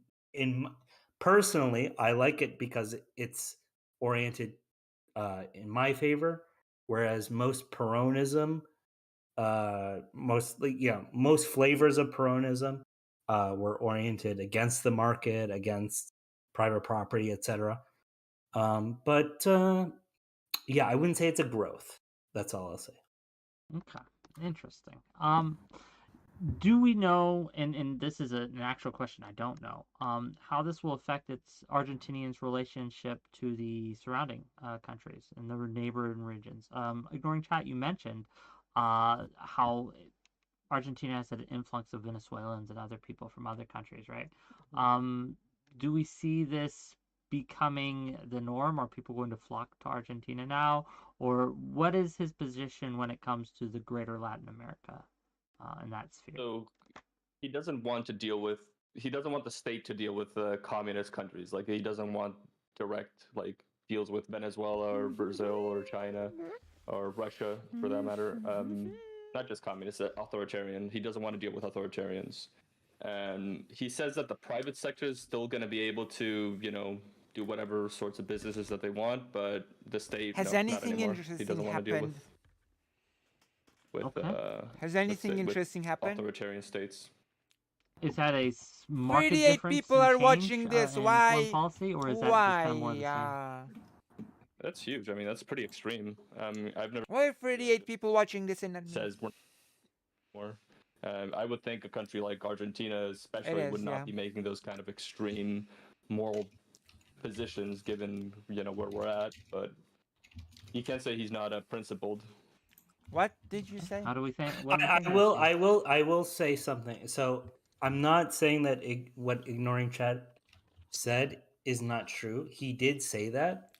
personally, I like it because it's oriented in my favor, whereas most Peronism, most flavors of Peronism were oriented against the market, against private property, etc. But yeah, I wouldn't say it's a growth. That's all I'll say. Okay, interesting. Do we know, and this is an actual question I don't know, how this will affect its Argentinians' relationship to the surrounding countries and the neighboring regions? Ignoring chat, you mentioned how Argentina has had an influx of Venezuelans and other people from other countries, right? Do we see this becoming the norm? Are people going to flock to Argentina now? Or what is his position when it comes to the greater Latin America in that sphere? So he doesn't want to deal with. He doesn't want the state to deal with communist countries. Like he doesn't want direct like deals with Venezuela or Brazil or China or Russia for that matter. Not just communist, authoritarian. He doesn't want to deal with authoritarians. And he says that the private sector is still going to be able to, do whatever sorts of businesses that they want, but the state, Has no, not anything anymore. He interesting doesn't want to deal happened? with Has let's anything say, with interesting happened? authoritarian states. Is that a market 38 difference people in are change watching this. in foreign Why? policy, or is that just kind of more of the same? Why? That's huge. I mean, that's pretty extreme. I've never Why are 38 people watching this and not me? says more. I would think a country like Argentina, especially, It is, would not yeah. be making those kind of extreme moral positions, given where we're at. But you can't say he's not a principled. What did you say? How do we think? What do we I think, will. Ashley? I will say something. So I'm not saying that what ignoring chat said is not true. He did say that,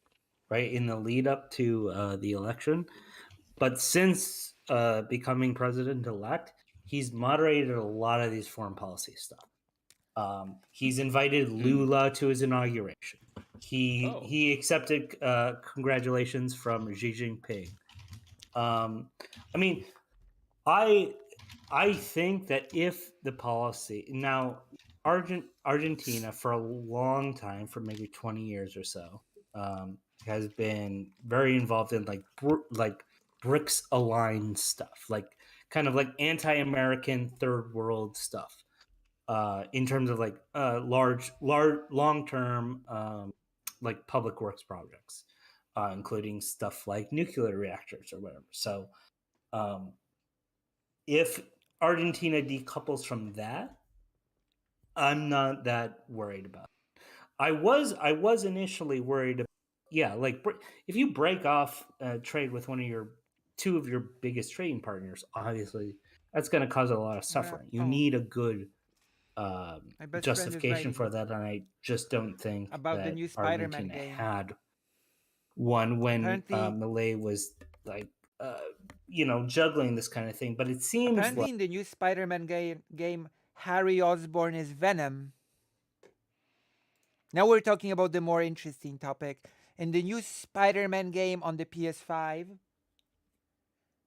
right, in the lead up to the election. But since becoming president elect, he's moderated a lot of these foreign policy stuff. He's invited Lula to his inauguration. He accepted congratulations from Xi Jinping. I mean, I think that if the policy now Argentina for a long time, for maybe 20 years or so, has been very involved in like BRICS aligned stuff, like kind of like anti-American third world stuff, in terms of like large long-term like public works projects, including stuff like nuclear reactors or whatever. So if Argentina decouples from that, I'm not that worried about it. I was initially worried about, like if you break off trade with two of your biggest trading partners, obviously that's going to cause a lot of suffering. You need a good My best justification friend is for that, and I just don't think about the that new Spider-Man Argentina game. had one when Apparently, Milei was like juggling this kind of thing. But it seems apparently like in the new Spider-Man game, Harry Osborn is Venom. Now we're talking about the more interesting topic. In the new Spider-Man game on the PS5,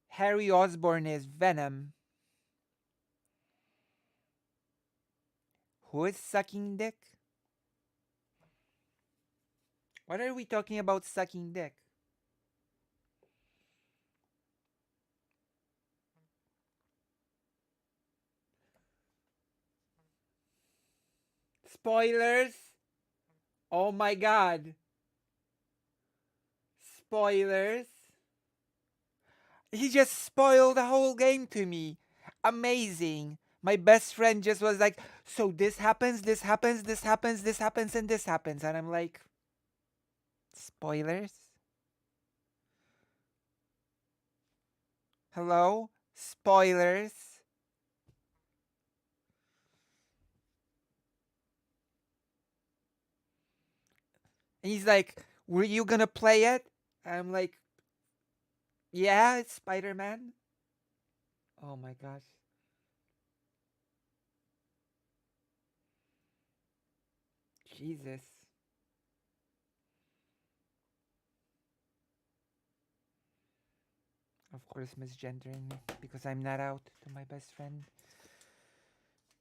Harry Osborn is Venom. Who is sucking dick? What are we talking about sucking dick? Spoilers! Oh my god. Spoilers. He just spoiled the whole game to me. Amazing. My best friend just was like, so this happens, this happens, this happens, this happens, and this happens. And I'm like, spoilers? Hello? Spoilers? And he's like, were you gonna play it? And I'm like, yeah, it's Spider-Man. Oh my gosh. Jesus. Of course, misgendering me because I'm not out to my best friend.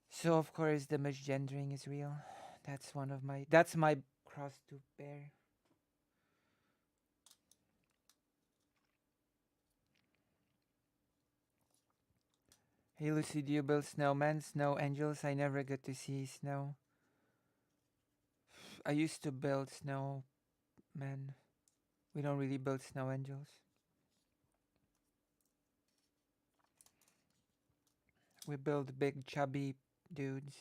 So of course the misgendering is real. That's my cross to bear. Hey Lucy, do you build snowmen, snow angels? I never get to see snow. I used to build snowmen. We don't really build snow angels. We build big chubby dudes.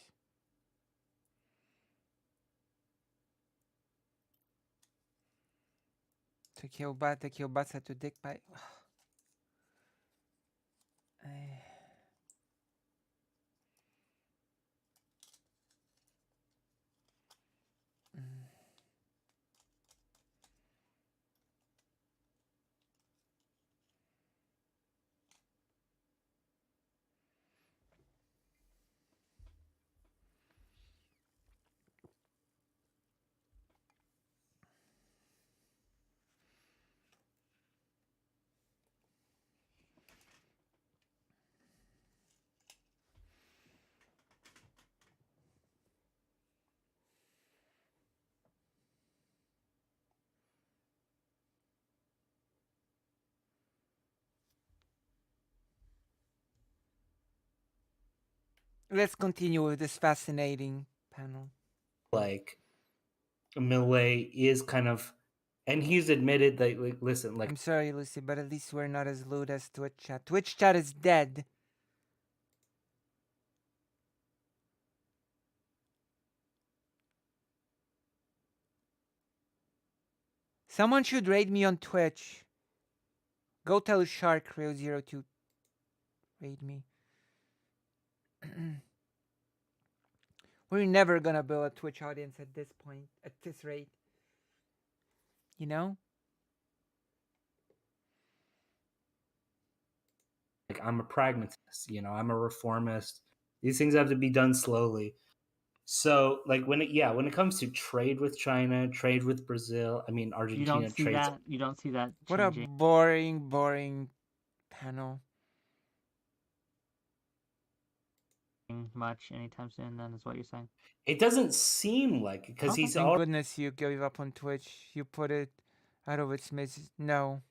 To kielbasa to dick bite. Let's continue with this fascinating panel. Like Millet is kind of, and he's admitted that, like, listen, like, I'm sorry, Lucy, but at least we're not as lewd as Twitch chat. Twitch chat is dead. Someone should raid me on Twitch. Go tell Shark02 raid me. We're never gonna build a Twitch audience at this point, at this rate. You know? I'm a pragmatist, you know, I'm a reformist. These things have to be done slowly. So, like, when it comes to trade with China, trade with Brazil, I mean, Argentina You don't see trades. that. You don't see that What a changing boring panel. much anytime soon. Then is what you're saying. It doesn't seem like it because Okay. he's Thank all. goodness you gave up on Twitch. You put it out of its misery. No,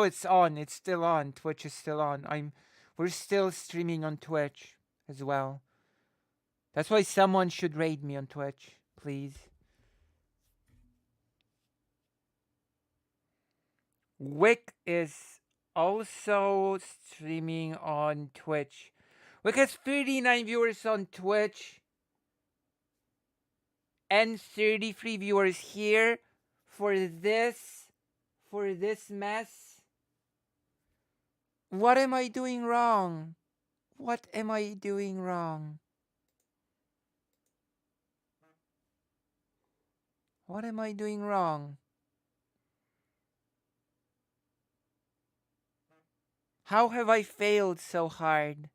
it's on. It's still on. Twitch is still on. We're still streaming on Twitch as well. That's why someone should raid me on Twitch, please. Wick is also streaming on Twitch. Wick has 39 viewers on Twitch and 33 viewers here for this mess. What am I doing wrong? What am I doing wrong? What am I doing wrong? How have I failed so hard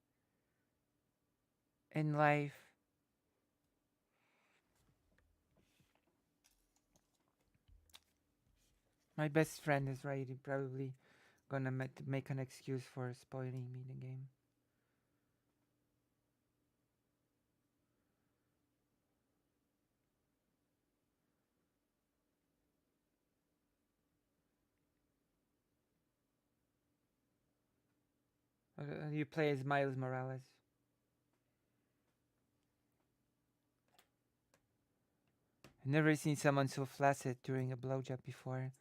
in life? My best friend is right. He probably gonna make an excuse for spoiling me the game. You play as Miles Morales. I've never seen someone so flaccid during a blowjob before.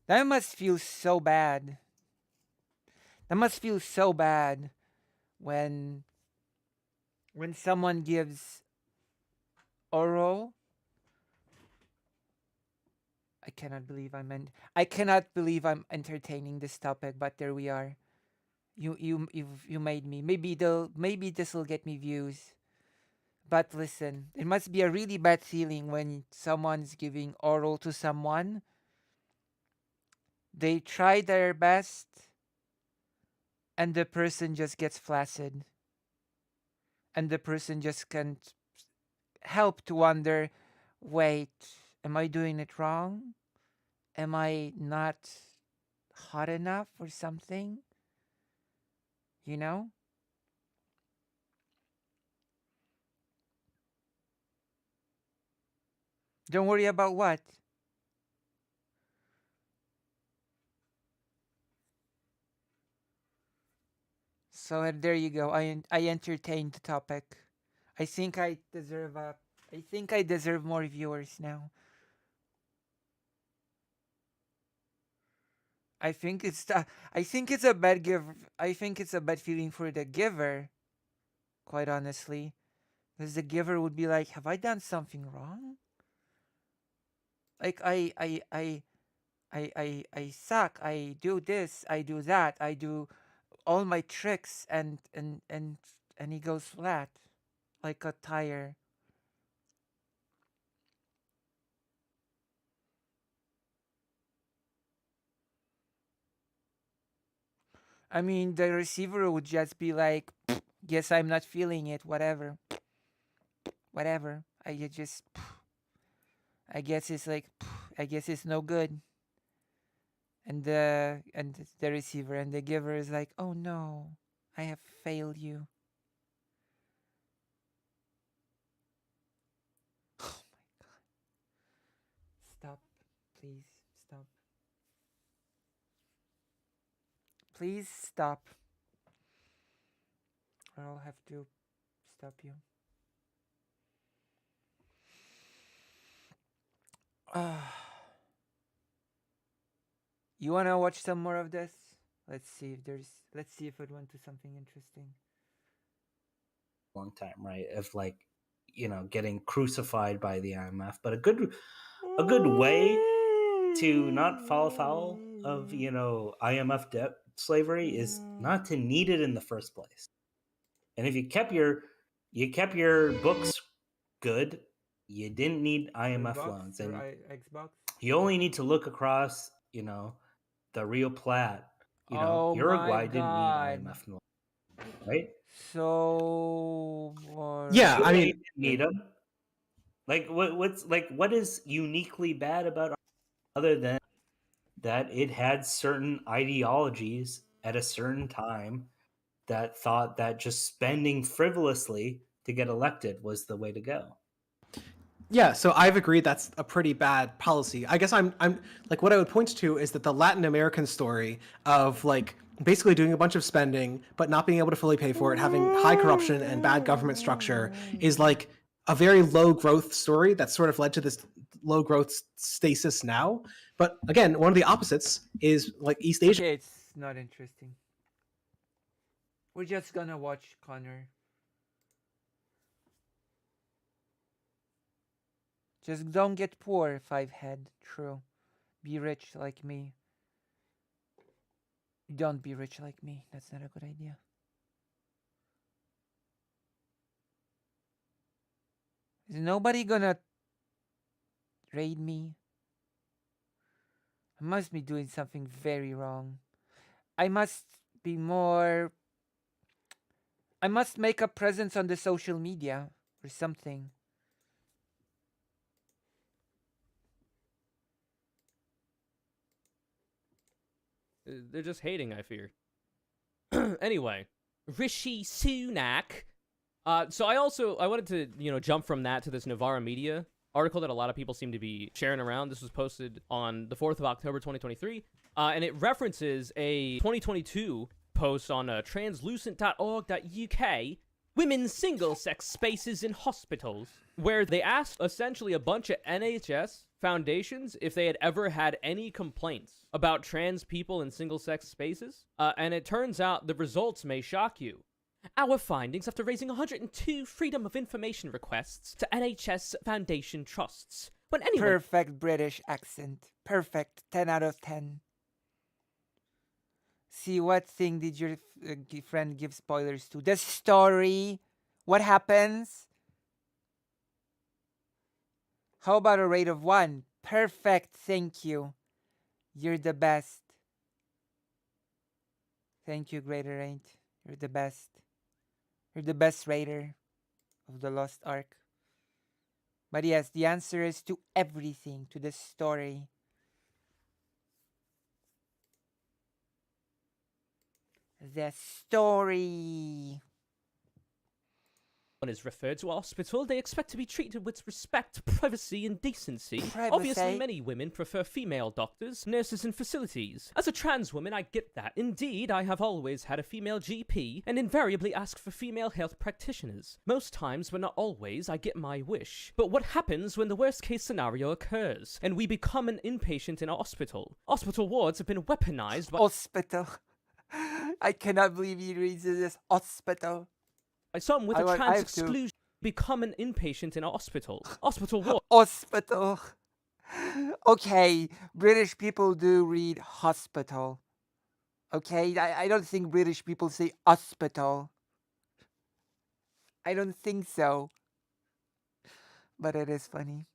That must feel so bad. That must feel so bad when someone gives oral. I cannot believe I'm entertaining this topic, but there we are. You made me. Maybe this will get me views. But listen, it must be a really bad feeling when someone's giving oral to someone. They try their best and the person just gets flaccid. And the person just can't help to wonder wait, am I doing it wrong? Am I not hot enough or something? You know? Don't worry about what. So there you go. I entertained the topic. I think I deserve a. I think I deserve more viewers now. I think it's I think it's a bad give. I think it's a bad feeling for the giver. Quite honestly, because the giver would be like, "Have I done something wrong? Like I suck. I do this. I do that. I do all my tricks, and he goes flat, like a tire." I mean, the receiver would just be like, "Guess I'm not feeling it. Whatever, whatever. Just, I guess it's like, I guess it's no good." And the receiver and the giver is like, "Oh no, I have failed you." Oh my god! Stop, please stop. Please stop, or I'll have to stop you. You wanna watch some more of this? Let's see if there's. Let's see if it went to something interesting. Long time, right? Of like, getting crucified by the IMF, but a good way to not fall foul of IMF debt slavery is not to need it in the first place. And if you kept your books good, you didn't need IMF loans, and Xbox. you only need to look across, the Rio Plat. Oh my Uruguay didn't need god! IMF loans, right? So Yeah, I Uruguay mean, boring. didn't need them. Like what is uniquely bad about other than that it had certain ideologies at a certain time that thought that just spending frivolously to get elected was the way to go. yeah, so I've agreed that's a pretty bad policy. I guess I'm like what I would point to is that the Latin American story of like basically doing a bunch of spending but not being able to fully pay for it, having high corruption and bad government structure is like a very low growth story that sort of led to this low growth stasis now. But again, one of the opposites is like East Asia. Okay, it's not interesting. We're just gonna watch Connor. Just don't get poor, five head. True. Be rich like me. Don't be rich like me. That's not a good idea. Is nobody gonna raid me? I must be doing something very wrong. I must be more. I must make a presence on the social media or something. They're just hating, I fear. Anyway, Rishi Sunak. So I wanted to jump from that to this Novara Media article that a lot of people seem to be sharing around. This was posted on the 4th of October 2023, and it references a 2022 post on translucent.org.uk, women's single-sex spaces in hospitals, where they asked essentially a bunch of NHS foundations if they had ever had any complaints about trans people in single-sex spaces, and it turns out the results may shock you. Our findings after raising 102 Freedom of Information requests to NHS Foundation trusts. When anyone... Perfect British accent. Perfect. 10 out of 10. See, what thing did your friend give spoilers to? The story. What happens? How about a rate of 1? Perfect. Thank you. You're the best. Thank you, Greater Ain't. You're the best. You're the best raider of the Lost Ark. But yes, the answer is to everything, to the story. The story. Is referred to a hospital, they expect to be treated with respect, privacy, and decency. Privacy. Obviously, many women prefer female doctors, nurses, and facilities. As a trans woman, I get that. Indeed, I have always had a female GP and invariably ask for female health practitioners. Most times, but not always, I get my wish. But what happens when the worst case scenario occurs and we become an inpatient in a hospital? Hospital wards have been weaponized by Hospital. I cannot believe he reads this. Hospital. some with I a want- I trans have to- exclusion. Become an inpatient in a hospital. Hospital ward. Hospital. Okay, British people do read hospital. Okay, I don't think British people say hospital. I don't think so. But it is funny.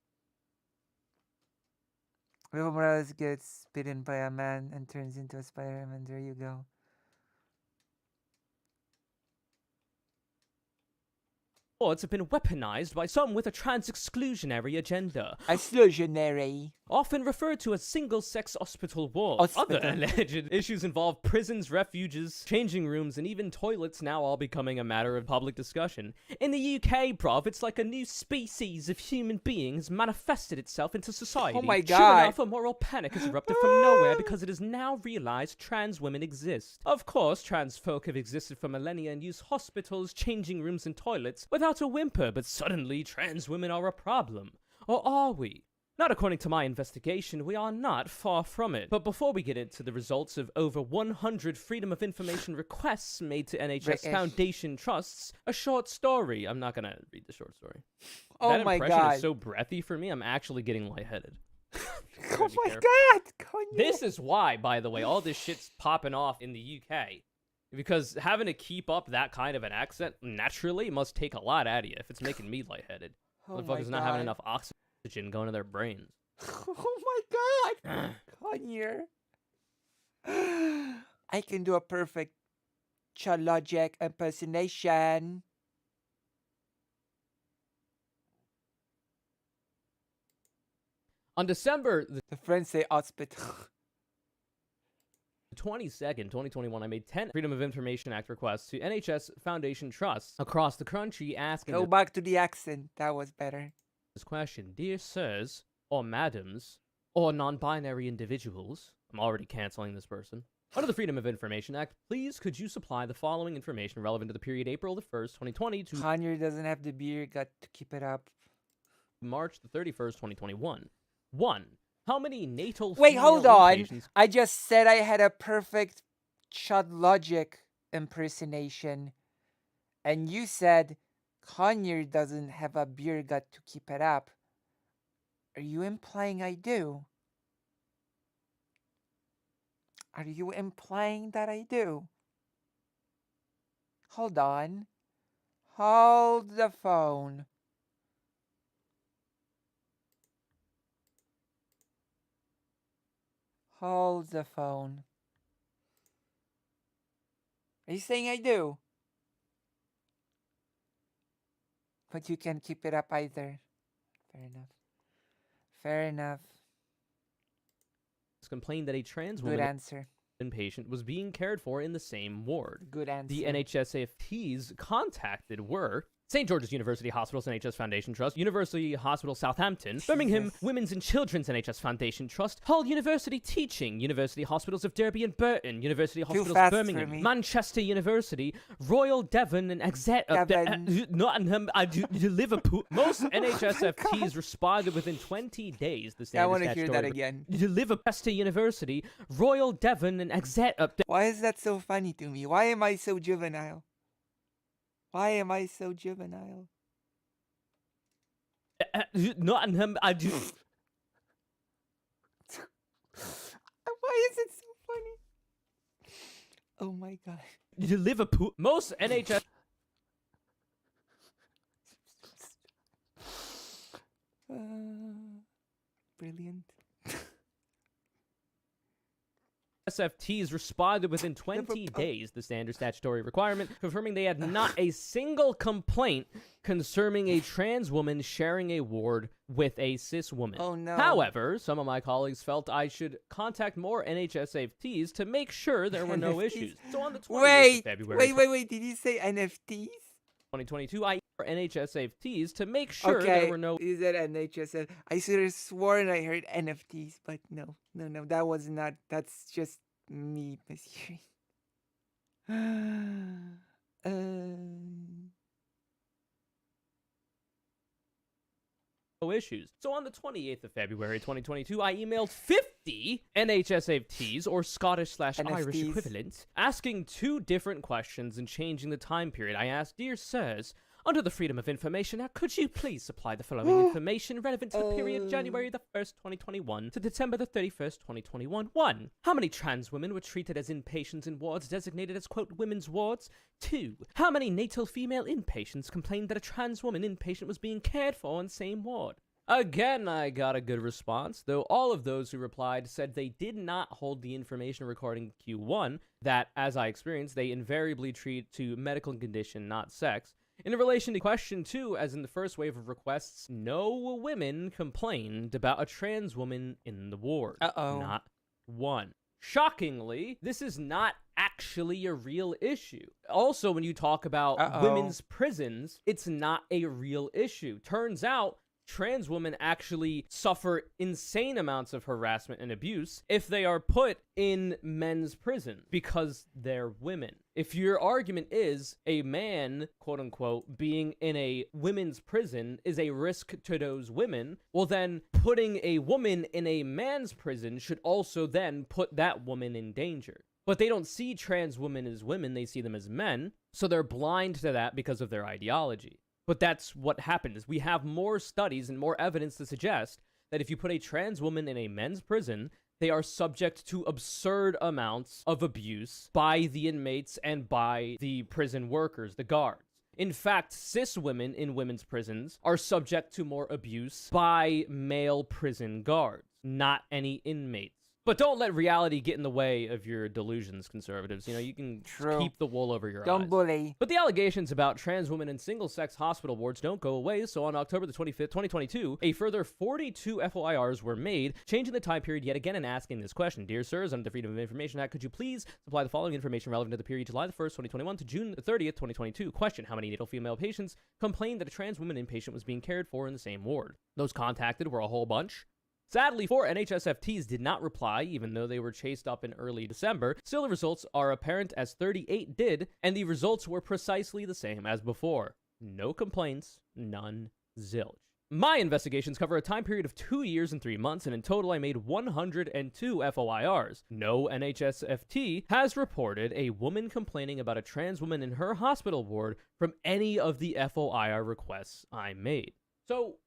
Evo Morales gets bitten by a man and turns into a Spider-Man. There you go. Wards have been weaponized by some with a trans-exclusionary agenda, Exclusionary. often referred to as single-sex hospital wards. Hospital. Other alleged issues involve prisons, refuges, changing rooms, and even toilets, now all becoming a matter of public discussion. In the UK, bruv, it's like a new species of human being has manifested itself into society. Oh my Sure God. enough, a moral panic has erupted from nowhere because it is now realized trans women exist. Of course, trans folk have existed for millennia and use hospitals, changing rooms, and toilets without a whimper, but suddenly trans women are a problem. Or are we? Not according to my investigation, we are not far from it. But before we get into the results of over 100 Freedom of Information requests made to NHS British. Foundation trusts, a short story. I'm not gonna read the short story. Oh that my impression God. is so breathy for me, I'm actually getting lightheaded. Oh be my careful. God. Kanye. This is why, by the way, all this shit's popping off in the UK. Because having to keep up that kind of an accent naturally must take a lot out of you if it's making me lightheaded. Oh my Motherfuckers not having God. enough oxygen going to their brains. Oh my God. Kanye. I can do a perfect Chalogic impersonation. On December The French say hospital. 22nd, 2021, I made 10 Freedom of Information Act requests to NHS Foundation trusts across the country asking Go back to the accent. That was better. this question. Dear sirs, or madams, or non-binary individuals, I'm already canceling this person. Under the Freedom of Information Act, please could you supply the following information relevant to the period April the 1st, 2020 to Kanye doesn't have the beer. Got to keep it up. March the 31st, 2021. 1. How many natal Wait, female hold on. inpatients- I just said I had a perfect Chalogic impersonation. And you said Kanye doesn't have a beer gut to keep it up. Are you implying I do? Are you implying that I do? Hold on. Hold the phone. Hold the phone. Are you saying I do? But you can't keep it up either. Fair enough. Fair enough. complained that a trans Good woman answer. inpatient was being cared for in the same ward. Good answer. The NHSAFTs contacted were St. George's University Hospitals NHS Foundation Trust, University Hospital Southampton, Birmingham Jesus. Women's and Children's NHS Foundation Trust, Hull University Teaching, University Hospitals of Derby and Burton, University Hospitals fast for Birmingham, me. Manchester University, Royal Devon and Devon. Nottingham, Liverpool. Most NHSFTs responded within 20 days. The Yeah, I want standard to hear that statutory again. Liverpool University, Royal Devon and Why is that so funny to me? Why am I so juvenile? Why am I so juvenile? Nottingham. Why is it so funny? Oh my god. Liverpool. Most NHS Brilliant. SFTs responded within 20 days, the standard statutory requirement, confirming they had not a single complaint concerning a trans woman sharing a ward with a cis woman. Oh no. However, some of my colleagues felt I should contact more NHSFTs to make sure there were no NFTs? issues. So on the 28th of February Wait. Did you say NFTs? 2022, I NHSFTs to make sure Okay, there were no you said NHSF. I should have sworn I heard NFTs, but no. That was not. That's just me mishearing. issues. So on the 28th of February 2022, I emailed 50 NHSFTs, or Scottish/Irish NFTs. equivalent, asking 2 different questions and changing the time period. I asked, "Dear sirs, under the Freedom of Information Act, could you please supply the following information relevant to the period January the 1st, 2021 to December the 31st, 2021? 1. How many trans women were treated as inpatients in wards designated as, quote, women's wards? 2. How many natal female inpatients complained that a trans woman inpatient was being cared for in the same ward?" Again, I got a good response, though all of those who replied said they did not hold the information regarding Q1, that, as I experienced, they invariably treat to medical condition, not sex. In relation to question 2, as in the first wave of requests, no women complained about a trans woman in the ward. Not one. Shockingly, this is not actually a real issue. Also, when you talk about women's prisons, it's not a real issue. Turns out, trans women actually suffer insane amounts of harassment and abuse if they are put in men's prison because they're women. If your argument is a man, quote unquote, being in a women's prison is a risk to those women, well then putting a woman in a man's prison should also then put that woman in danger. But they don't see trans women as women, they see them as men, so they're blind to that because of their ideology. But that's what happens. We have more studies and more evidence to suggest that if you put a trans woman in a men's prison, they are subject to absurd amounts of abuse by the inmates and by the prison workers, the guards. In fact, cis women in women's prisons are subject to more abuse by male prison guards, not any inmates. But don't let reality get in the way of your delusions, conservatives. You know, you can keep the wool over your eyes. Don't bully. But the allegations about trans women in single-sex hospital wards don't go away, so on October the 25th, 2022, a further 42 FOIRs were made, changing the time period yet again and asking this question. Dear sirs, under the Freedom of Information Act, could you please supply the following information relevant to the period July the 1st, 2021 to June the 30th, 2022? Question, how many natal female patients complained that a trans woman inpatient was being cared for in the same ward? Those contacted were a whole bunch. Sadly, 4 NHSFTs did not reply, even though they were chased up in early December. Still, the results are apparent as 38 did, and the results were precisely the same as before. No complaints, none, zilch. My investigations cover a time period of 2 years and 3 months, and in total I made 102 FOIRs. No NHSFT has reported a woman complaining about a trans woman in her hospital ward from any of the FOIR requests I made. So,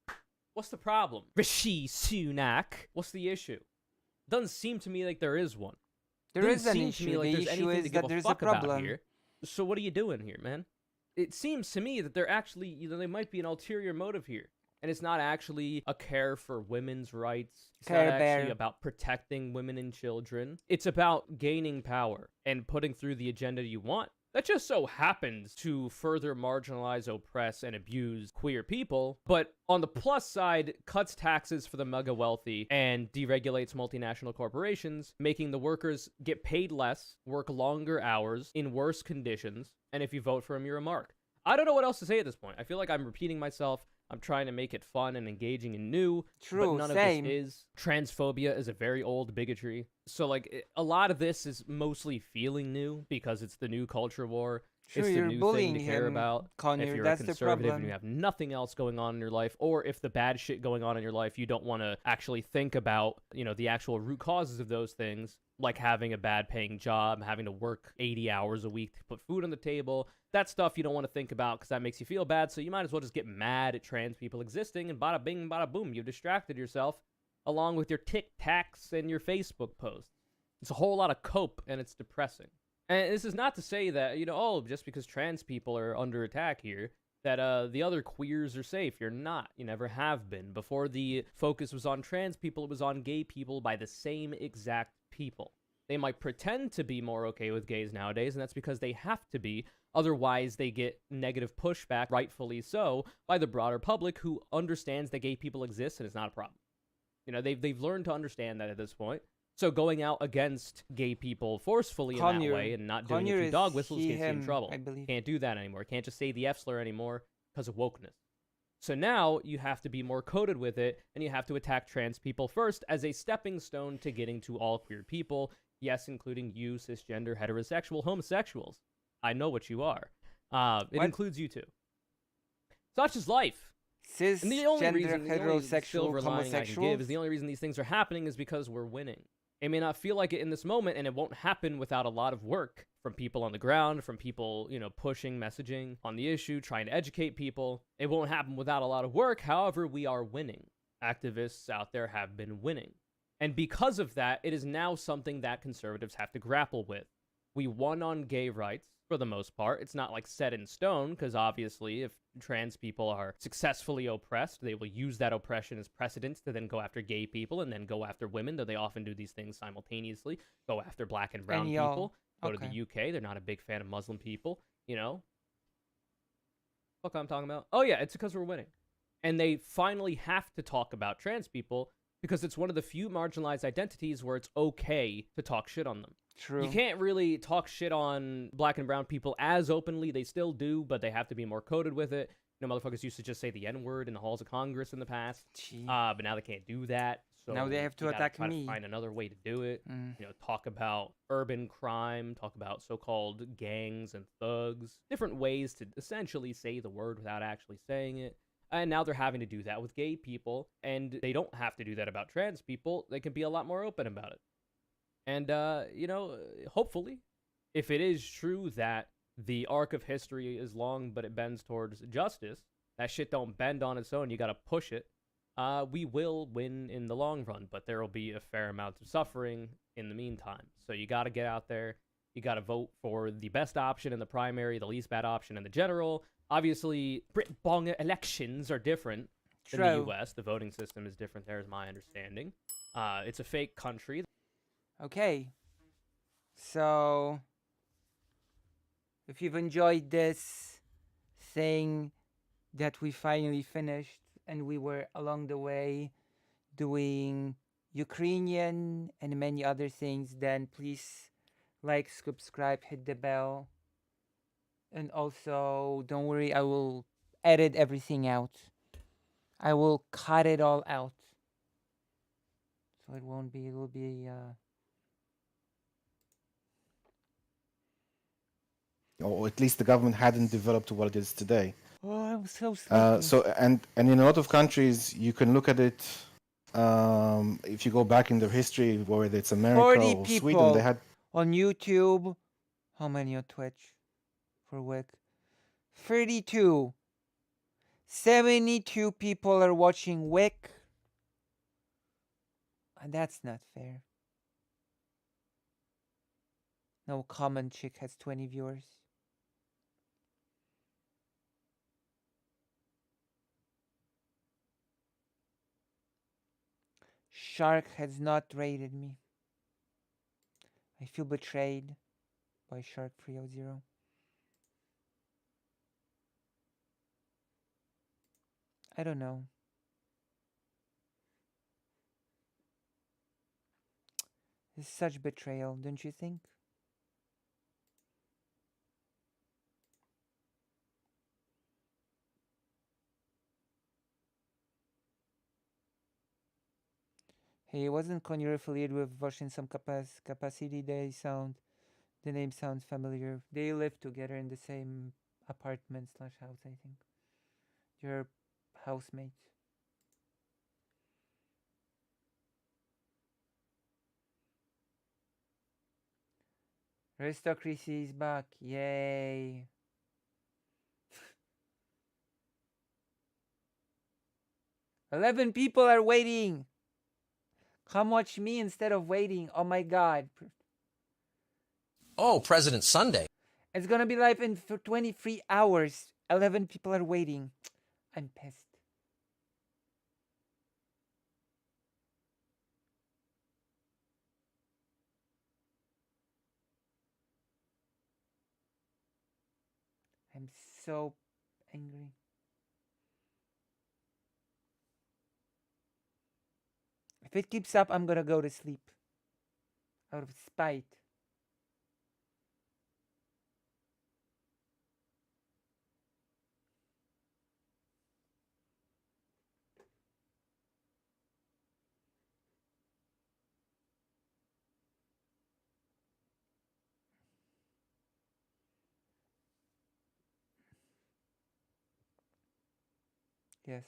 what's the problem? Rishi Sunak, what's the issue? Doesn't seem to me like there is one. There is an seem issue. to me like The there's issue anything is to give that a there's a fuck about problem. here. So what are you doing here, man? It seems to me that there actually, there might be an ulterior motive here. And it's not actually a care for women's rights. It's Care not Bear. actually about protecting women and children. It's about gaining power and putting through the agenda you want. That just so happens to further marginalize, oppress, and abuse queer people, but on the plus side, cuts taxes for the mega wealthy and deregulates multinational corporations, making the workers get paid less, work longer hours, in worse conditions, and if you vote for him, you're a mark. I don't know what else to say at this point. I feel like I'm repeating myself. I'm trying to make it fun and engaging and new, True, but none same. of this is. Transphobia is a very old bigotry. So, a lot of this is mostly feeling new because it's the new culture war. Sure, it's the you're new bullying thing to care him, about. Connor. If you're That's a the conservative and problem. you have nothing else going on in your life, or if the bad shit going on in your life, you don't want to actually think about, the actual root causes of those things, like having a bad paying job, having to work 80 hours a week to put food on the table. That stuff you don't want to think about because that makes you feel bad, so you might as well just get mad at trans people existing, and bada bing, bada boom, you've distracted yourself, along with your Tic-Tacs and your Facebook posts. It's a whole lot of cope, and it's depressing. And this is not to say that, just because trans people are under attack here, that the other queers are safe. You're not. You never have been. Before the focus was on trans people, it was on gay people by the same exact people. They might pretend to be more okay with gays nowadays, and that's because they have to be. Otherwise, they get negative pushback, rightfully so, by the broader public who understands that gay people exist and it's not a problem. You know, they've learned to understand that at this point. So going out against gay people forcefully in that way and not doing it through dog whistles gets you in trouble. I believe. Can't do that anymore. Can't just say the F slur anymore because of wokeness. So now you have to be more coded with it, and you have to attack trans people first as a stepping stone to getting to all queer people. Yes, including you, cisgender, heterosexual, homosexuals. I know what you are. It includes you too. Such is life. Cis, And the only gender, reason, the only heterosexual, silver lining I can give is homosexuals. the only reason these things are happening is because we're winning. It may not feel like it in this moment, and it won't happen without a lot of work from people on the ground, from people, you know, pushing, messaging on the issue, trying to educate people. It won't happen without a lot of work. However, we are winning. Activists out there have been winning. And because of that, it is now something that conservatives have to grapple with. We won on gay rights, for the most part. It's not like set in stone, because obviously if trans people are successfully oppressed, they will use that oppression as precedent to then go after gay people and then go after women, though they often do these things simultaneously. Go after black and brown people. Go to the UK. They're not a big fan of Muslim people, you know? What I'm talking about? Oh yeah, it's because we're winning. And they finally have to talk about trans people because it's one of the few marginalized identities where it's okay to talk shit on them. True. You can't really talk shit on black and brown people as openly. They still do, but they have to be more coded with it. You know, motherfuckers used to just say the N-word in the halls of Congress in the past. But now they can't do that. So now they have to you gotta attack try me. to find another way to do it. You know, talk about urban crime, talk about so-called gangs and thugs. Different ways to essentially say the word without actually saying it. And now they're having to do that with gay people. And they don't have to do that about trans people. They can be a lot more open about it. And, you know, hopefully, if it is true that the arc of history is long, but it bends towards justice, that shit don't bend on its own, you gotta push it, we will win in the long run, but there will be a fair amount of suffering in the meantime. So you gotta get out there, you gotta vote for the best option in the primary, the least bad option in the general. Obviously, Brit-bong elections are different in the US. The voting system is different there, is my understanding. It's a fake country. Okay, so if you've enjoyed this thing that we finally finished and we were along the way doing Ukrainian and many other things, then please like, subscribe, hit the bell, and also don't worry, I will edit everything out. I will cut it all out, so it won't be, it will be or at least the government hadn't developed to what it is today. Oh, I'm so sleepy. And in a lot of countries, you can look at it. If you go back in their history, whether it's America 40 or people Sweden, they had on YouTube. How many on Twitch for Wick? 32. 72 people are watching Wick. And that's not fair. No common chick has 20 viewers. Shark has not rated me. I feel betrayed by Shark 300. I don't know. It's such betrayal, don't you think? Hey, wasn't Conyer affiliated with Vosh some capacity? The name sounds familiar. They live together in the same apartment / house, I think. Your housemates. Aristocracy is back. Yay. $11 people are waiting. Come watch me instead of waiting. Oh my god. Oh, President Sunday. It's gonna be live in for 23 hours. 11 people are waiting. I'm pissed. I'm so angry. If it keeps up, I'm gonna go to sleep. Out of spite. Yes.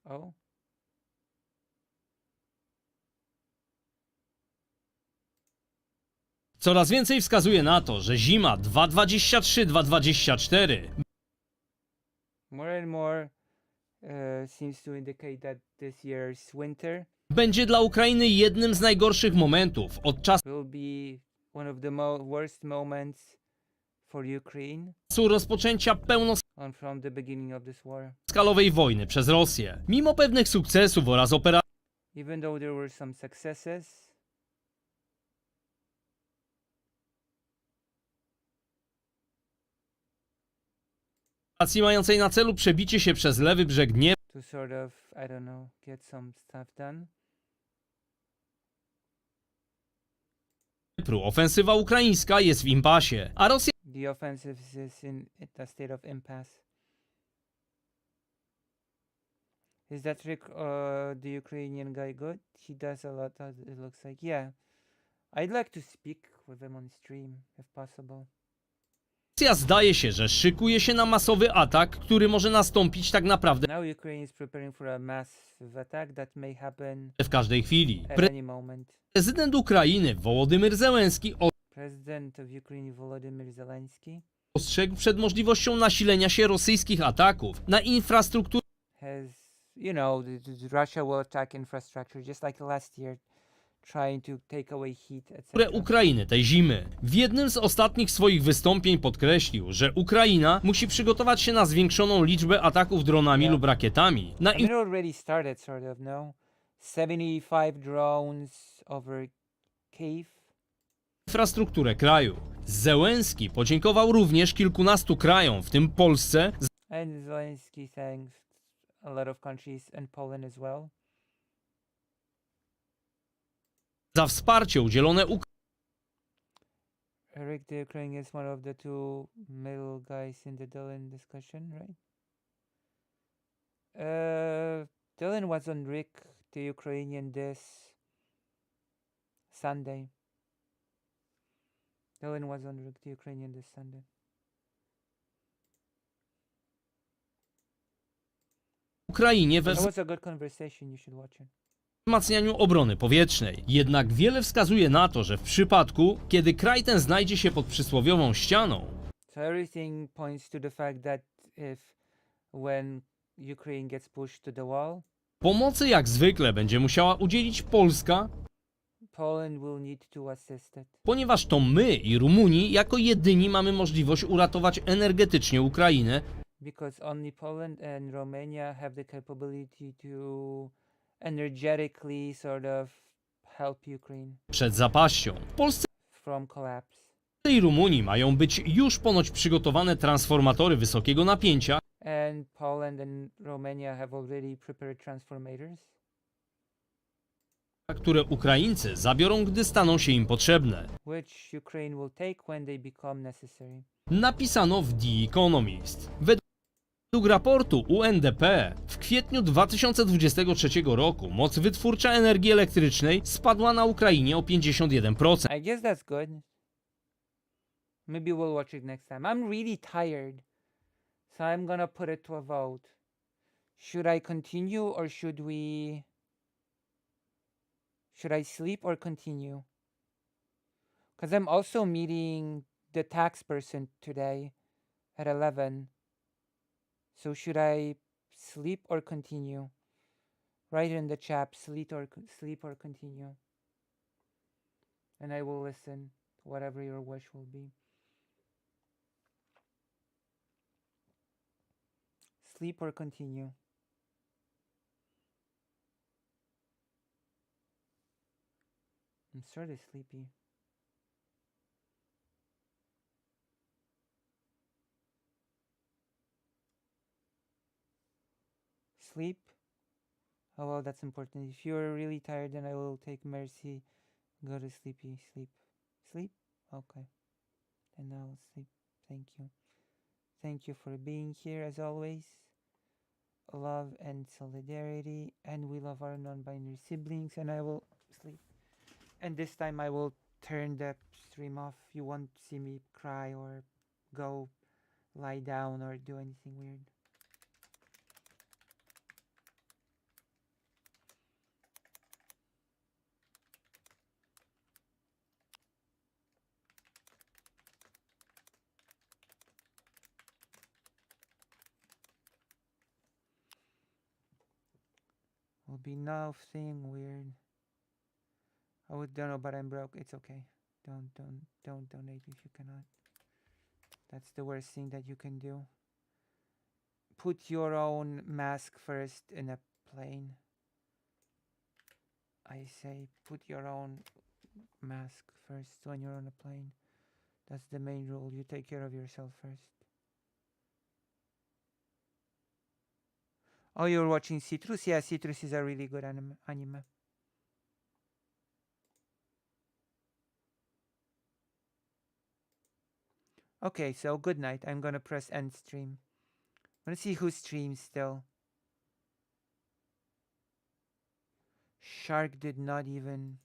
Oh. Coraz więcej wskazuje na to, że zima 2023-2024 More and more seems to indicate that this year's winter będzie dla Ukrainy jednym z najgorszych momentów od czasu will be one of the worst moments for Ukraine rozpoczęcia on from the beginning of this war. pełnoskalowej wojny przez Rosję. Mimo pewnych sukcesów oraz operacji Even though there were some successes, mającej na celu przebicie się przez lewy brzeg to sort of, I don't know, get some stuff done. Dniepru, ofensywa ukraińska jest w impasie, a Rosja The offensive is in a state of impasse. Is that trick the Ukrainian guy good? He does a lot, it looks like. Yeah. I'd like to speak with him on stream, if possible. zdaje się, że szykuje się na masowy atak, który może nastąpić tak naprawdę Now Ukraine is preparing for a massive attack that may happen w każdej chwili. at any moment. Prezydent Ukrainy Wołodymyr Zełenski President of Ukraine Volodymyr Zelensky ostrzegł przed możliwością nasilenia się rosyjskich ataków na infrastrukturę has, you know, Russia will attack infrastructure just like last year, trying to take away heat, etc. Ukrainy tej zimy. W jednym z ostatnich swoich wystąpień podkreślił, że Ukraina musi przygotować się na zwiększoną liczbę ataków dronami lub rakietami na I mean, it already started, sort of, no? 75 drones over Kyiv. infrastrukturę kraju. Zełenski podziękował również kilkunastu krajom, w tym Polsce, And Zelensky thanks a lot of countries and Poland as well. za wsparcie udzielone Eric the Ukrainian is one of the two middle guys in the Dylan discussion, right? Dylan was on Rick the Ukrainian this Sunday. Dylan was on Rick the Ukrainian this Sunday. Ukrainie we That was a good conversation. You should watch it. wzmacnianiu obrony powietrznej. Jednak wiele wskazuje na to, że w przypadku, kiedy kraj ten znajdzie się pod przysłowiową ścianą, So everything points to the fact that when Ukraine gets pushed to the wall, pomocy jak zwykle będzie musiała udzielić Polska, Poland will need to assist it. ponieważ to my i Rumuni jako jedyni mamy możliwość uratować energetycznie Ukrainę Because only Poland and Romania have the capability to energetically sort of help Ukraine przed zapaścią. W Polsce from collapse. i Rumunii mają być już ponoć przygotowane transformatory wysokiego napięcia, And Poland and Romania have already prepared transformators, które Ukraińcy zabiorą, gdy staną się im potrzebne. which Ukraine will take when they become necessary. Napisano w The Economist. Według raportu UNDP w kwietniu 2023 roku moc wytwórcza energii elektrycznej spadła na Ukrainie o 51%. I guess that's good. Maybe we'll watch it next time. I'm really tired, so I'm gonna put it to a vote. Should I continue or should I sleep or continue? Because I'm also meeting the tax person today at 11. So should I sleep or continue? Write in the chat, sleep or continue. And I will listen to whatever your wish will be. Sleep or continue? I'm sort of sleepy. Sleep? Oh well, that's important. If you're really tired, then I will take mercy. Go to sleepy. Sleep. Sleep? Okay. And I'll sleep. Thank you. Thank you for being here as always. Love and solidarity. And we love our non binary siblings. And I will sleep. And this time I will turn the stream off. You won't see me cry or go lie down or do anything weird. Will be nothing weird. I would don't know, but I'm broke. It's okay. Don't donate if you cannot. That's the worst thing that you can do. Put your own mask first in a plane. I say put your own mask first when you're on a plane. That's the main rule. You take care of yourself first. Oh, you're watching Citrus? Yeah, Citrus is a really good anime. Okay, so good night. I'm gonna press end stream. I'm gonna see who streams still. Shark did not even